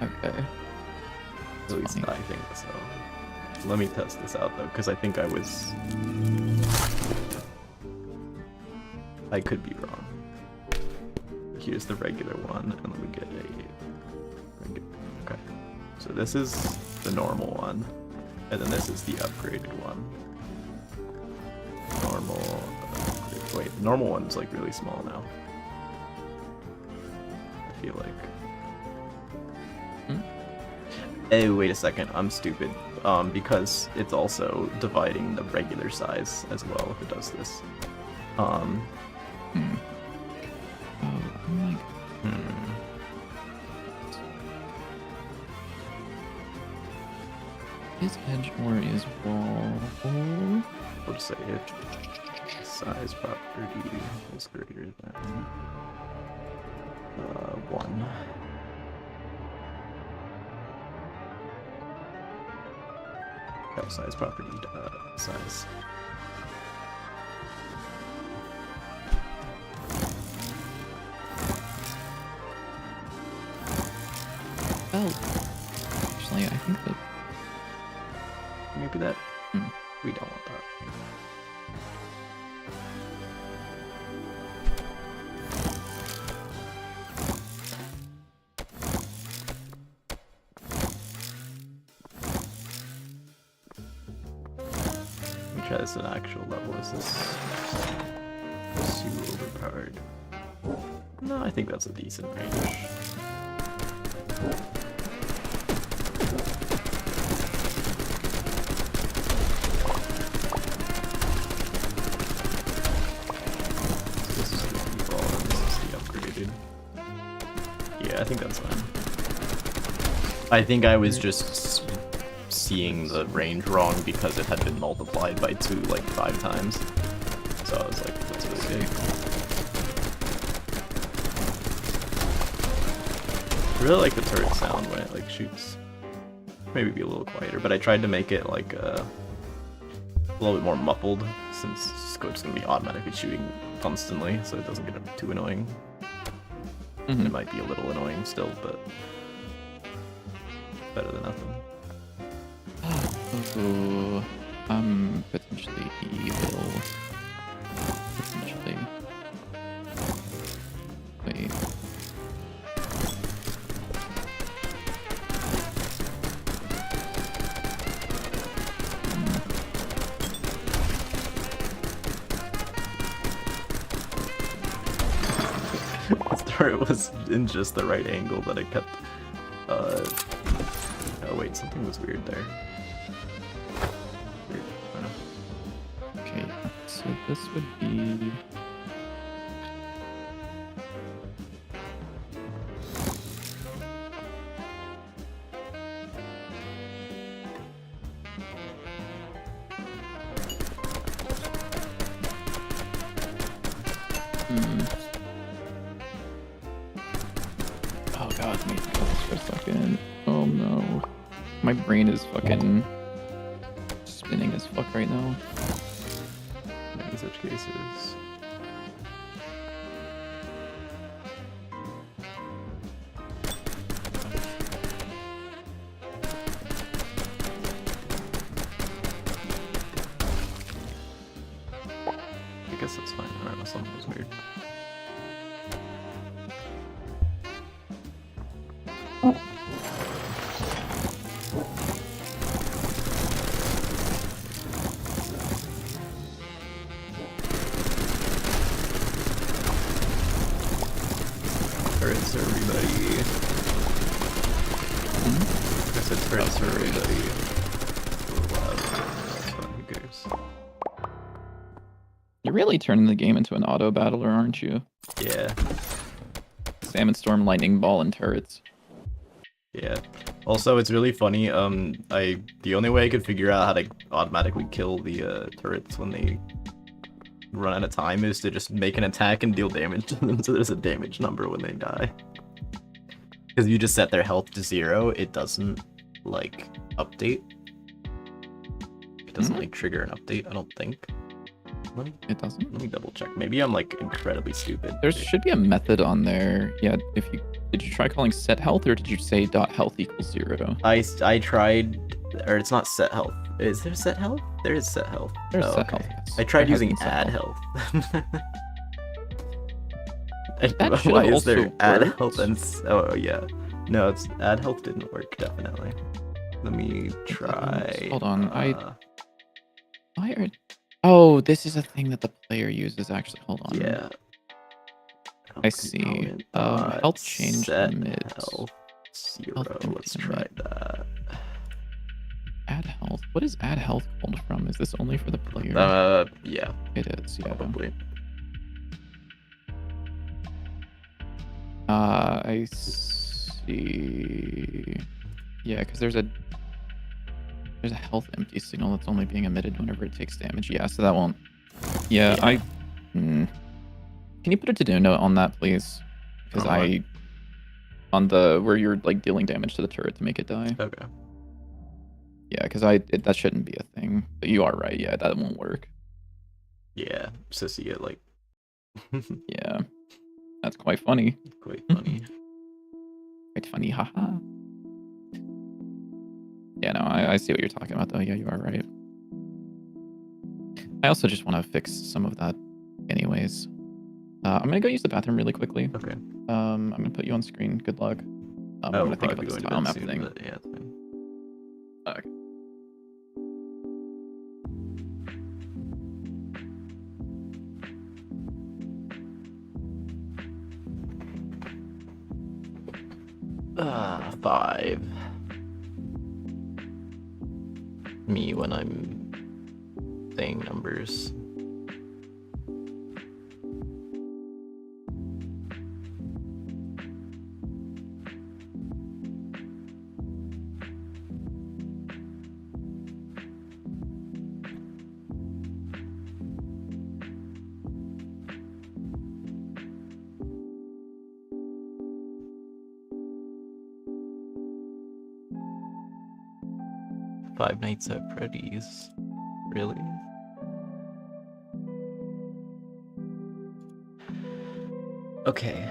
Okay. At least I think so. Let me test this out though, because I think I could be wrong. Here's the regular one, and let me get a regular. Okay. So this is the normal one, and then this is the upgraded one. Normal. Wait, the normal one's like really small now. I feel like. Hey, wait a second, I'm stupid. Because it's also dividing the regular size as well if it does this. Oh, I'm like, is edge or is wall? We'll just say it. Size property is greater than 1. Oh, size property size. Well, actually, I think that Maybe that. We don't want that. Let me try this at actual level. Is this too overpowered? No, I think that's a decent range. This is the default, and this is the upgraded. Yeah, I think that's fine. I think I was just seeing the range wrong because it had been multiplied by 2 like 5 times. So I was like, that's really big. I really like the turret sound when it like shoots. Maybe be a little quieter, but I tried to make it like a little bit more muffled since Scope's gonna be automatically shooting constantly, so it doesn't get too annoying. Mhm. It might be a little annoying still, but better than nothing. Ooh, potentially evil. Potentially. Wait. It was in just the right angle that I kept. Oh wait, something was weird there. Weird. I don't know. Okay, so this would be. Oh god, let me think about this for a second. Oh no. My brain is fucking spinning as fuck right now. In such cases. I guess that's fine. I don't know, something was weird. Turrets, everybody. I said turrets, everybody. A little loud. That's fine, who cares? You're really turning the game into an auto battler, aren't you? Yeah, Salmon Storm, Lightning Ball, and turrets. yeah. Also, it's really funny. The only way I could figure out how to automatically kill the turrets when they run out of time is to just make an attack and deal damage to them, so there's a damage number when they die. Because you just set their health to 0, it doesn't like update. It doesn't like trigger an update, I don't think. It doesn't. Let me double check. Maybe I'm like incredibly stupid. There should be a method on there. Yeah, if you did you try calling set health or did you say .health equals 0? I tried, or it's not set health. Is there set health? There is set health. There's Oh, set okay. health. Yes. I tried There has using been set add health. health. That should Why have is there also add worked. health and oh yeah. No, it's add health didn't work definitely. Let me try. Hold on, why are? Oh, this is a thing that the player uses. Actually, hold on. Yeah. I see. Health change set limit. health 0. Health Let's try limit. that. Add health. What is add health called from? Is this only for the player? Yeah, It is. Yeah. probably. I see. Yeah, because there's a health empty signal that's only being emitted whenever it takes damage. Yeah, so that won't. Yeah, Yeah. Can you put a to-do note on that, please? Because On what? on the where you're like dealing damage to the turret to make it die. Okay. Yeah, because that shouldn't be a thing. But you are right. Yeah, that won't work. Yeah, sissy it like Yeah, that's quite funny. quite funny. Quite funny, haha. Yeah, no, I see what you're talking about, though. Yeah, you are right. I also just want to fix some of that anyways. I'm going to go use the bathroom really quickly. Okay. I'm going to put you on screen. Good luck. I'm going to think about this tile map thing. But yeah, it's fine. Okay. Ah, 5. Me when I'm saying numbers. Five Nights at Freddy's. Really? Okay,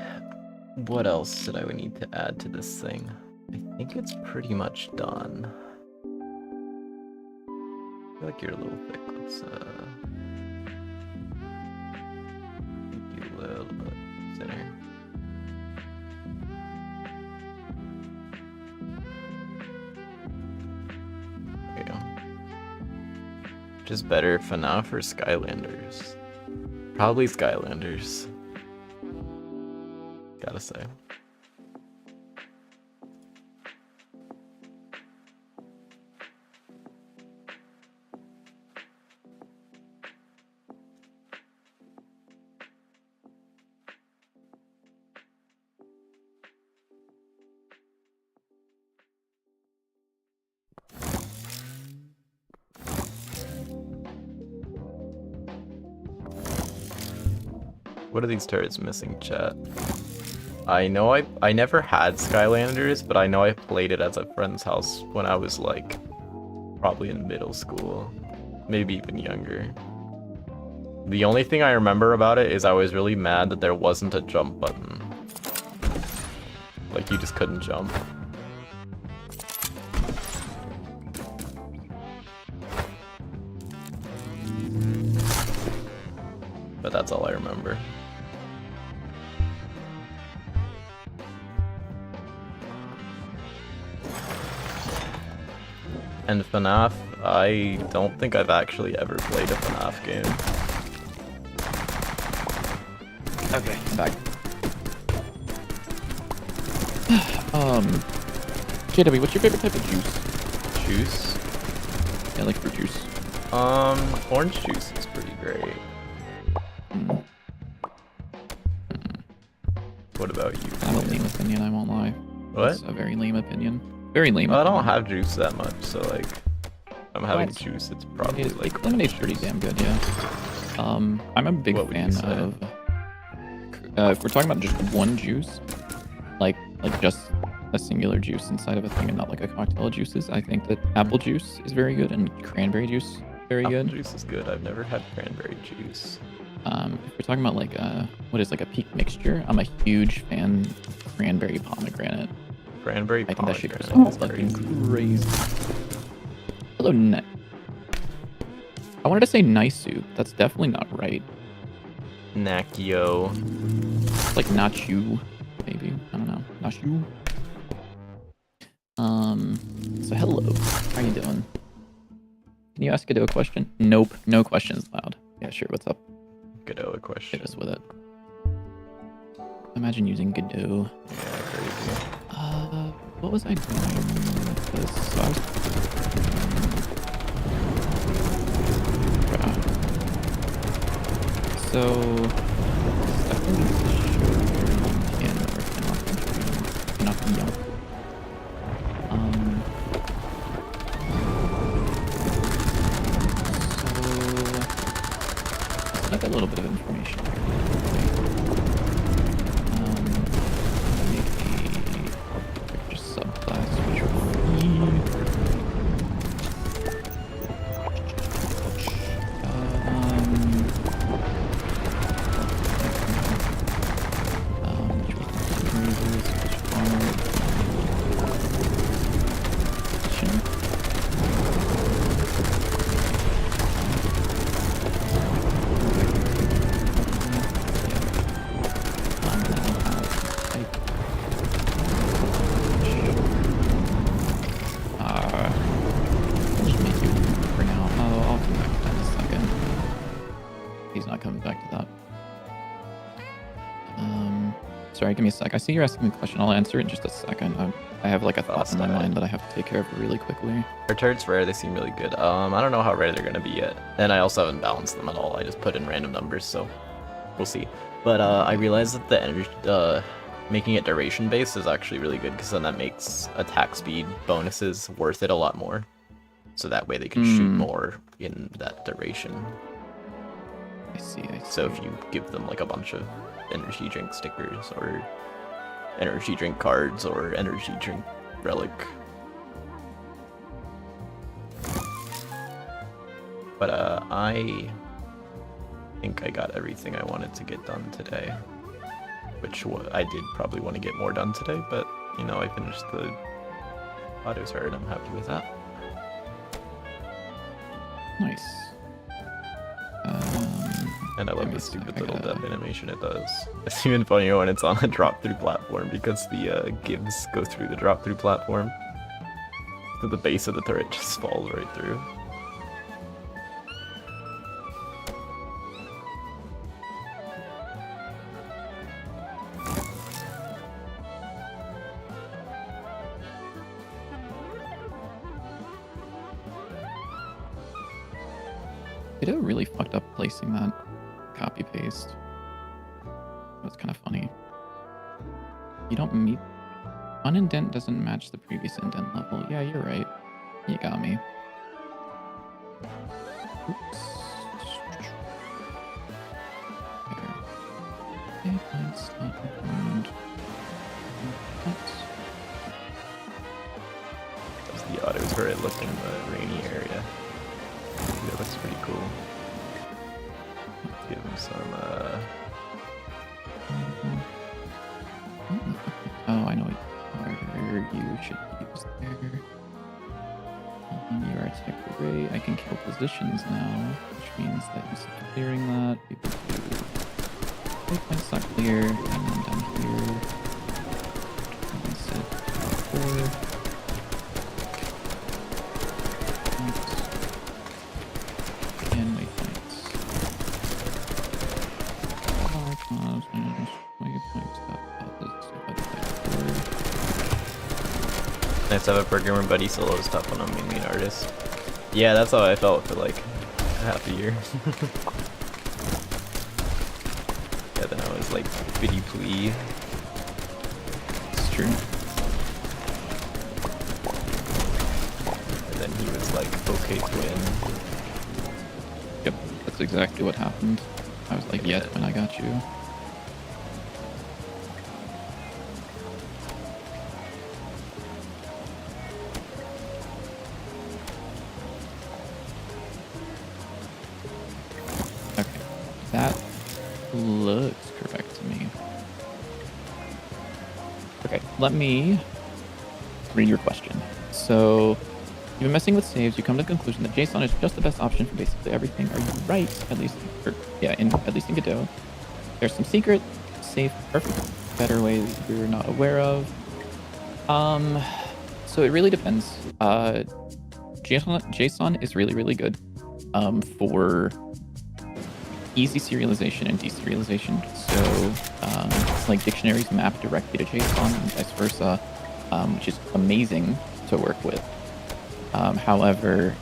what else did I need to add to this thing? I think it's pretty much done. I feel like you're a little thick. Let's make you a little bit thinner. There you go. Which is better, FNAF or Skylanders? Probably Skylanders. Gotta say. What are these turrets missing, chat? I know I never had Skylanders, but I know I played it at a friend's house when I was like probably in middle school, maybe even younger. The only thing I remember about it is I was really mad that there wasn't a jump button. Like you just couldn't jump. But that's all I remember. And FNAF, I don't think I've actually ever played a FNAF game. Okay, I'm back. JW, what's your favorite type of juice? Juice? Yeah, like fruit juice. Orange juice is pretty great. What about you? I have a lame opinion, I won't lie. What? It's a very lame opinion. Very lame Well, I opinion. don't have juice that much, so like, if I'm having What? juice, it's probably like lemonade's pretty damn good, yeah. I'm a big What would you fan say? of. If we're talking about just one juice, like just a singular juice inside of a thing and not like a cocktail of juices, I think that apple juice is very good and cranberry juice very Apple good. juice is good. I've never had cranberry juice. If we're talking about like what is like a peak mixture, I'm a huge fan of cranberry pomegranate. Cranberry I think that shit pomegranate goes is fucking crazy. Hello, Net. I wanted to say nice soup. That's definitely not right. Nakio. It's like not you, maybe. I don't know. Not you. So hello. How you doing? Can you ask Godot a question? Nope. No questions allowed. Yeah, sure. What's up? Godot a question. Hit us with it. Imagine using Godot. Yeah, crazy. What was I doing with this? So I was... So... Stuff in this show here in cannot yelp. So... Like a little bit of information here. Make a just subclass which will be Sorry, give me a sec. I see you're asking me a question. I'll answer it in just a second. I have like a thought in my mind that I have to take care of really quickly. Our turrets rare, they seem really good. I don't know how rare they're gonna be yet. And I also haven't balanced them at all. I just put in random numbers, so we'll see. But I realized that the energy, making it duration based is actually really good because then that makes attack speed bonuses worth it a lot more. So that way they can shoot more in that duration. I see. So if you give them like a bunch of energy drink stickers or energy drink cards or energy drink relic. But I think I got everything I wanted to get done today. which I did probably want to get more done today, but you know, I finished the auto turret. I'm happy with that. Nice. And I give love me the a sec, stupid I little gotta- death animation it does. It's even funnier when it's on a drop-through platform because the gives go through the drop-through platform. So the base of the turret just falls right through. They did really fucked up placing that copy paste. That's kind of funny. You don't meet. One indent doesn't match the previous indent level. Yeah, you're right. You got me. Oops. There. That's not important. That's the auto turret look in the rainy area. That looks pretty cool. Let's give him some Oh, I know where you should use there. You are a tech array. I can kill positions now, which means that instead of clearing that, people do waypoints not clear, and then down here, instead of 4. And waypoints. nice to have a programmer buddy. Solo is tough when I'm mainly an artist. Yeah, that's how I felt for like half a year. Yeah, then I was like bitty plea. It's true. And then he was like, okay, twin. Yep, that's exactly what happened. I was like, yes, when I got you. Okay, that looks correct to me. Okay, let me read your question. So, you've been messing with saves, you come to the conclusion that JSON is just the best option for basically everything. Are you right? At least, at least in Godot. There's some secret, safe, perfect, better ways you're not aware of. So it really depends. JSON is really, really good for easy serialization and deserialization. So it's like dictionaries map directly to JSON and vice versa, which is amazing to work with. However,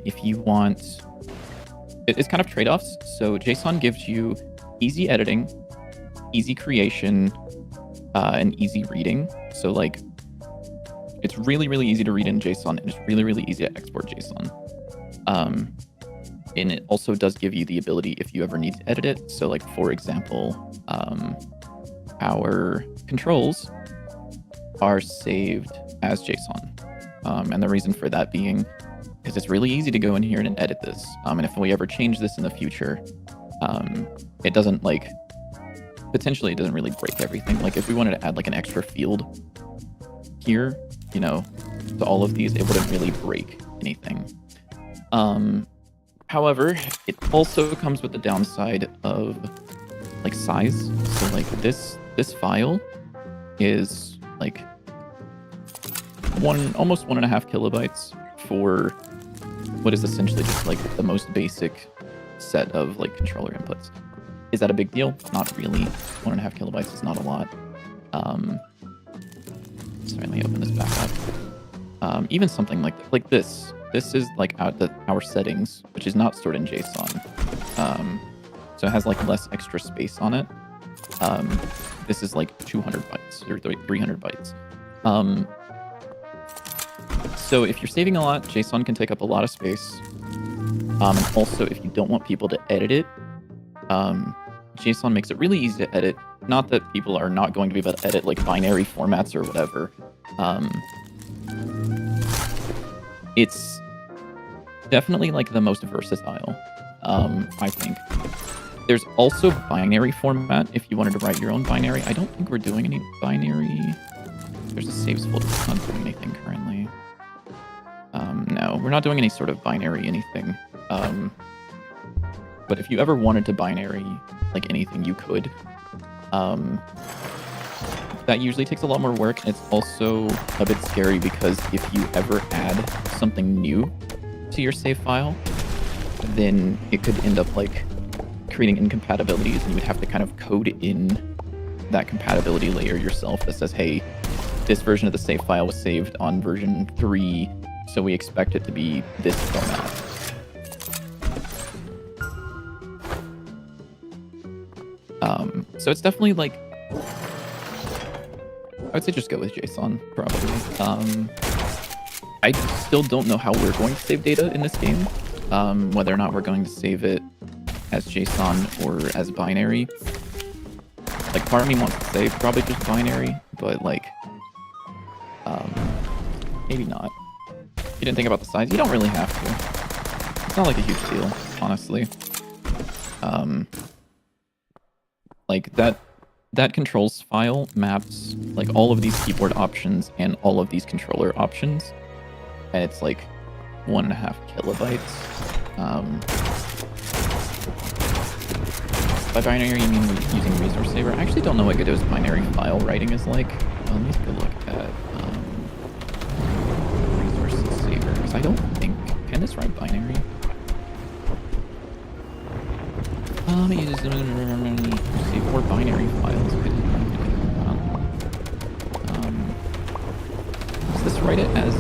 if you want, it's kind of trade-offs. So JSON gives you easy editing, easy creation, and easy reading. So like, it's really, really easy to read in JSON, and it's really, really easy to export JSON. And it also does give you the ability if you ever need to edit it. So like, for example, our controls are saved as JSON. And the reason for that being because it's really easy to go in here and edit this. And if we ever change this in the future, it doesn't like, potentially it doesn't really break everything. Like if we wanted to add like an extra field here, you know, to all of these, it wouldn't really break anything. However, it also comes with the downside of like size. So like this file is like almost 1.5 kilobytes for what is essentially just like the most basic set of like controller inputs. Is that a big deal? Not really. 1.5 kilobytes is not a lot. So let me open this back up. Even something like this. This is like our settings, which is not stored in JSON. So it has like less extra space on it. This is like 200 bytes or 300 bytes. So if you're saving a lot, JSON can take up a lot of space. And also, if you don't want people to edit it, JSON makes it really easy to edit. Not that people are not going to be able to edit like binary formats or whatever. It's definitely like the most versatile, I think. There's also binary format if you wanted to write your own binary. I don't think we're doing any binary. There's a saves folder that's not doing anything currently. No, we're not doing any sort of binary anything. But if you ever wanted to binary like anything, you could. That usually takes a lot more work, and it's also a bit scary because if you ever add something new to your save file, then it could end up like creating incompatibilities, and you would have to kind of code in that compatibility layer yourself that says, hey, this version of the save file was saved on version 3, so we expect it to be this format. So it's definitely like, I would say just go with JSON, probably. I still don't know how we're going to save data in this game, whether or not we're going to save it as JSON or as binary. Like, part of me wants to say probably just binary, but like, maybe not. You didn't think about the size? You don't really have to. It's not like a huge deal, honestly. Like that controls file maps like all of these keyboard options and all of these controller options, and it's like 1.5 kilobytes. By binary, you mean using resource saver? I actually don't know what Godot's binary file writing is like. Let me take a look at resource saver, because I don't think, can this write binary? It uses save 4 binary files. Does this write it as a...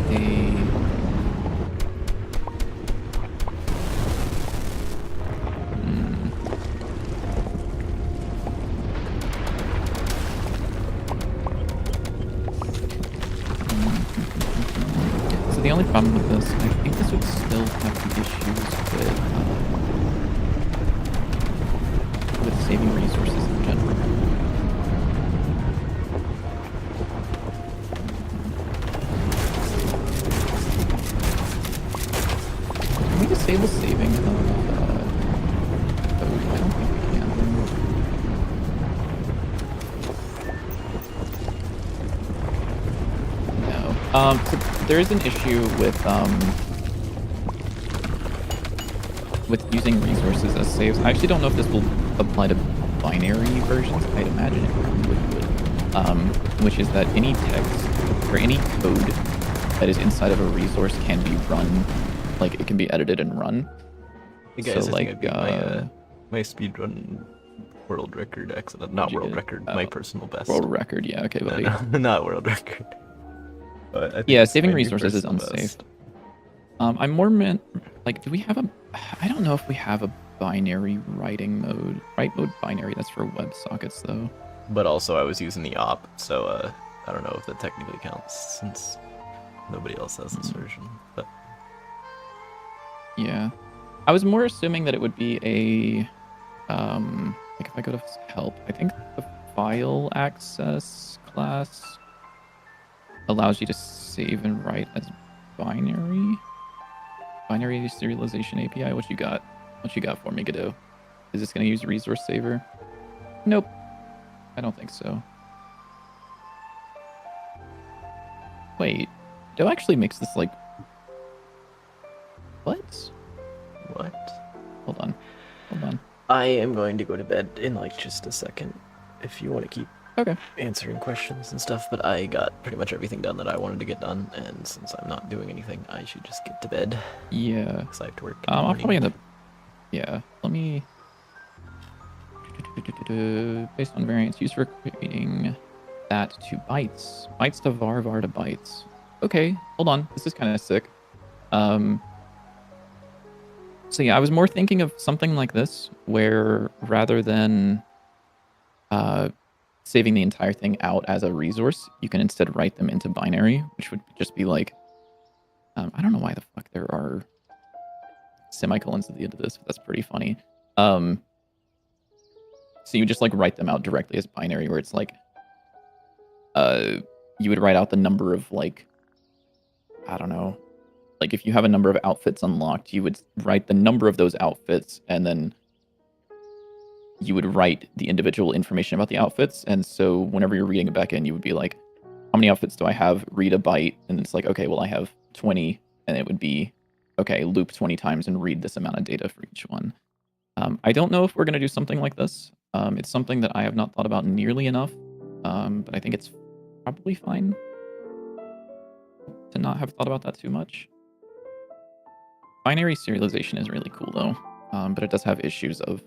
So the only problem with this, I think this would still have the issues with saving resources in general. Can we disable saving of code? I don't think we can. No. So there is an issue with using resources as saves. I actually don't know if this will apply to binary versions. I'd imagine it probably would. Which is that any text or any code that is inside of a resource can be run, like it can be edited and run. Hey guys, So, I like, think I beat my speedrun world record accident. Not you world get? record, my personal best. World record, yeah, okay, No, buddy. no, not world record. But I think Yeah, it's saving my new resources is personal unsafe. best. I'm more meant, like, do we have a, I don't know if we have a binary writing mode. Write mode binary, that's for WebSockets though. But also I was using the op, so I don't know if that technically counts since nobody else has this version. But Yeah. I was more assuming that it would be a, like if I go to help, I think the file access class allows you to save and write as binary. Binary serialization API. What you got? What you got for me, Godot? Is this gonna use resource saver? Nope. I don't think so. Wait, Godot actually makes this like... What? what? Hold on. Hold on. I am going to go to bed in like just a second if you want to keep Okay. answering questions and stuff, but I got pretty much everything done that I wanted to get done, and since I'm not doing anything, I should just get to bed Yeah. because I have to work. in the I'll morning. probably end up... Yeah. Let me... Based on variance used for creating that to bytes. Bytes to var, var to bytes. Okay, hold on. This is kind of sick. So yeah, I was more thinking of something like this, where rather than saving the entire thing out as a resource, you can instead write them into binary, which would just be like, I don't know why the fuck there are semicolons at the end of this, but that's pretty funny. So you just like write them out directly as binary, where it's like, you would write out the number of like, I don't know, like if you have a number of outfits unlocked, you would write the number of those outfits and then you would write the individual information about the outfits. And so whenever you're reading it back in, you would be like, how many outfits do I have? Read a byte. And it's like, okay, well, I have 20. And it would be, okay, loop 20 times and read this amount of data for each one. I don't know if we're going to do something like this. It's something that I have not thought about nearly enough. But I think it's probably fine to not have thought about that too much. Binary serialization is really cool, though. But it does have issues of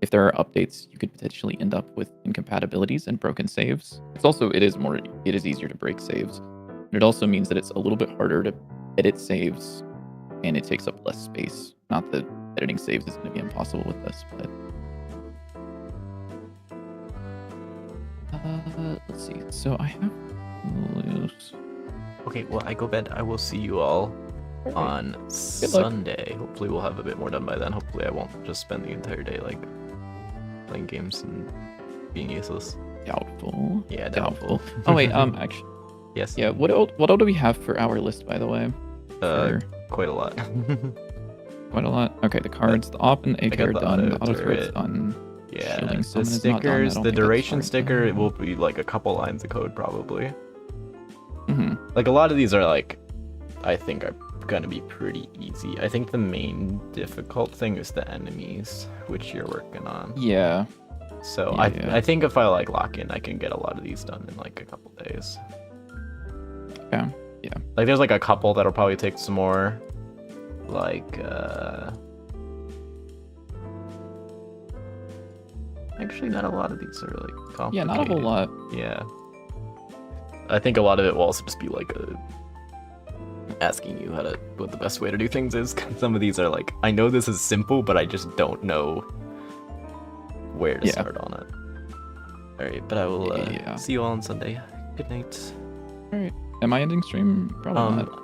if there are updates, you could potentially end up with incompatibilities and broken saves. It is easier to break saves, but it also means that it's a little bit harder to edit saves, and it takes up less space. Not that editing saves is going to be impossible with this, but let's see. So I have Okay, well, I go bed. I will see you all on luck. Sunday. Hopefully we'll have a bit more done by then. Hopefully I won't just spend the entire day like playing games and being useless. Doubtful. Yeah, doubtful. Oh wait, actually, Yes. yeah. What all do we have for our list, by the way? Uh, For quite a lot. quite a lot. Okay, the cards, the op and the egg got are the done. The auto auto turret's turret. done. Yeah. Shielding The summon is not done. I stickers, don't the think that's duration hard sticker, to- it will be like a couple lines of code probably. Mhm. Like a lot of these are like, I think are gonna be pretty easy. I think the main difficult thing is the enemies, which you're working on. Yeah. So Yeah. I think if I like lock in, I can get a lot of these done in like a couple days. Okay. Yeah. Like there's like a couple that'll probably take some more. Like actually not a lot of these are like complicated. Yeah, not a whole lot. Yeah. I think a lot of it will also just be like asking you what the best way to do things is. 'Cause some of these are like, I know this is simple, but I just don't know where to Yeah. start on it. All right, but I will Yeah. see you all on Sunday. Good night. All right. Am I ending stream? Probably not.